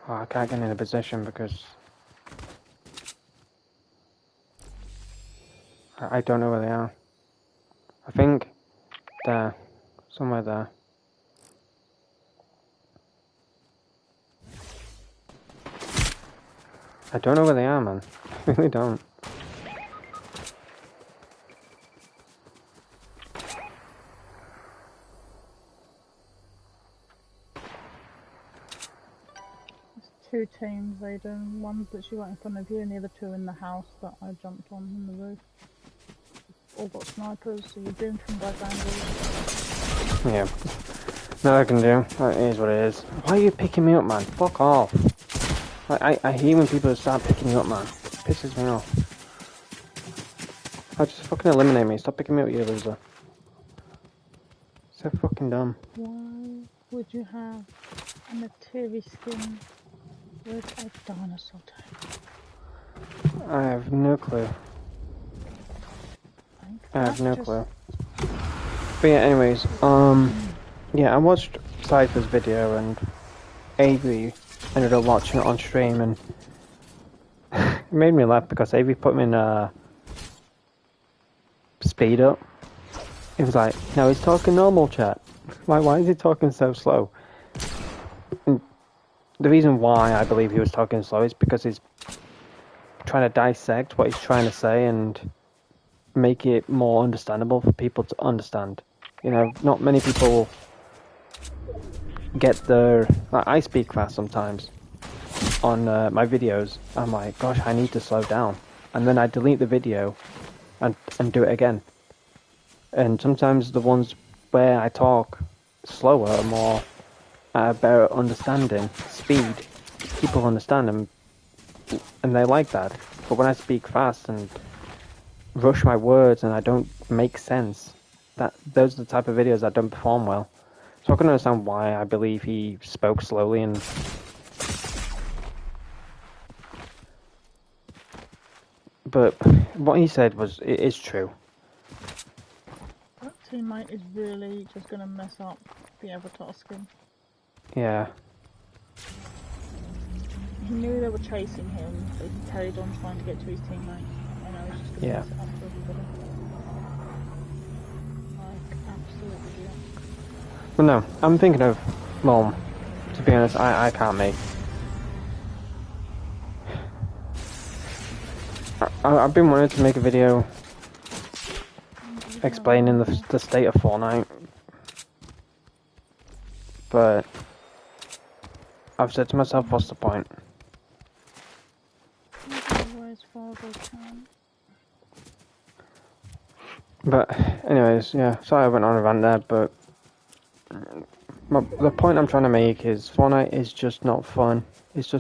[SPEAKER 1] Oh, I can't get in a position because I don't know where they are. I think there, somewhere there. I don't know where they are, man. I really don't.
[SPEAKER 2] 2 teams, Aidan. One's literally right in front of you, and the other 2 in the house that I jumped on in the roof. All got snipers, so you're doomed from both angles.
[SPEAKER 1] Yeah. No, I can do. It is what it is. Why are you picking me up, man? Fuck off. I hate when people start picking you up, man. It pisses me off. Oh, just fucking eliminate me. Stop picking me up, you loser. So fucking dumb.
[SPEAKER 2] Why would you have a materia skin with a dinosaur tail?
[SPEAKER 1] I have no clue. I have no clue. But yeah, anyways, yeah, I watched Cypher's video and Avery ended up watching it on stream and it made me laugh because Avery put me in speed up. He was like, no, he's talking normal chat. Why is he talking so slow? And the reason why I believe he was talking slow is because he's trying to dissect what he's trying to say and make it more understandable for people to understand. You know, not many people get their... Like, I speak fast sometimes on my videos. I'm like, gosh, I need to slow down. And then I delete the video and do it again. And sometimes the ones where I talk slower are more better understanding, speed. People understand them, and they like that. But when I speak fast and rush my words and I don't make sense, those are the type of videos that don't perform well. So I can understand why I believe he spoke slowly and... But what he said is true.
[SPEAKER 2] That teammate is really just going to mess up the avatar skin.
[SPEAKER 1] Yeah.
[SPEAKER 2] He knew they were chasing him, but he carried on trying to get to his teammate. I know he's just going to mess it up for everybody. Like, absolutely.
[SPEAKER 1] But no, I'm thinking of... Well, to be honest, I can't make... I've been wanting to make a video explaining the state of Fortnite, but I've said to myself, what's the point? But anyways, yeah, sorry I went on a rant there, but the point I'm trying to make is Fortnite is just not fun. It's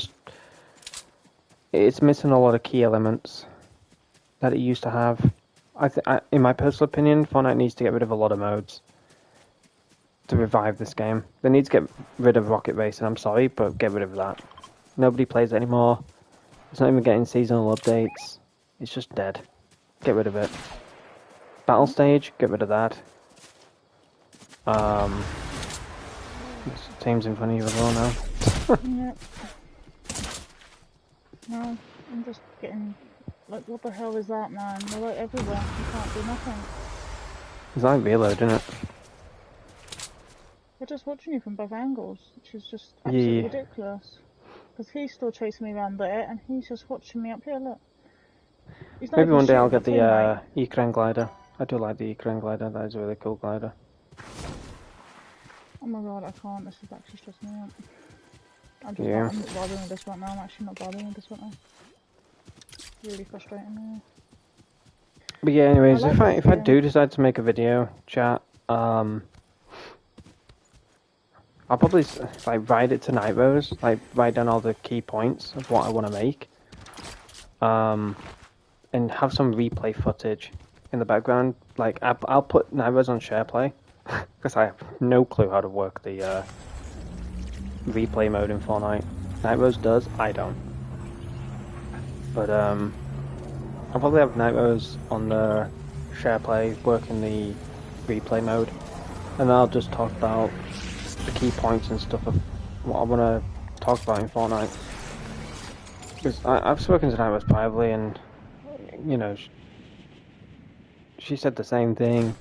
[SPEAKER 1] missing a lot of key elements that it used to have. In my personal opinion, Fortnite needs to get rid of a lot of modes to revive this game. They need to get rid of Rocket Racing, I'm sorry, but get rid of that. Nobody plays it anymore. It's not even getting seasonal updates. It's just dead. Get rid of it. Battle stage, get rid of that. There's teams in front of you as well now.
[SPEAKER 2] Yep. No, I'm just getting... Like, what the hell is that, man? They're like everywhere. You can't do nothing.
[SPEAKER 1] It's like reload, isn't it?
[SPEAKER 2] They're just watching you from both angles, which is just absolutely ridiculous. Because he's still chasing me around there, and he's just watching me up here, look.
[SPEAKER 1] Maybe one day I'll get the Ecran glider. I do like the Ecran glider, that is a really cool glider.
[SPEAKER 2] Oh my god, I can't, this is actually stressing me out. I'm not bothering with this right now, I'm actually not bothering with this right now. Really frustrating me.
[SPEAKER 1] But yeah, anyways, if I do decide to make a video, chat, I'll probably like write it to Nitros, like write down all the key points of what I want to make, and have some replay footage in the background. Like I'll put Nitros on SharePlay because I have no clue how to work the replay mode in Fortnite. Nitros does, I don't. But I'll probably have Nitros on the SharePlay working the replay mode, and then I'll just talk about the key points and stuff of what I want to talk about in Fortnite. Because I've spoken to Nitros privately, and you know, she said the same thing.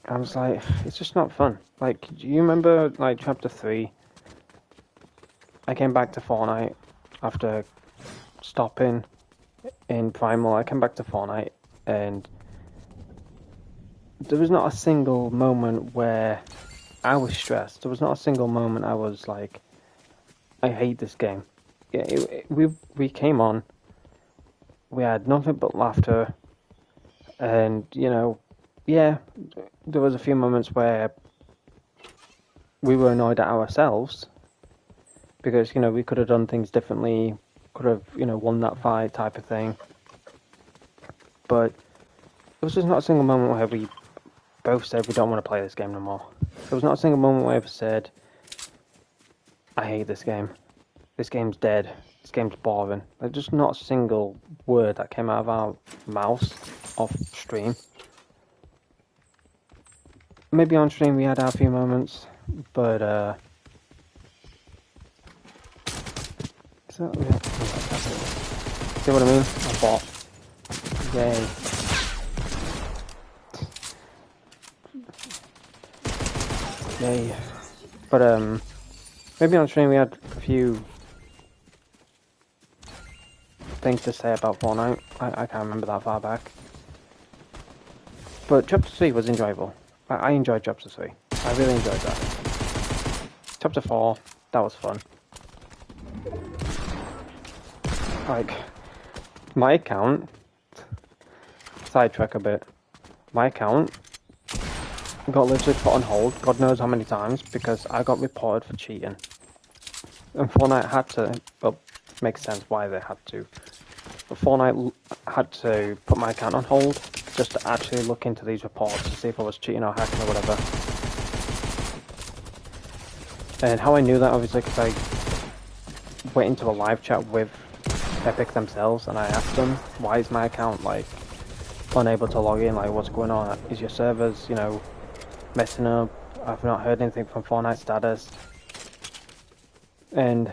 [SPEAKER 1] I was like, it's just not fun. Like, do you remember like chapter 3? I came back to Fortnite after stopping in Primal. I came back to Fortnite and there was not a single moment where I was stressed. There was not a single moment I was like I hate this game. Yeah, we came on. We had nothing but laughter, and yeah, there was a few moments where we were annoyed at ourselves because we could have done things differently, could have won that fight type of thing. But there was just not a single moment where we both said we don't want to play this game no more. There was not a single moment where I ever said, I hate this game. This game's dead. This game's boring. There's just not a single word that came out of our mouths off stream. Maybe on stream we had our few moments, but so, yeah. See what I mean? A bot. Yay. Yay. But maybe on stream we had a few things to say about Fortnite. I can't remember that far back. But Chapter 3 was enjoyable. I enjoyed Chapter 3. I really enjoyed that. Chapter 4, that was fun. Like, my account, sidetrack a bit, my account got literally put on hold, God knows how many times, because I got reported for cheating. And Fortnite had to, well, makes sense why they had to. But Fortnite had to put my account on hold just to actually look into these reports to see if I was cheating or hacking or whatever. And how I knew that, obviously, because I went into a live chat with Epic themselves and I asked them, why is my account, like, unable to log in? Like, what's going on? Is your servers, messing up? I've not heard anything from Fortnite status. And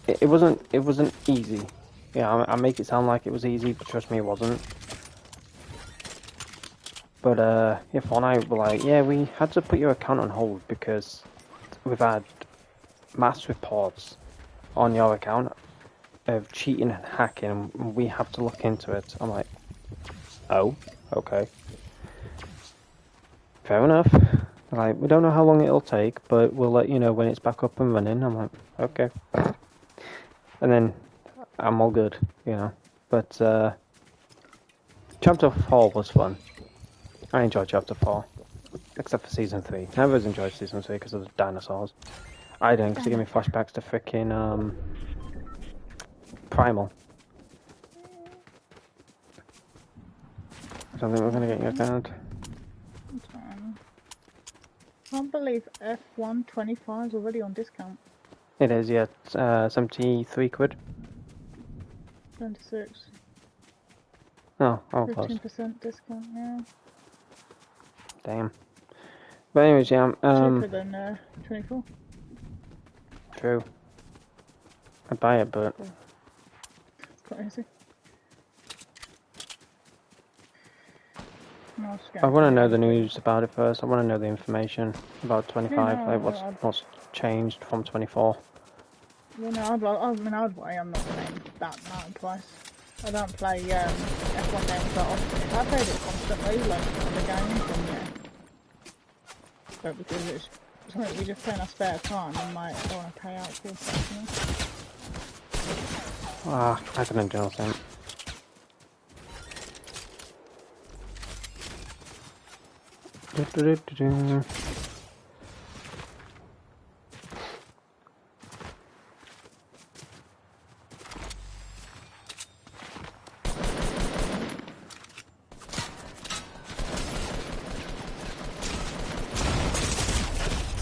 [SPEAKER 1] it wasn't easy. Yeah, I make it sound like it was easy, but trust me, it wasn't. But yeah, Fortnite were like, yeah, we had to put your account on hold because we've had mass reports on your account of cheating and hacking, and we have to look into it. I'm like, oh, okay, fair enough. Like, we don't know how long it'll take, but we'll let you know when it's back up and running. I'm like, okay. And then I'm all good, But Chapter 4 was fun. I enjoyed Chapter 4. Except for Season 3. I always enjoyed Season 3 because of the dinosaurs. I didn't, because it gave me flashbacks to freaking Primal. I don't think we're going to get your account.
[SPEAKER 2] I can't believe F125 is already on discount.
[SPEAKER 1] It is, yeah. It's, 73 quid.
[SPEAKER 2] 26.
[SPEAKER 1] Oh, close.
[SPEAKER 2] 15% discount, yeah.
[SPEAKER 1] Damn. But anyways, yeah.
[SPEAKER 2] Cheaper than 24.
[SPEAKER 1] True. I'd buy it, but
[SPEAKER 2] It's quite easy. No,
[SPEAKER 1] I want to know the news about it first. I want to know the information about 25,
[SPEAKER 2] Yeah, no,
[SPEAKER 1] like what's changed from 24.
[SPEAKER 2] Well, no, I'd wait. I'm not paying that amount of price. I don't play F1 games that often. If I played it constantly, like the games, then yeah. But because it's something we just play in our spare time, I might don't want to pay out for personally.
[SPEAKER 1] I couldn't do nothing.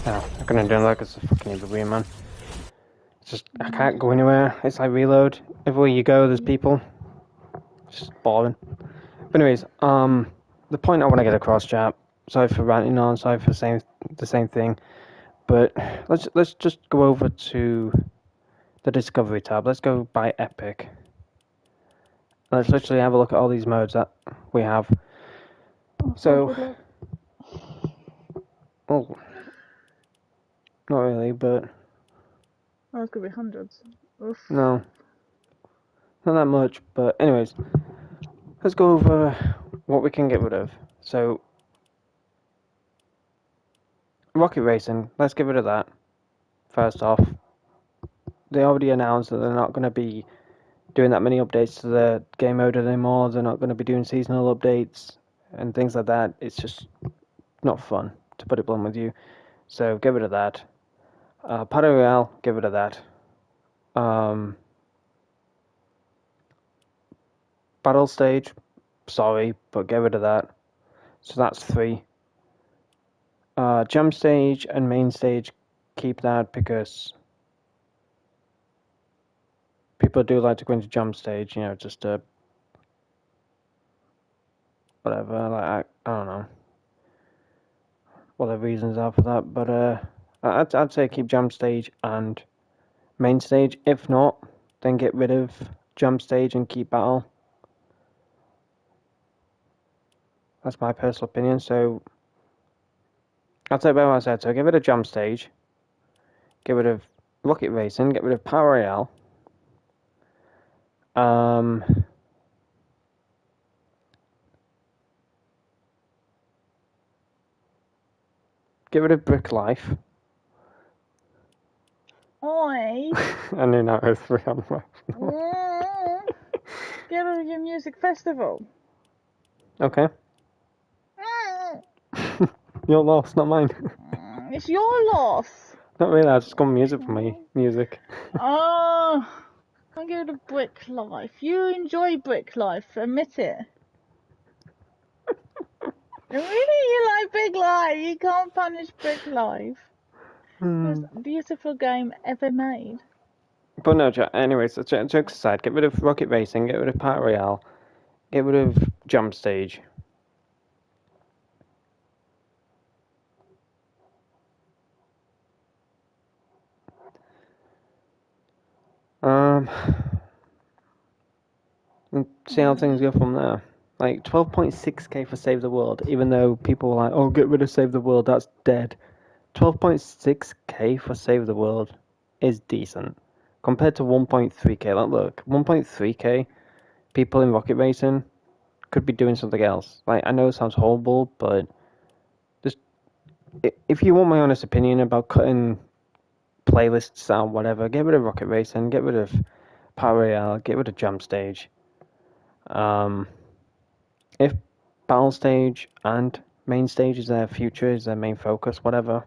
[SPEAKER 1] Oh, I couldn't do that because it's fucking everywhere, man. It's just, I can't go anywhere. It's like reload. Everywhere you go, there's people. It's just boring. But anyways, the point I want to get across, chat. Sorry for ranting on. Sorry for saying the same thing. But let's just go over to the Discovery tab. Let's go by Epic. Let's literally have a look at all these modes that we have. So, oh, not really, but
[SPEAKER 2] Oh, it's gonna be hundreds. Oof.
[SPEAKER 1] no, not that much. But anyways, let's go over what we can get rid of. So, rocket racing. Let's get rid of that. First off, they already announced that they're not going to be doing that many updates to the game mode anymore. They're not going to be doing seasonal updates and things like that. It's just not fun, to put it blunt with you. So get rid of that. Battle Royale, get rid of that. Battle stage, sorry, but get rid of that. So that's 3. Jump stage and main stage, keep that because people do like to go into jump stage, just to whatever. Like I don't know what the reasons are for that, but I'd say keep jump stage and main stage. If not, then get rid of jump stage and keep battle. That's my personal opinion. So I'll say about what I said. So get rid of jump stage, get rid of rocket racing, get rid of power royale. Get rid of brick life.
[SPEAKER 2] Oi!
[SPEAKER 1] I knew that was 3 on left.
[SPEAKER 2] Get rid of your music festival.
[SPEAKER 1] Okay. Your loss, not mine.
[SPEAKER 2] It's your loss.
[SPEAKER 1] Not really, I just got music for me. Music.
[SPEAKER 2] Oh, can't get rid of brick life. You enjoy brick life, admit it. Really, you like brick life. You can't punish brick life. Most beautiful game ever made.
[SPEAKER 1] But no, anyways, jokes aside, get rid of rocket racing, get rid of power royale, get rid of jump stage. And see how things go from there. Like 12.6k for Save the World, even though people were like, "Oh, get rid of Save the World, that's dead." 12.6k for Save the World is decent compared to 1.3k. Like, look, 1.3k people in rocket racing could be doing something else. Like, I know it sounds horrible, but just if you want my honest opinion about cutting playlists out, whatever, get rid of rocket racing, get rid of power royale, get rid of jump stage. If battle stage and main stage is their future, is their main focus, whatever,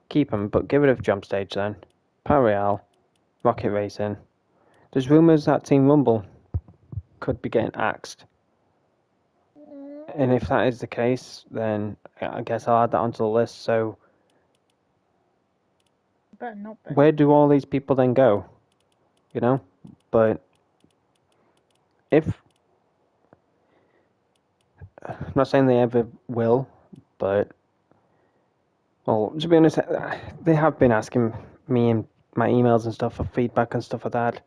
[SPEAKER 1] keep them, but get rid of jump stage then. Power royale, rocket racing. There's rumours that Team Rumble could be getting axed. And if that is the case, then I guess I'll add that onto the list. So,
[SPEAKER 2] Better not be.
[SPEAKER 1] where do all these people then go? But if I'm not saying they ever will, but well, to be honest, they have been asking me in my emails and stuff for feedback and stuff like that.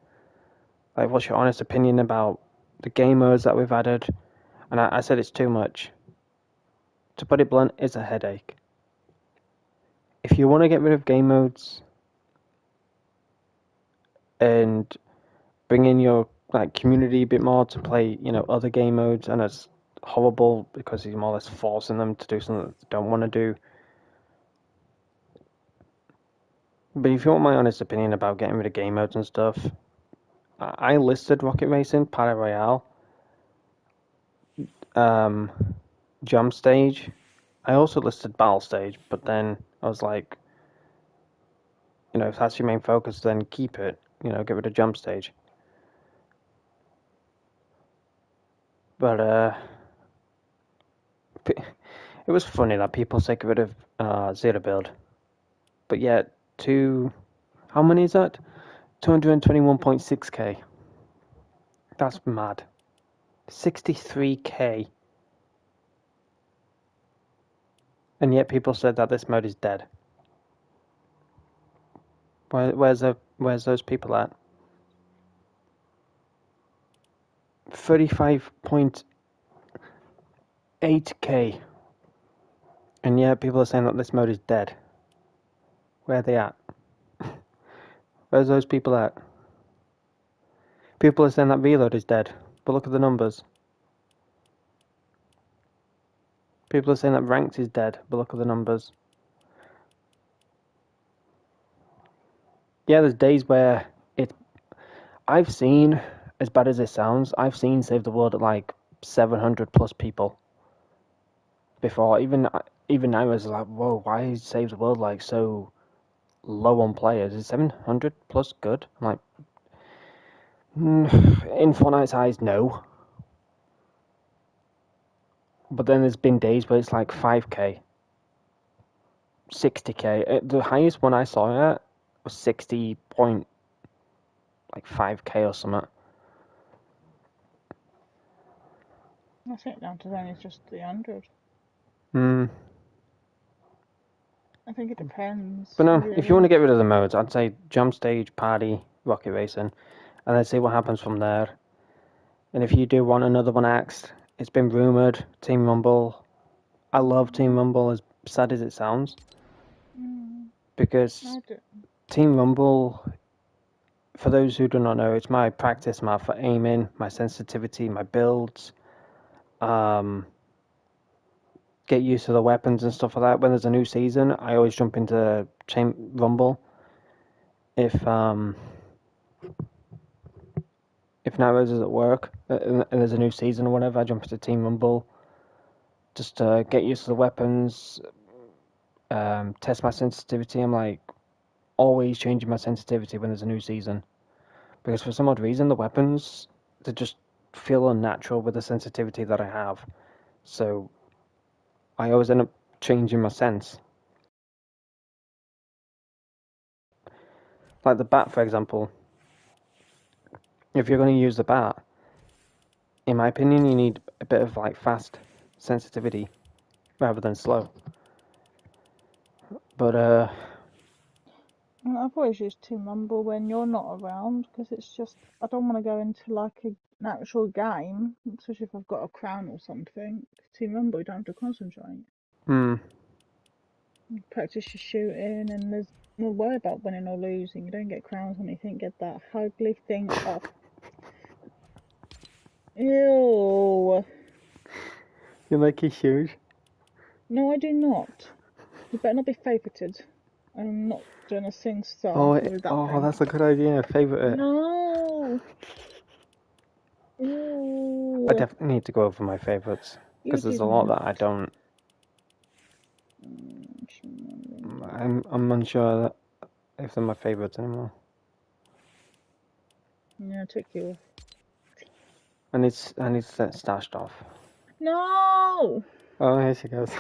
[SPEAKER 1] Like, what's your honest opinion about the game modes that we've added? And I said it's too much. To put it blunt, it's a headache. If you want to get rid of game modes and bring in your community a bit more to play, other game modes, and it's horrible because you're more or less forcing them to do something that they don't want to do. But if you want my honest opinion about getting rid of game modes and stuff, I listed Rocket Racing, Battle Royale, Jump Stage. I also listed Battle Stage, but then I was like, if that's your main focus, then keep it. Get rid of Jump Stage. But it was funny that people say get rid of Zero Build, but yet how many is that? 221.6k. That's mad. 63k. And yet people said that this mode is dead. Where's those people at? 35.8k. And yet people are saying that this mode is dead. Where are they at? Where's those people at? People are saying that Reload is dead, but look at the numbers. People are saying that Ranked is dead, but look at the numbers. Yeah, there's days where I've seen, as bad as it sounds, I've seen Save the World at like 700 plus people before. Even now, I was like, whoa, why is Save the World like so low on players? Is 700 plus good? I'm like, in Fortnite's eyes, no. But then there's been days where it's like 5k, 60k. The highest one I saw it was 60.5k or something.
[SPEAKER 2] I think down to then it's just 300. I think it depends.
[SPEAKER 1] But no,
[SPEAKER 2] Really.
[SPEAKER 1] if you want to get rid of the modes, I'd say Jump Stage, Party, Rocket Racing, and then see what happens from there. And if you do want another one axed, it's been rumoured, Team Rumble. I love Team Rumble, as sad as it sounds. Because Team Rumble, for those who do not know, it's my practice map for aiming, my sensitivity, my builds, get used to the weapons and stuff like that. When there's a new season, I always jump into Team Rumble. If Narrows is at work and there's a new season or whatever, I jump into Team Rumble just to get used to the weapons, test my sensitivity. I'm like always changing my sensitivity when there's a new season, because for some odd reason the weapons, they just feel unnatural with the sensitivity that I have. So I always end up changing my sense. Like the bat, for example. If you're going to use the bat, in my opinion, you need a bit of like fast sensitivity rather than slow. But
[SPEAKER 2] I've always used Team Rumble when you're not around, because it's just, I don't want to go into like an actual game, especially if I've got a crown or something. Team Rumble, you don't have to concentrate. You practice your shooting, and there's no worry about winning or losing. You don't get crowns when you think, get that ugly thing off. Ew.
[SPEAKER 1] You like his shoes?
[SPEAKER 2] No, I do not. You better not be favorited. I'm not doing a sing star with that thing.
[SPEAKER 1] That's a good idea. Favorite it.
[SPEAKER 2] No. Ew.
[SPEAKER 1] I definitely need to go over my favorites, because there's a lot that I don't. I'm unsure that if they're my favorites anymore.
[SPEAKER 2] Yeah, I took you off.
[SPEAKER 1] I need to set stashed off.
[SPEAKER 2] No.
[SPEAKER 1] Oh, here she goes.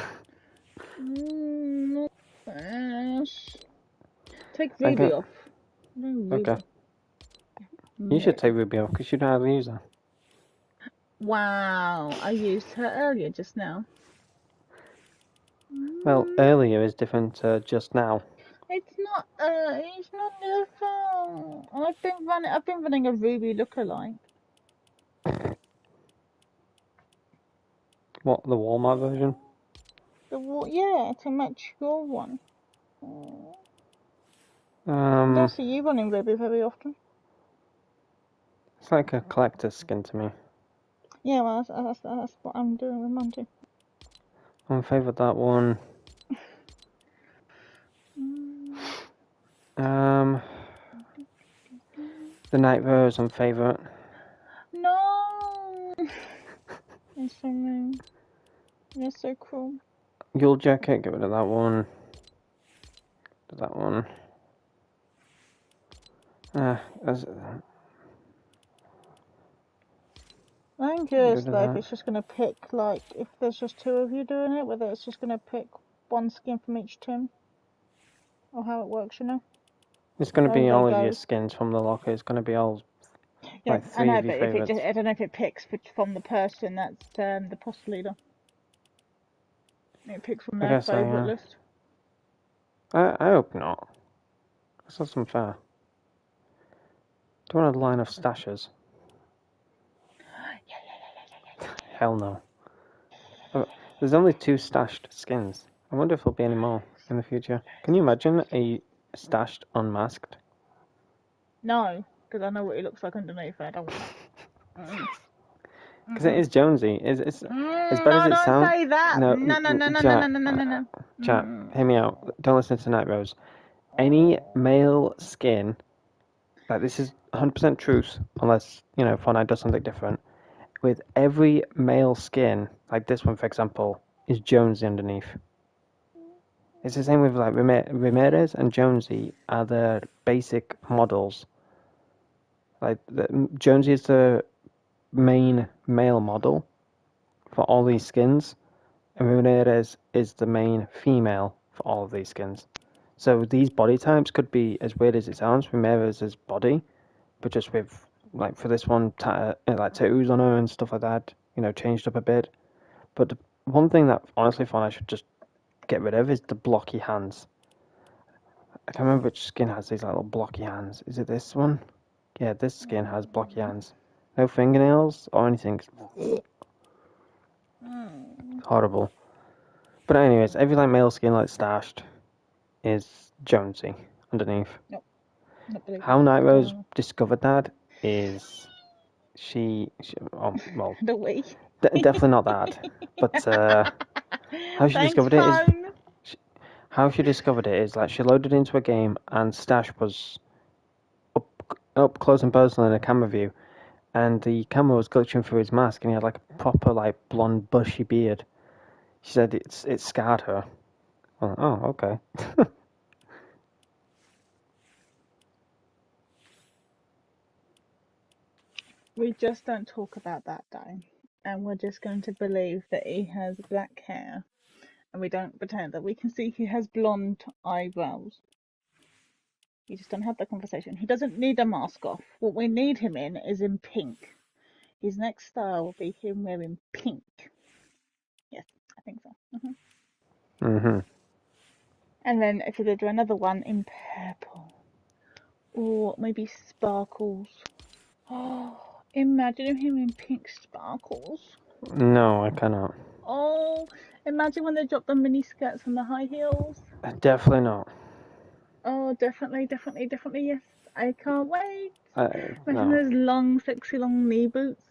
[SPEAKER 2] No. Take Ruby off. No, Ruby.
[SPEAKER 1] Okay. You should take Ruby off, because you don't have a user.
[SPEAKER 2] Wow, I used her earlier just now.
[SPEAKER 1] Well, earlier is different to just now.
[SPEAKER 2] It's not different. I've been running a Ruby lookalike.
[SPEAKER 1] What, the Walmart version?
[SPEAKER 2] Yeah, to match your one.
[SPEAKER 1] I
[SPEAKER 2] don't see you running Ruby very often.
[SPEAKER 1] It's like a collector's skin to me.
[SPEAKER 2] Yeah, well, that's what I'm doing with mine too.
[SPEAKER 1] I favourite that one. The Night Rose, I'm favourite.
[SPEAKER 2] No! You're so mean. You're so cruel.
[SPEAKER 1] Yule Jacket, get rid of that one. That one.
[SPEAKER 2] I'm curious though if it's just going to pick, like, if there's just two of you doing it, whether it's just going to pick one skin from each team. Or how it works, you know?
[SPEAKER 1] It's going to be all of your skins from the locker. It's going to be all, like, three of your favourites.
[SPEAKER 2] I don't know if it picks from the person that's the post leader. It picks from their favourite list.
[SPEAKER 1] I hope not. That's unfair. Do you want a line of stashes? Hell no. There's only 2 stashed skins. I wonder if there'll be any more in the future. Can you imagine a stashed unmasked?
[SPEAKER 2] No, because I know what he looks like underneath. I don't want that.
[SPEAKER 1] Because it is Jonesy. It's as bad as it sounds.
[SPEAKER 2] Don't say that. No.
[SPEAKER 1] Chat, hear me out. Don't listen to Night Rose. any male skin, like this is 100% truth, unless, you know, Fortnite does something different. With every male skin, like this one for example, is Jonesy underneath. It's the same with like Ramirez and Jonesy are the basic models. Like Jonesy is the main male model for all these skins, and Ramirez is the main female for all of these skins. So these body types could be as weird as it sounds. Ramirez's body, but just with like for this one, like tattoos on her and stuff like that. You know, changed up a bit. But the one thing that honestly I should just get rid of is the blocky hands. I can't remember which skin has these little blocky hands. Is it this one? Yeah, this skin has blocky hands. No fingernails or anything. Horrible. But anyways, every like male skin like stashed is Jonesy underneath.
[SPEAKER 2] Nope. Not believe
[SPEAKER 1] How
[SPEAKER 2] it.
[SPEAKER 1] Night Rose discovered that is she well,
[SPEAKER 2] The way.
[SPEAKER 1] definitely not that. But how she
[SPEAKER 2] Thanks,
[SPEAKER 1] discovered it is
[SPEAKER 2] phone.
[SPEAKER 1] how she discovered it is like she loaded into a game and Stash was up close and personal in a camera view, and the camera was glitching through his mask, and he had like a proper like blonde bushy beard. She said it scarred her. Oh, okay.
[SPEAKER 2] We just don't talk about that day, and we're just going to believe that he has black hair, and we don't pretend that we can see he has blonde eyebrows. You just don't have that conversation. He doesn't need a mask off. What we need him in is in pink. His next style will be him wearing pink. Yes, I think so.
[SPEAKER 1] Mhm.
[SPEAKER 2] And then if we do another one in purple, or maybe sparkles. Oh, imagine him in pink sparkles.
[SPEAKER 1] No, I cannot.
[SPEAKER 2] Oh, imagine when they drop the mini skirts and the high heels.
[SPEAKER 1] Definitely not.
[SPEAKER 2] Oh, definitely, yes. I can't wait. Imagine
[SPEAKER 1] No,
[SPEAKER 2] those long, sexy, long knee boots.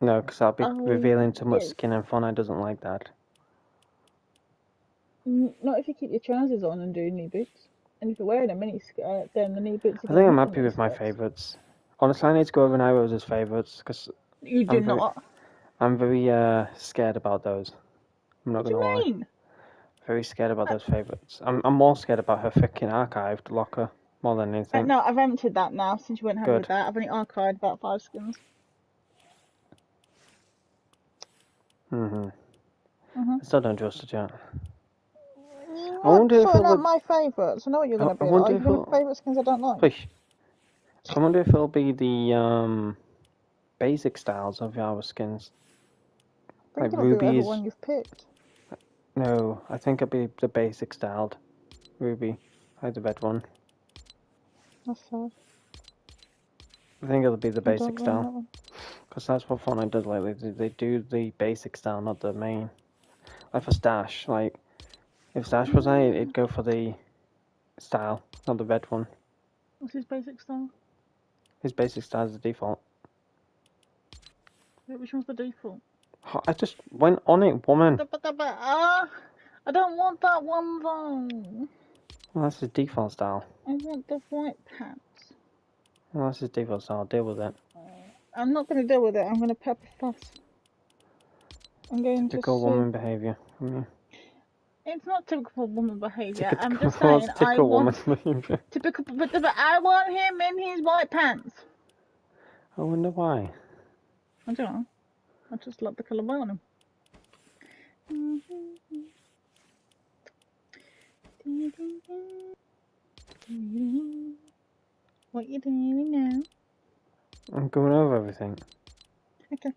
[SPEAKER 1] no, because I'll be
[SPEAKER 2] Oh,
[SPEAKER 1] revealing too much
[SPEAKER 2] yes.
[SPEAKER 1] skin, and Fortnite doesn't like that.
[SPEAKER 2] Not if you keep your trousers on and do knee boots. And if you're wearing a mini skirt, then the knee boots are
[SPEAKER 1] I think
[SPEAKER 2] going
[SPEAKER 1] I'm
[SPEAKER 2] with the
[SPEAKER 1] happy
[SPEAKER 2] mini
[SPEAKER 1] with my
[SPEAKER 2] skirts.
[SPEAKER 1] favorites. Honestly, I need to go over Night Rose's favorites because
[SPEAKER 2] You do not.
[SPEAKER 1] I'm very scared about those. I'm not
[SPEAKER 2] What do
[SPEAKER 1] gonna
[SPEAKER 2] you
[SPEAKER 1] lie.
[SPEAKER 2] mean?
[SPEAKER 1] Very scared about those favorites. I'm more scared about her freaking archived locker more than anything.
[SPEAKER 2] No, I've emptied that now since you went happy
[SPEAKER 1] Good.
[SPEAKER 2] with that. I've only archived about 5 skins.
[SPEAKER 1] Mhm.
[SPEAKER 2] Mhm.
[SPEAKER 1] I still don't trust it yet.
[SPEAKER 2] You're
[SPEAKER 1] I
[SPEAKER 2] not
[SPEAKER 1] wonder if
[SPEAKER 2] sorting out
[SPEAKER 1] it'll.
[SPEAKER 2] my favourites. I know what you're going
[SPEAKER 1] I
[SPEAKER 2] to be
[SPEAKER 1] wonder
[SPEAKER 2] like.
[SPEAKER 1] if
[SPEAKER 2] You're going to
[SPEAKER 1] it'll.
[SPEAKER 2] favourite skins I don't like.
[SPEAKER 1] Push. I wonder if it'll be the basic styles of our skins.
[SPEAKER 2] I
[SPEAKER 1] Like
[SPEAKER 2] think it'll be whatever
[SPEAKER 1] Ruby's.
[SPEAKER 2] one you've picked.
[SPEAKER 1] No, I think it'll be the basic styled Ruby. Like the red one.
[SPEAKER 2] That's sad.
[SPEAKER 1] I think it'll be the
[SPEAKER 2] I don't
[SPEAKER 1] basic
[SPEAKER 2] mind
[SPEAKER 1] style.
[SPEAKER 2] that one.
[SPEAKER 1] Because that's what Fortnite does lately. They do the basic style, not the main. Like for Stash, like if Stash was A, it'd go for the style, not the red one.
[SPEAKER 2] What's his basic style?
[SPEAKER 1] His basic style is the default.
[SPEAKER 2] Wait, which one's the default?
[SPEAKER 1] I just went on it, woman.
[SPEAKER 2] I don't want that one though.
[SPEAKER 1] Well, that's his default style.
[SPEAKER 2] I want the white pants.
[SPEAKER 1] Well, that's his default style. Deal with it.
[SPEAKER 2] I'm not going to deal with it. I'm going to pepper fuss. I'm going
[SPEAKER 1] Typical
[SPEAKER 2] to
[SPEAKER 1] woman behaviour. Yeah.
[SPEAKER 2] It's not typical woman behaviour.
[SPEAKER 1] Typical,
[SPEAKER 2] I'm just saying I
[SPEAKER 1] typical woman
[SPEAKER 2] want
[SPEAKER 1] behaviour.
[SPEAKER 2] typical, but I want him in his white pants.
[SPEAKER 1] I wonder why.
[SPEAKER 2] I don't know. I just love the colour white on him. What you doing now?
[SPEAKER 1] I'm going over everything.
[SPEAKER 2] Okay.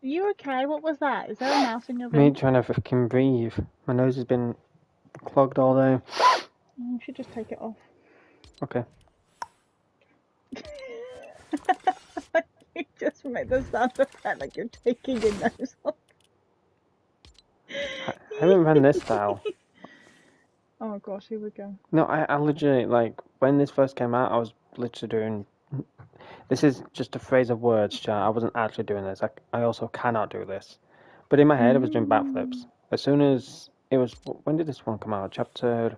[SPEAKER 2] You okay? What was that? Is there a mouse in your
[SPEAKER 1] Me
[SPEAKER 2] room?
[SPEAKER 1] trying to fucking breathe. My nose has been clogged all day.
[SPEAKER 2] You should just take it off.
[SPEAKER 1] Okay.
[SPEAKER 2] You just make the sound effect like you're taking your nose off.
[SPEAKER 1] I haven't run this style.
[SPEAKER 2] Oh gosh, here we go.
[SPEAKER 1] No, I legitimately, like, when this first came out, I was literally doing... This is just a phrase of words, chat. I wasn't actually doing this. I also cannot do this. But in my head, I was doing backflips. As soon as it was... When did this one come out? Chapter...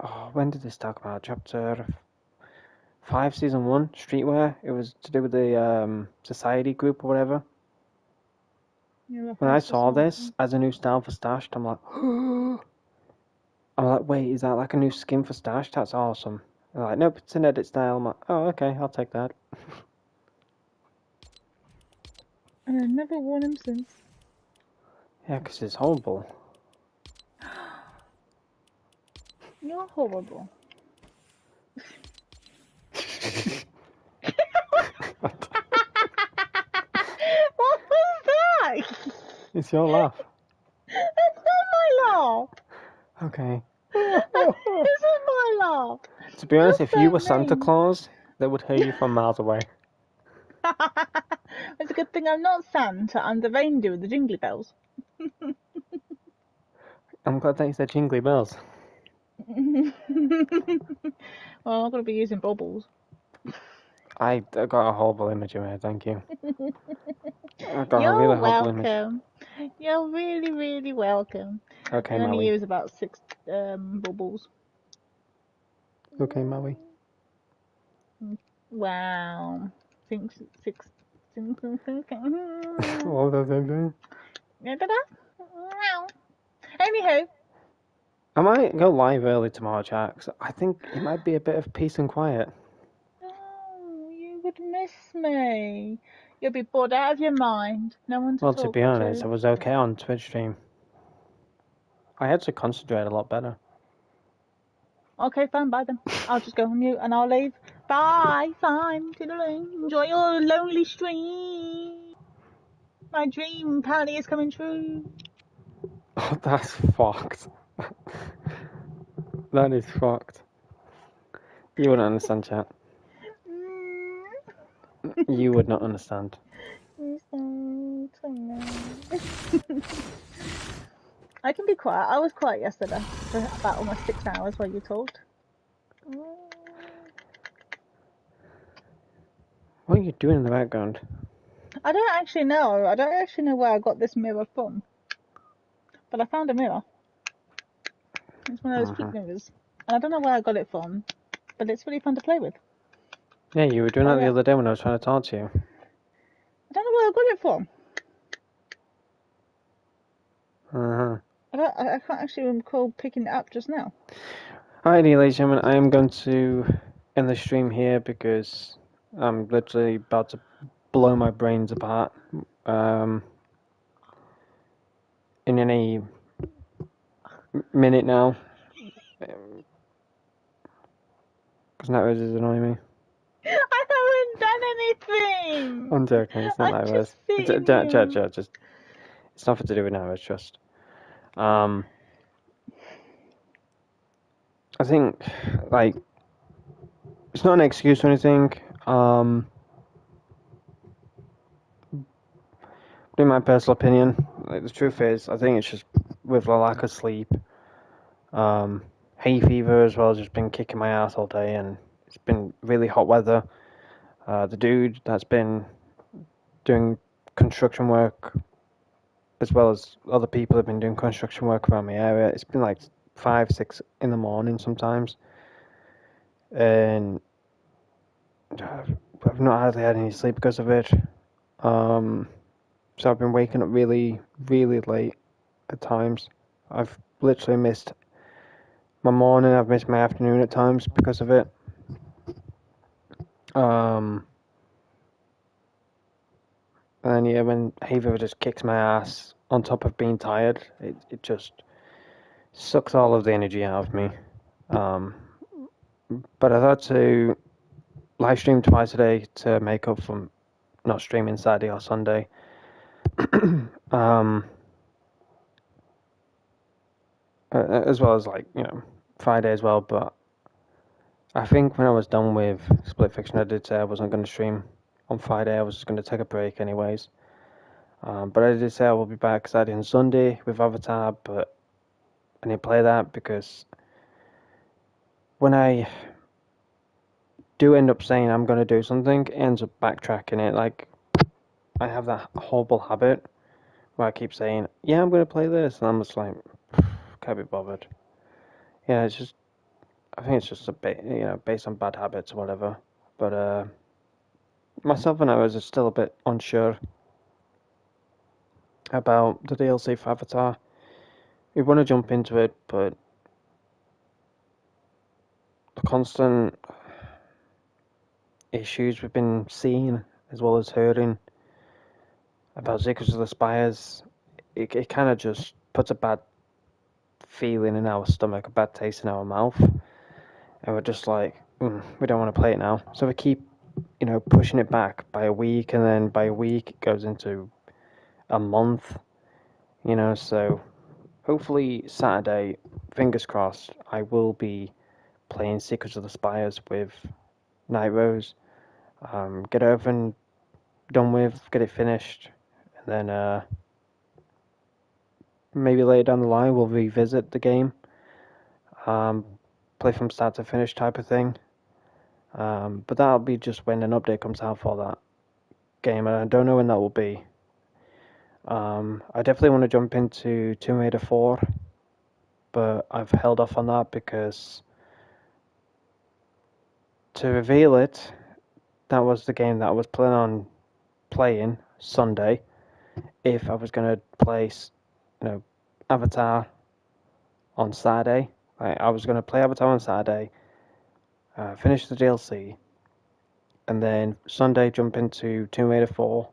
[SPEAKER 1] Oh, when did this talk about? Chapter 5, Season 1, Streetwear. It was to do with the society group or whatever. When I saw this as a new style for Stashed, I'm like... I'm like, wait, is that like a new skin for Stash? That's awesome. They're like, nope, it's an edit style. I'm like, oh, okay, I'll take that.
[SPEAKER 2] And I've never worn him since.
[SPEAKER 1] Yeah, because it's horrible.
[SPEAKER 2] You're horrible. What was that?
[SPEAKER 1] It's your laugh.
[SPEAKER 2] That's not my laugh.
[SPEAKER 1] Okay.
[SPEAKER 2] This is my laugh.
[SPEAKER 1] To be honest, if you were
[SPEAKER 2] so
[SPEAKER 1] Santa
[SPEAKER 2] mean.
[SPEAKER 1] Claus, they would hear you from miles away.
[SPEAKER 2] It's a good thing I'm not Santa. I'm the reindeer with the jingly bells.
[SPEAKER 1] I'm glad that you said jingly bells.
[SPEAKER 2] Well, I'm going to be using bubbles.
[SPEAKER 1] I got a horrible image in my head, thank you. I got a
[SPEAKER 2] You're
[SPEAKER 1] really horrible image.
[SPEAKER 2] welcome. You're really, really welcome.
[SPEAKER 1] Okay,
[SPEAKER 2] I only
[SPEAKER 1] Maui.
[SPEAKER 2] use about 6 bubbles.
[SPEAKER 1] Okay, Maui.
[SPEAKER 2] Wow. Six.
[SPEAKER 1] What was I doing?
[SPEAKER 2] Anywho.
[SPEAKER 1] I might go live early tomorrow, chat, 'cause I think it might be a bit of peace and quiet.
[SPEAKER 2] Oh, you would miss me. You'll be bored out of your mind. No one to
[SPEAKER 1] Well,
[SPEAKER 2] talk
[SPEAKER 1] to be honest,
[SPEAKER 2] to.
[SPEAKER 1] I was okay on Twitch stream. I had to concentrate a lot better.
[SPEAKER 2] Okay, fine, bye then. I'll just go on mute and I'll leave. Bye, fine, toodaloo. Enjoy your lonely stream. My dream apparently is coming true.
[SPEAKER 1] Oh, that's fucked. That is fucked. You wouldn't understand, chat. You would not understand.
[SPEAKER 2] I can be quiet. I was quiet yesterday for about almost 6 hours while you talked.
[SPEAKER 1] What are you doing in the background?
[SPEAKER 2] I don't actually know. I don't actually know where I got this mirror from. But I found a mirror. It's one of those pink mirrors. And I don't know where I got it from. But it's really fun to play with.
[SPEAKER 1] Yeah, you were doing that the other day when I was trying to talk to you.
[SPEAKER 2] I don't know where I got it from. I can't actually recall picking it up just now.
[SPEAKER 1] Alright, ladies and gentlemen, I am going to end the stream here because I'm literally about to blow my brains apart. In any minute now. Because that is annoying me.
[SPEAKER 2] I haven't done anything.
[SPEAKER 1] I'm joking, it's not that worse. Just it's nothing to do with now, it's just I think, like, it's not an excuse or anything. In my personal opinion, like, the truth is, I think it's just with the lack of sleep, hay fever as well, just been kicking my ass all day, and it's been really hot weather. The dude that's been doing construction work, as well as other people have been doing construction work around my area, it's been like 5, 6 in the morning sometimes, and I've not hardly had any sleep because of it. So I've been waking up really, really late at times. I've literally missed my morning, I've missed my afternoon at times because of it. And yeah, when hay fever just kicks my ass on top of being tired, it just sucks all of the energy out of me. But I thought to live stream twice a day to make up for not streaming Saturday or Sunday. As well as, like, you know, Friday as well, but I think when I was done with Split Fiction, I did say I wasn't going to stream on Friday. I was just going to take a break anyways. But I did say I will be back Saturday and Sunday with Avatar, but I didn't play that because when I do end up saying I'm going to do something, it ends up backtracking it. Like, I have that horrible habit where I keep saying, yeah, I'm going to play this, and I'm just like, can't be bothered. Yeah, it's just, I think it's just a bit, based on bad habits or whatever. But myself and I was still a bit unsure about the DLC for Avatar. We want to jump into it, but the constant issues we've been seeing, as well as hearing about Zickers of the Spires, it kind of just puts a bad feeling in our stomach, a bad taste in our mouth, and we're just like, we don't want to play it now. So we keep, pushing it back by a week, and then by a week it goes into a month, so hopefully Saturday, fingers crossed, I will be playing Secrets of the Spires with Night Rose. Get it over and done with, get it finished, and then maybe later down the line we'll revisit the game, play from start to finish type of thing. But that'll be just when an update comes out for that game, and I don't know when that will be. I definitely want to jump into Tomb Raider 4, but I've held off on that because to reveal it, that was the game that I was planning on playing Sunday if I was going to play, Avatar on Saturday. I was going to play Avatar on Saturday, finish the DLC, and then Sunday jump into Tomb Raider 4,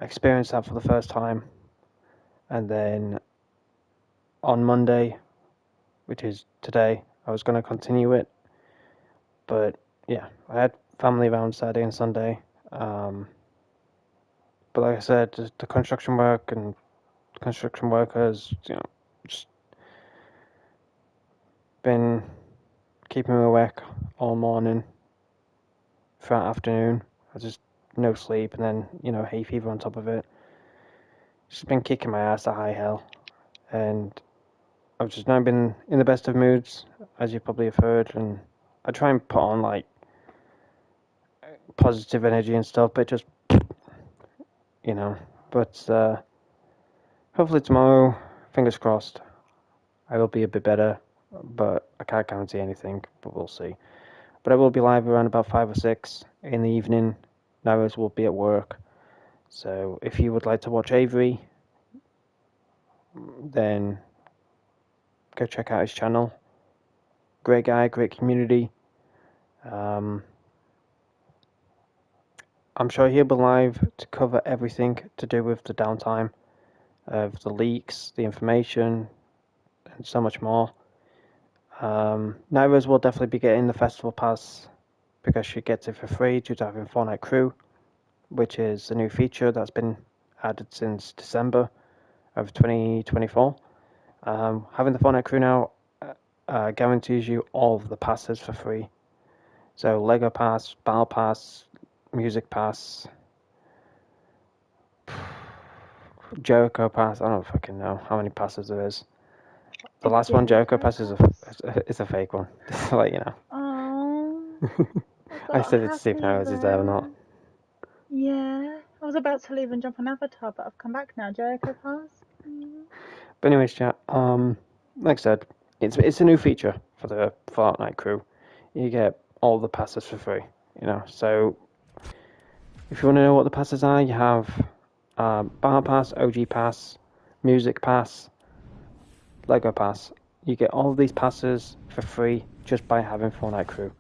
[SPEAKER 1] experience that for the first time, and then on Monday, which is today, I was going to continue it, but yeah, I had family around Saturday and Sunday, but like I said, the construction work and construction workers, just been keeping me awake all morning, throughout afternoon. I just no sleep, and then hay fever on top of it. Just been kicking my ass to high hell, and I've just not been in the best of moods, as you probably have heard. And I try and put on like positive energy and stuff, but just But hopefully tomorrow, fingers crossed, I will be a bit better. But I can't guarantee anything, but we'll see. But I will be live around about 5 or 6 in the evening. Narrows will be at work. So if you would like to watch Avery, then go check out his channel. Great guy, great community. I'm sure he'll be live to cover everything to do with the downtime of the leaks, the information, and so much more. Nairo's will definitely be getting the festival pass because she gets it for free due to having Fortnite Crew, which is a new feature that's been added since December of 2024. Having the Fortnite Crew now guarantees you all of the passes for free. So Lego Pass, Battle Pass, Music Pass, Jericho Pass. I don't fucking know how many passes there is. The last one, Jericho Pass, is a fake one. Just to let you know.
[SPEAKER 2] Oh,
[SPEAKER 1] I said it to see if now is there or not.
[SPEAKER 2] Yeah, I was about to leave and jump on Avatar, but I've come back now. Jericho Pass.
[SPEAKER 1] But anyways, chat. Like I said, it's a new feature for the Fortnite Crew. You get all the passes for free. So if you want to know what the passes are, you have Battle Pass, OG Pass, Music Pass, Lego Pass. You get all of these passes for free just by having Fortnite Crew.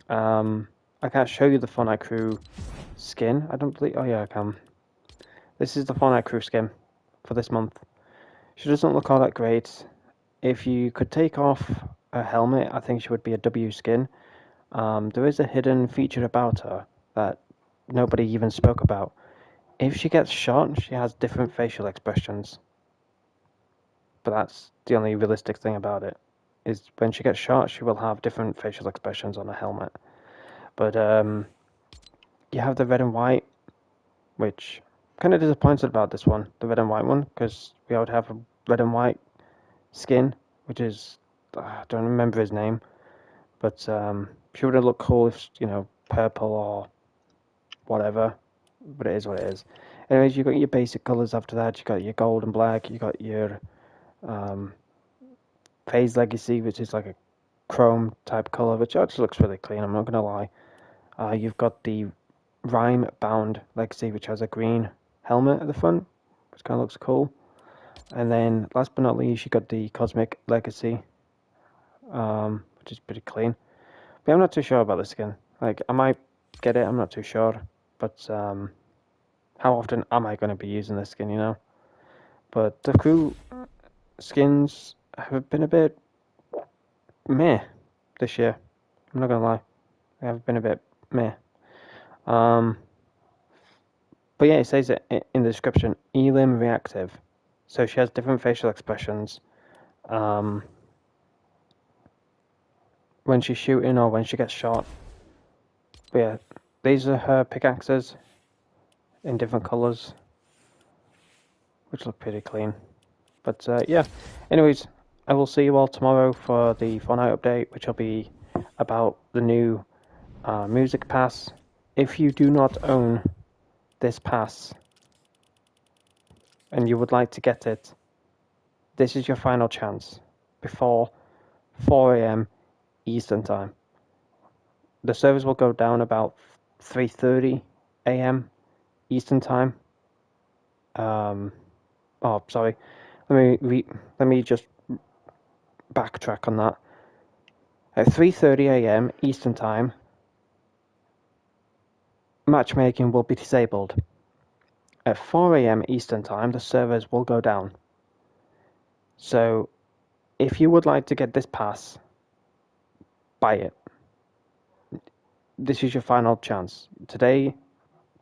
[SPEAKER 1] I can't show you the Fortnite Crew skin. I don't believe. Oh yeah, I can. This is the Fortnite Crew skin for this month. She doesn't look all that great. If you could take off her helmet, I think she would be a W skin. There is a hidden feature about her that nobody even spoke about. If she gets shot, she has different facial expressions. But that's the only realistic thing about it. Is when she gets shot, she will have different facial expressions on her helmet. But you have the red and white, which I'm kind of disappointed about this one, the red and white one, because we would have a red and white skin, which is I don't remember his name, but She would have looked cool if, you know, purple or whatever, but it is what it is. Anyways, you got your basic colours after that. You got your gold and black. You got your Phase Legacy, which is like a chrome type colour, which actually looks really clean, I'm not going to lie. You've got the Rhyme Bound Legacy, which has a green helmet at the front, which kind of looks cool. And then, last but not least, you got the Cosmic Legacy, which is pretty clean. But I'm not too sure about the skin. Like, I might get it, I'm not too sure. But how often am I going to be using this skin, you know? But the crew skins have been a bit meh this year. I'm not going to lie. They have been a bit meh. But yeah, it says it in the description, Elim reactive. So she has different facial expressions when she's shooting or when she gets shot. But yeah, these are her pickaxes in different colours, which look pretty clean. But yeah, anyways, I will see you all tomorrow for the Fortnite update, which will be about the new music pass. If you do not own this pass and you would like to get it, this is your final chance before 4 a.m. Eastern Time. The servers will go down about 3:30 a.m. Eastern Time. Sorry. Let me just backtrack on that. At 3:30 a.m. Eastern Time, matchmaking will be disabled. At 4 a.m. Eastern Time, the servers will go down. So, if you would like to get this pass, buy it. This is your final chance. Today,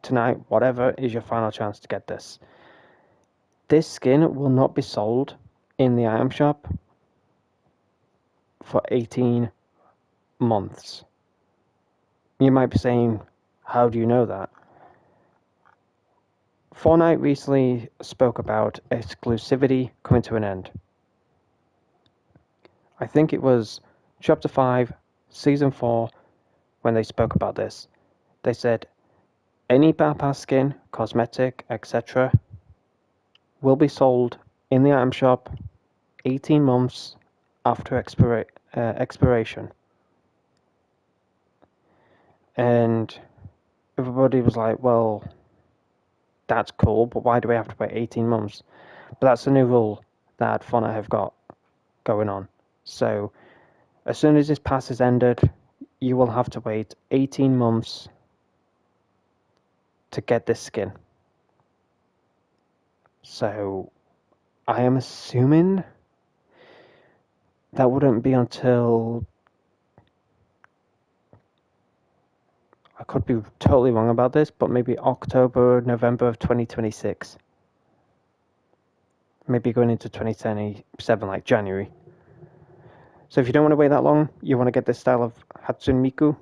[SPEAKER 1] tonight, whatever, is your final chance to get this. This skin will not be sold in the item shop for 18 months. You might be saying, how do you know that? Fortnite recently spoke about exclusivity coming to an end. I think it was Chapter 5, Season 4, when they spoke about this. They said, any Battle Pass skin, cosmetic, etc. will be sold in the item shop 18 months after expiration. And everybody was like, well, that's cool, but why do we have to wait 18 months? But that's the new rule that Fortnite have got going on. So as soon as this pass is ended, you will have to wait 18 months to get this skin. So I am assuming that wouldn't be until, I could be totally wrong about this, but maybe October, November of 2026. Maybe going into 2027, like January. So if you don't want to wait that long, you want to get this style of Hatsune Miku,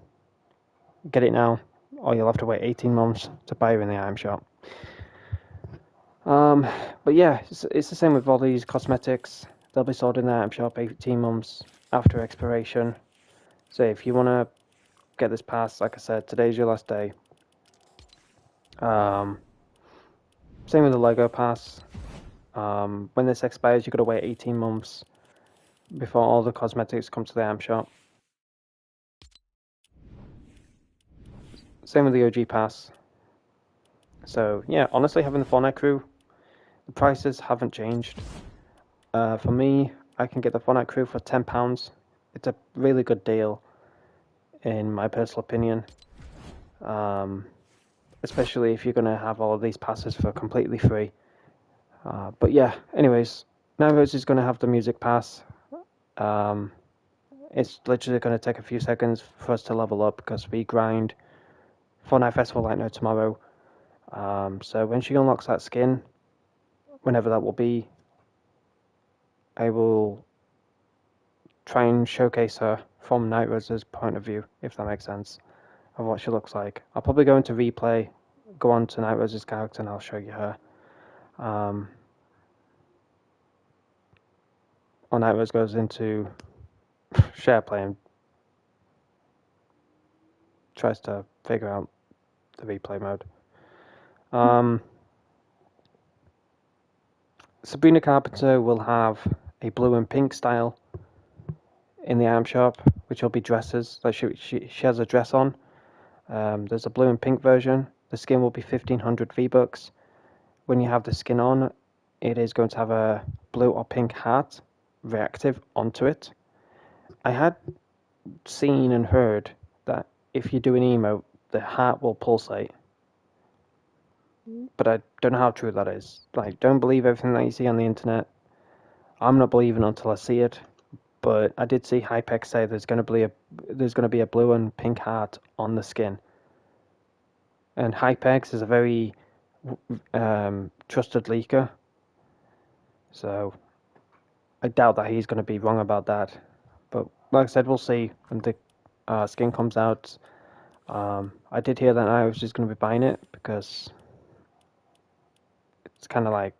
[SPEAKER 1] get it now, or you'll have to wait 18 months to buy it in the item shop. But yeah, it's the same with all these cosmetics. They'll be sold in the item shop 18 months after expiration. So if you want to get this pass, like I said, today's your last day. Same with the Lego pass. When this expires, you've got to wait 18 months before all the cosmetics come to the item shop. Same with the OG pass. So yeah, honestly, having the Fortnite crew, the prices haven't changed. For me, I can get the Fortnite crew for £10. It's a really good deal, in my personal opinion. Especially if you're going to have all of these passes for completely free. But yeah, anyways, Navos is going to have the music pass. It's literally going to take a few seconds for us to level up because we grind Fortnite Festival Light Note tomorrow. So when she unlocks that skin, whenever that will be, I will try and showcase her from Night Rose's point of view, if that makes sense, of what she looks like. I'll probably go into replay, go on to Night Rose's character, and I'll show you her. Or Night Rose goes into share play, and tries to figure out the replay mode. Sabrina Carpenter will have a blue and pink style in the item shop, which will be dresses. Like she has a dress on. There's a blue and pink version. The skin will be 1500 V-Bucks. When you have the skin on, it is going to have a blue or pink hat reactive onto it. I had seen and heard that if you do an emote, the hat will pulsate. But I don't know how true that is. Like, don't believe everything that you see on the internet. I'm not believing until I see it. But I did see Hypex say there's going to be a blue and pink heart on the skin. And Hypex is a very trusted leaker, so I doubt that he's going to be wrong about that. But like I said, we'll see when the skin comes out. I did hear that I was just going to be buying it because it's kind of like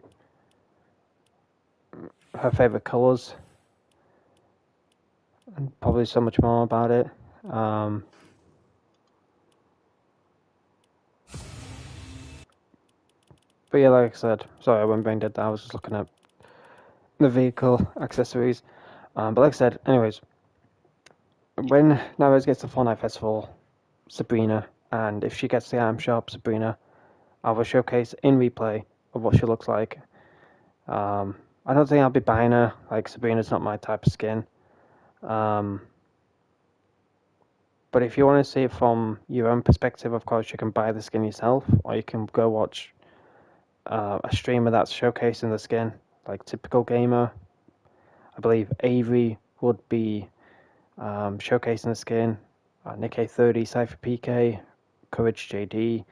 [SPEAKER 1] her favorite colors, and probably so much more about it. But yeah, like I said, sorry I went brain dead. I was just looking at the vehicle accessories. But like I said, anyways, when Narrows gets to Fortnite Festival, Sabrina, and if she gets the item shop, Sabrina, I'll have a showcase in replay of what she looks like. I don't think I'll be buying her. Like, Sabrina's not my type of skin. But if you want to see it from your own perspective, of course, you can buy the skin yourself, or you can go watch a streamer that's showcasing the skin, like Typical Gamer. I believe Avery would be showcasing the skin. Nick A30, Cypher PK, Courage JD.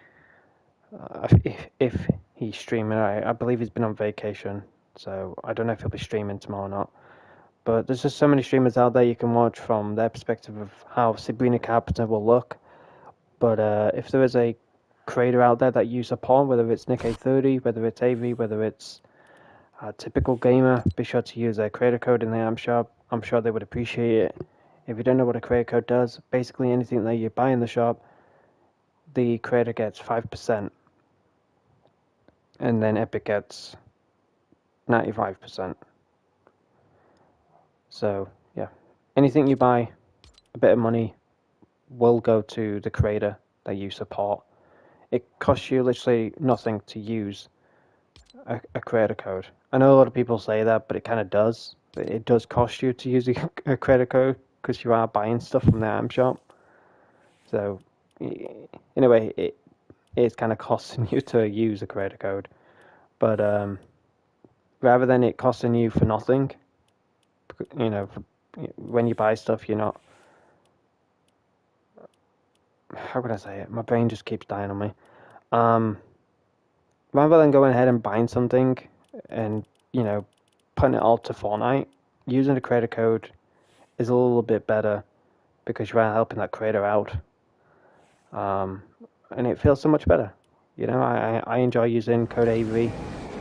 [SPEAKER 1] If he's streaming, I believe he's been on vacation, so I don't know if he'll be streaming tomorrow or not. But there's just so many streamers out there you can watch from their perspective of how Sabrina Carpenter will look. But if there is a creator out there that you support, whether it's Nick A30, whether it's Avery, whether it's Typical Gamer, be sure to use their creator code in the item shop. I'm sure they would appreciate it. If you don't know what a creator code does, basically anything that you buy in the shop, the creator gets 5%. And then Epic gets 95%. So, yeah. Anything you buy, a bit of money will go to the creator that you support. It costs you literally nothing to use a creator code. I know a lot of people say that, but it kind of does. It does cost you to use a creator code because you are buying stuff from the item shop. So, in a way, it is kind of costing you to use a creator code. But rather than it costing you for nothing, you know, when you buy stuff, you're not. How can I say it? My brain just keeps dying on me. Rather than going ahead and buying something and, putting it all to Fortnite, using the creator code is a little bit better because you are helping that creator out. And it feels so much better. I enjoy using code Avery,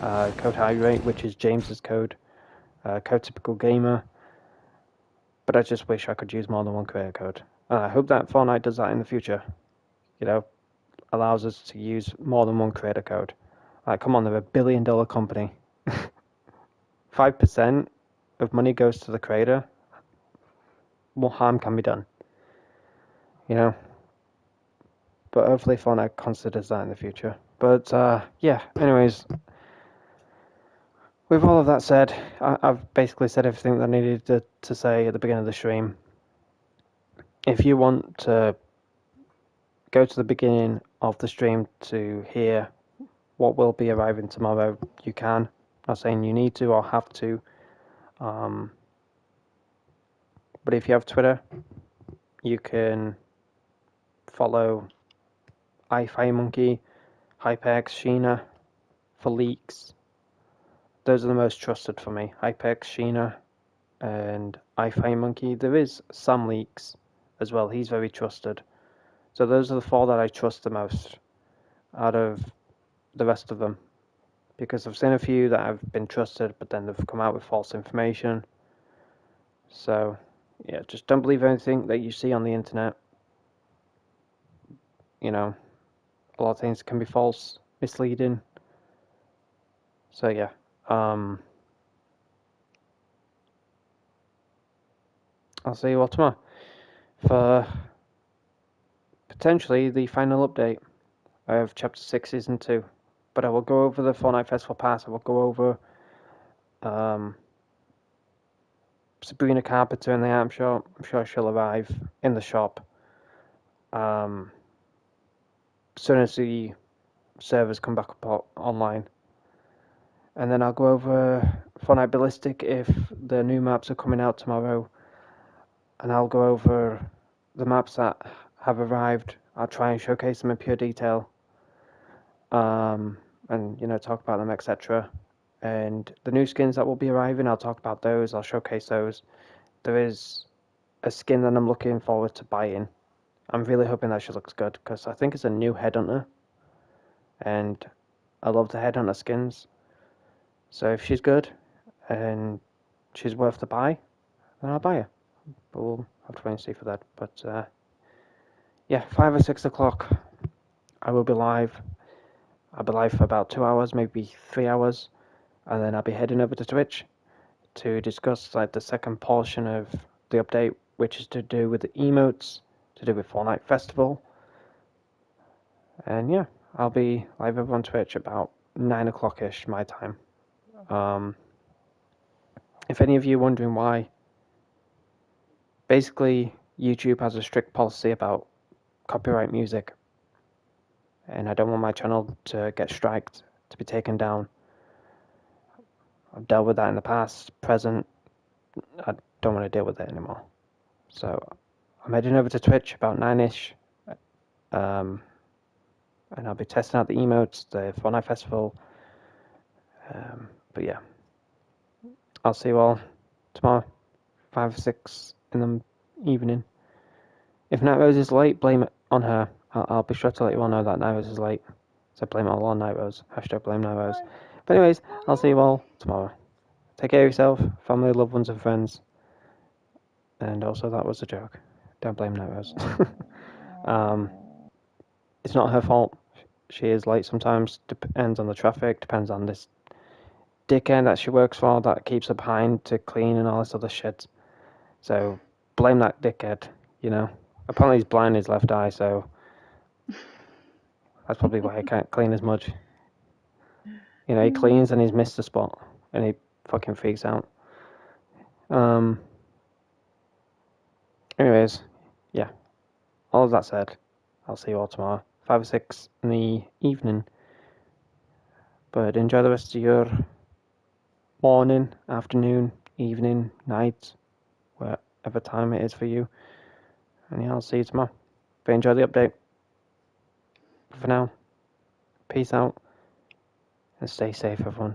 [SPEAKER 1] code Hydrate, which is James's code, code Typical Gamer. But I just wish I could use more than one creator code. And I hope that Fortnite does that in the future. Allows us to use more than one creator code. Like, come on, they're $1 billion company. 5% of money goes to the creator. What harm can be done? But hopefully Fortnite considers that in the future. But yeah, anyways, with all of that said, I've basically said everything that I needed to say at the beginning of the stream. If you want to go to the beginning of the stream to hear what will be arriving tomorrow, you can. I'm not saying you need to or have to. But if you have Twitter, you can follow iFireMonkey, Hypex, Sheena for leaks. Those are the most trusted for me. Hypex, Sheena, and iFireMonkey. There is Sam Leaks as well. He's very trusted. So those are the 4 that I trust the most out of the rest of them. Because I've seen a few that have been trusted, but then they've come out with false information. So, yeah, just don't believe anything that you see on the internet. you know, a lot of things can be false, misleading. So yeah, I'll see you all tomorrow for potentially the final update of Chapter 6 Season 2. But I will go over the Fortnite Festival Pass, I will go over Sabrina Carpenter in the item shop. I'm sure she'll arrive in the shop as soon as the servers come back up online. And then I'll go over Fortnite Ballistic if the new maps are coming out tomorrow. And I'll go over the maps that have arrived. I'll try and showcase them in pure detail. And, you know, talk about them, etc. And the new skins that will be arriving, I'll talk about those. I'll showcase those. There is a skin that I'm looking forward to buying. I'm really hoping that she looks good, because I think it's a new Headhunter. And I love the Headhunter skins. So if she's good and she's worth the buy, then I'll buy her. But we'll have to wait and see for that. But yeah, 5 or 6 o'clock, I will be live. I'll be live for about 2 hours, maybe 3 hours, and then I'll be heading over to Twitch to discuss like the second portion of the update, which is to do with the emotes, to do with Fortnite Festival. And yeah, I'll be live over on Twitch about 9 o'clock-ish my time. If any of you are wondering why, basically YouTube has a strict policy about copyright music, and I don't want my channel to get striked, to be taken down. I've dealt with that in the past, present. I don't want to deal with it anymore. So I'm heading over to Twitch about 9-ish, and I'll be testing out the emotes, the Fortnite Festival. But yeah, I'll see you all tomorrow, 5 or 6 in the evening. If Night Rose is late, blame it on her. I'll be sure to let you all know that Night Rose is late. So blame it all on Night Rose. Hashtag blame Night Rose. But anyways, I'll see you all tomorrow. Take care of yourself, family, loved ones, and friends. And also, that was a joke. Don't blame Night Rose. It's not her fault. She is late sometimes. Depends on the traffic. Depends on this dickhead that she works for that keeps her behind to clean and all this other shit. So blame that dickhead, you know. Apparently he's blind in his left eye, so that's probably why he can't clean as much. You know, he cleans and he's missed a spot, and he fucking freaks out. Anyways, yeah. All of that said, I'll see you all tomorrow, 5 or 6 in the evening. But enjoy the rest of your morning, afternoon, evening, night, whatever time it is for you. And yeah, I'll see you tomorrow. But enjoy the update. For now, peace out, and stay safe, everyone.